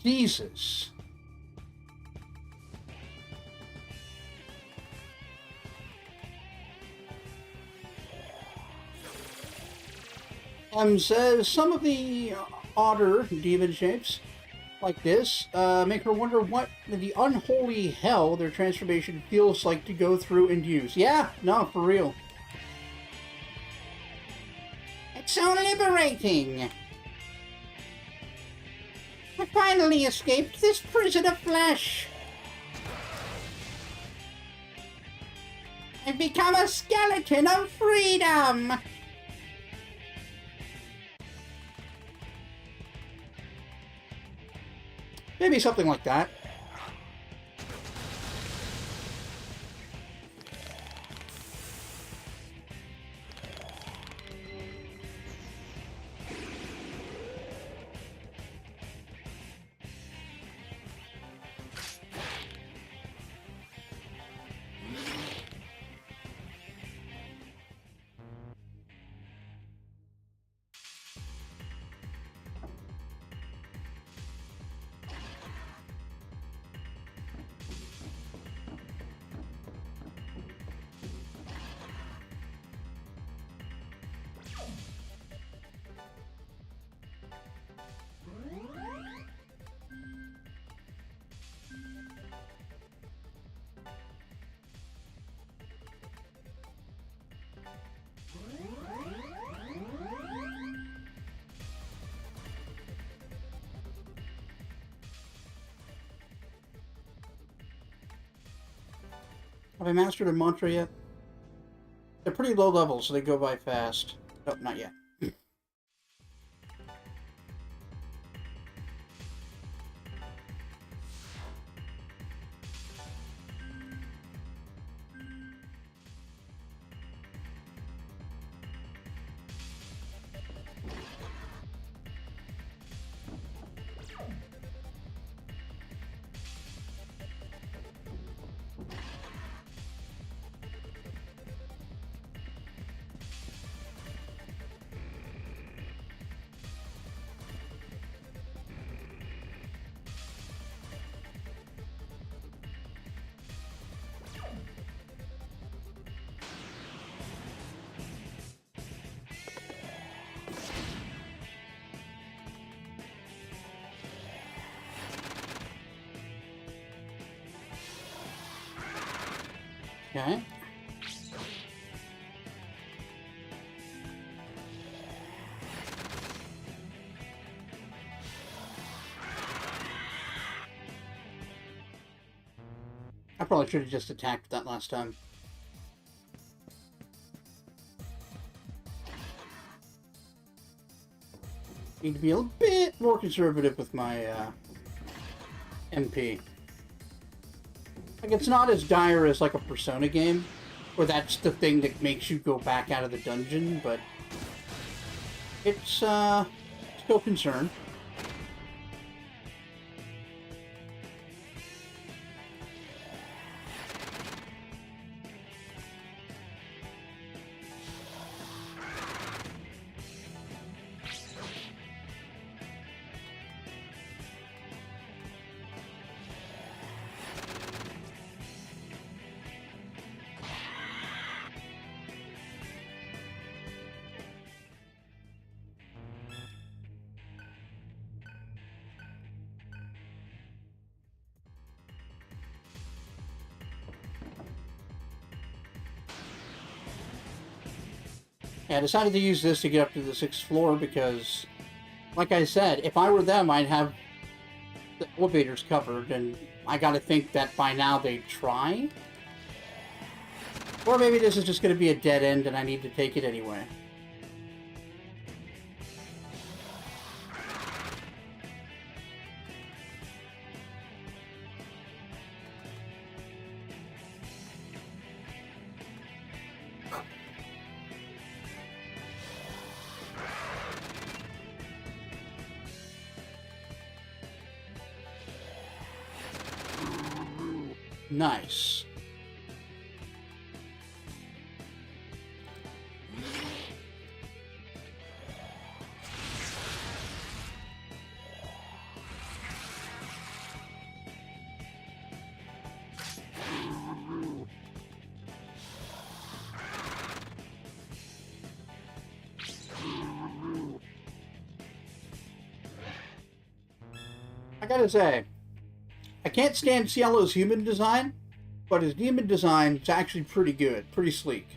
Jesus. Says some of the odder demon shapes, like this, make her wonder what the unholy hell their transformation feels like to go through and use. Yeah, no, for real. It's so liberating! I finally escaped this prison of flesh! I've become a skeleton of freedom! Maybe something like that. Have I mastered a mantra yet? They're pretty low level, so they go by fast. Oh, not yet. Okay. I probably should have just attacked that last time. Need to be a bit more conservative with my MP. Like, it's not as dire as like a Persona game, where that's the thing that makes you go back out of the dungeon, but it's still concerned. Yeah, I decided to use this to get up to the 6th floor because, like I said, if I were them, I'd have the elevators covered, and I gotta think that by now they'd try. Or maybe this is just gonna be a dead end and I need to take it anyway. Nice. I gotta say, I can't stand Cielo's human design, but his demon design is actually pretty good, pretty sleek.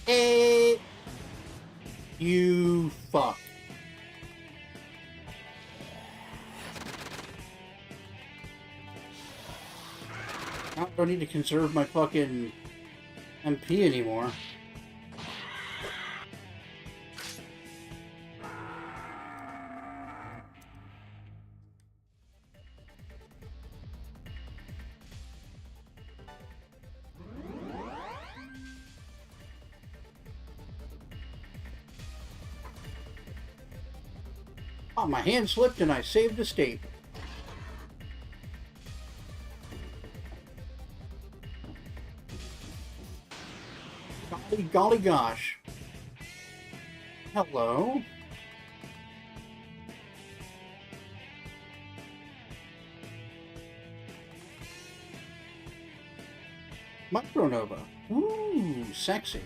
Hey, you fuck. I don't need to conserve my fucking MP anymore. Oh, my hand slipped and I saved the state. Golly gosh. Hello? Micronova. Ooh, sexy.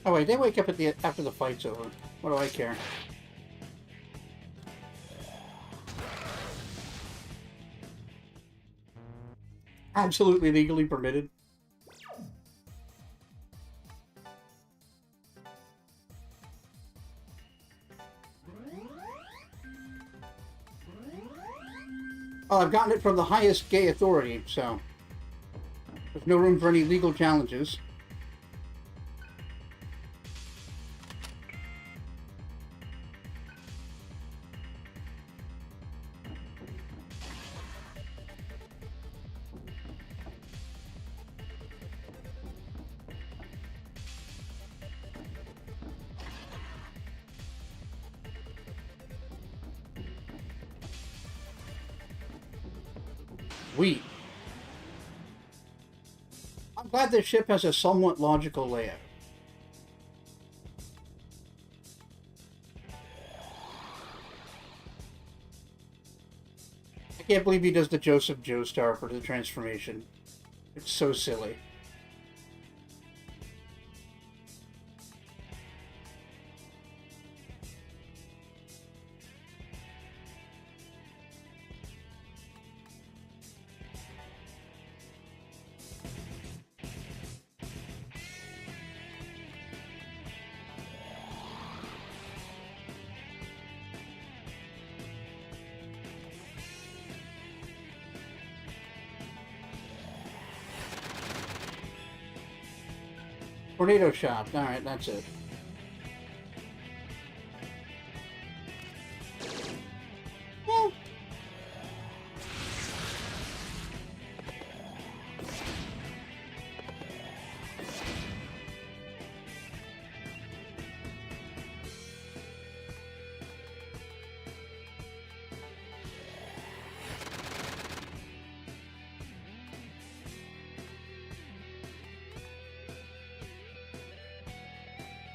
Oh wait, they wake up at the after the fight's over. What do I care? Absolutely legally permitted. Well, I've gotten it from the highest gay authority, so there's no room for any legal challenges. Sweet. I'm glad this ship has a somewhat logical layout. I can't believe he does the Joseph Joestar for the transformation. It's so silly. Tornado shot. Alright, that's it. Well.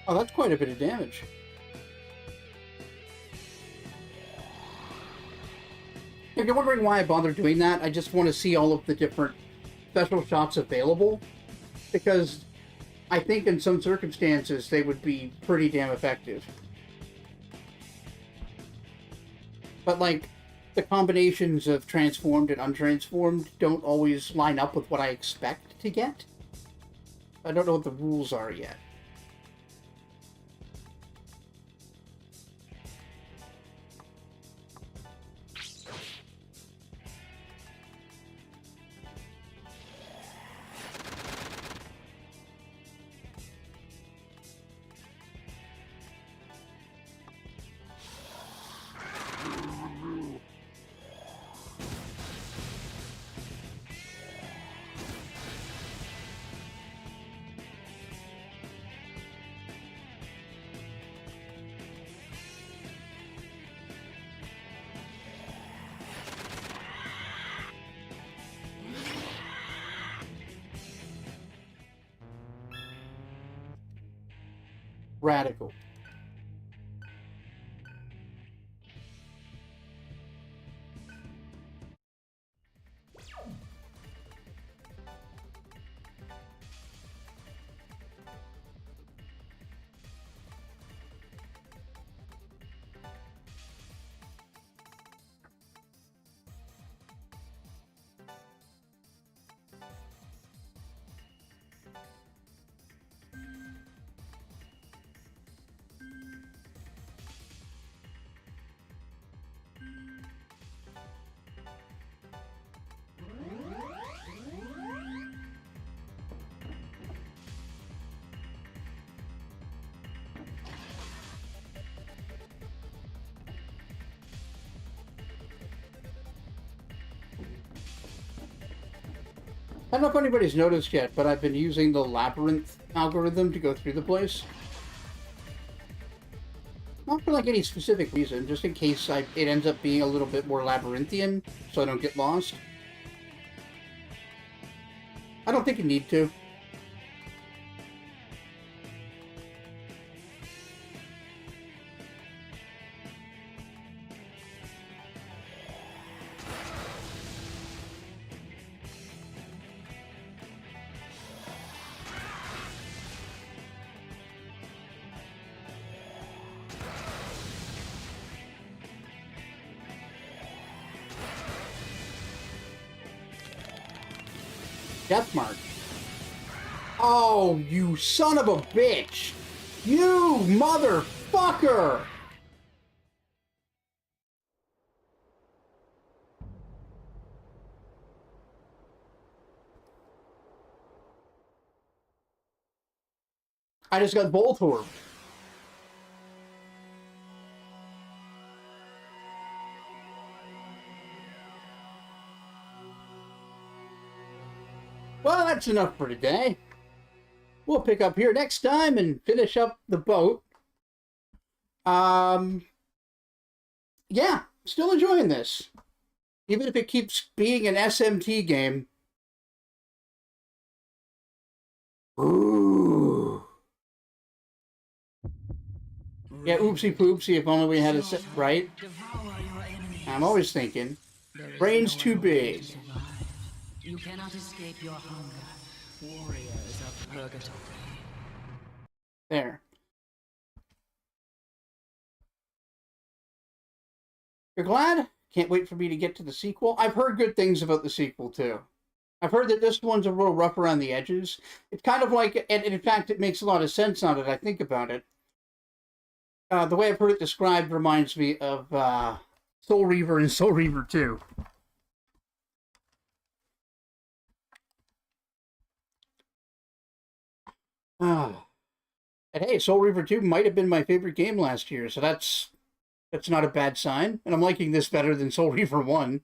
Oh, that's quite a bit of damage. If you're wondering why I bother doing that, I just want to see all of the different special shots available, because I think in some circumstances they would be pretty damn effective. But, like, the combinations of transformed and untransformed don't always line up with what I expect to get. I don't know what the rules are yet. Radical. I don't know if anybody's noticed yet, but I've been using the labyrinth algorithm to go through the place. Not for like any specific reason, just in case it ends up being a little bit more labyrinthian, so I don't get lost. I don't think you need to. Death March. Oh, you son of a bitch! You motherfucker! I just got both horror. Well, that's enough for today. We'll pick up here next time and finish up the boat. Yeah, still enjoying this. Even if it keeps being an SMT game. Ooh. Yeah, oopsie poopsie, if only we had it set right. I'm always thinking. Brain's too big. You cannot escape your hunger. Warriors of purgatory. There. You're glad? Can't wait for me to get to the sequel. I've heard good things about the sequel, too. I've heard that this one's a little rough around the edges. It's kind of like, and in fact, it makes a lot of sense now that I think about it. The way I've heard it described reminds me of Soul Reaver and Soul Reaver 2. And hey, Soul Reaver 2 might have been my favorite game last year, so that's not a bad sign. And I'm liking this better than Soul Reaver 1.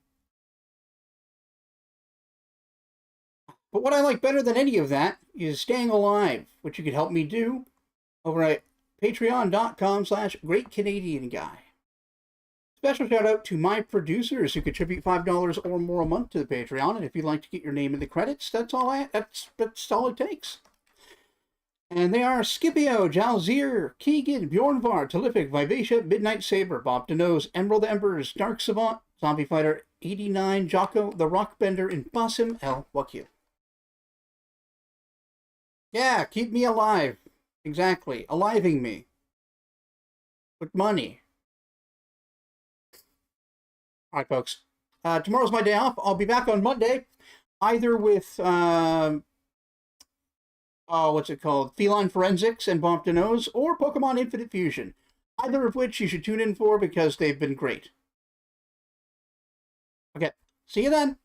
But what I like better than any of that is staying alive, which you can help me do over at patreon.com/greatcanadianguy. Special shout out to my producers who contribute $5 or more a month to the Patreon, and if you'd like to get your name in the credits, that's all it takes. And they are Scipio, Jalzir, Keegan, Bjornvar, Telific, Vivacia, Midnight Saber, Bob DeNose, Emerald Embers, Dark Savant, Zombie Fighter 89, Jocko, The Rockbender, and Basim El Wakil. Yeah, keep me alive. Exactly. Aliving me. With money. Alright, folks. Tomorrow's my day off. I'll be back on Monday. Either with, what's it called? Feline Forensics and Bomp to Nose, or Pokemon Infinite Fusion. Either of which you should tune in for because they've been great. Okay. See you then.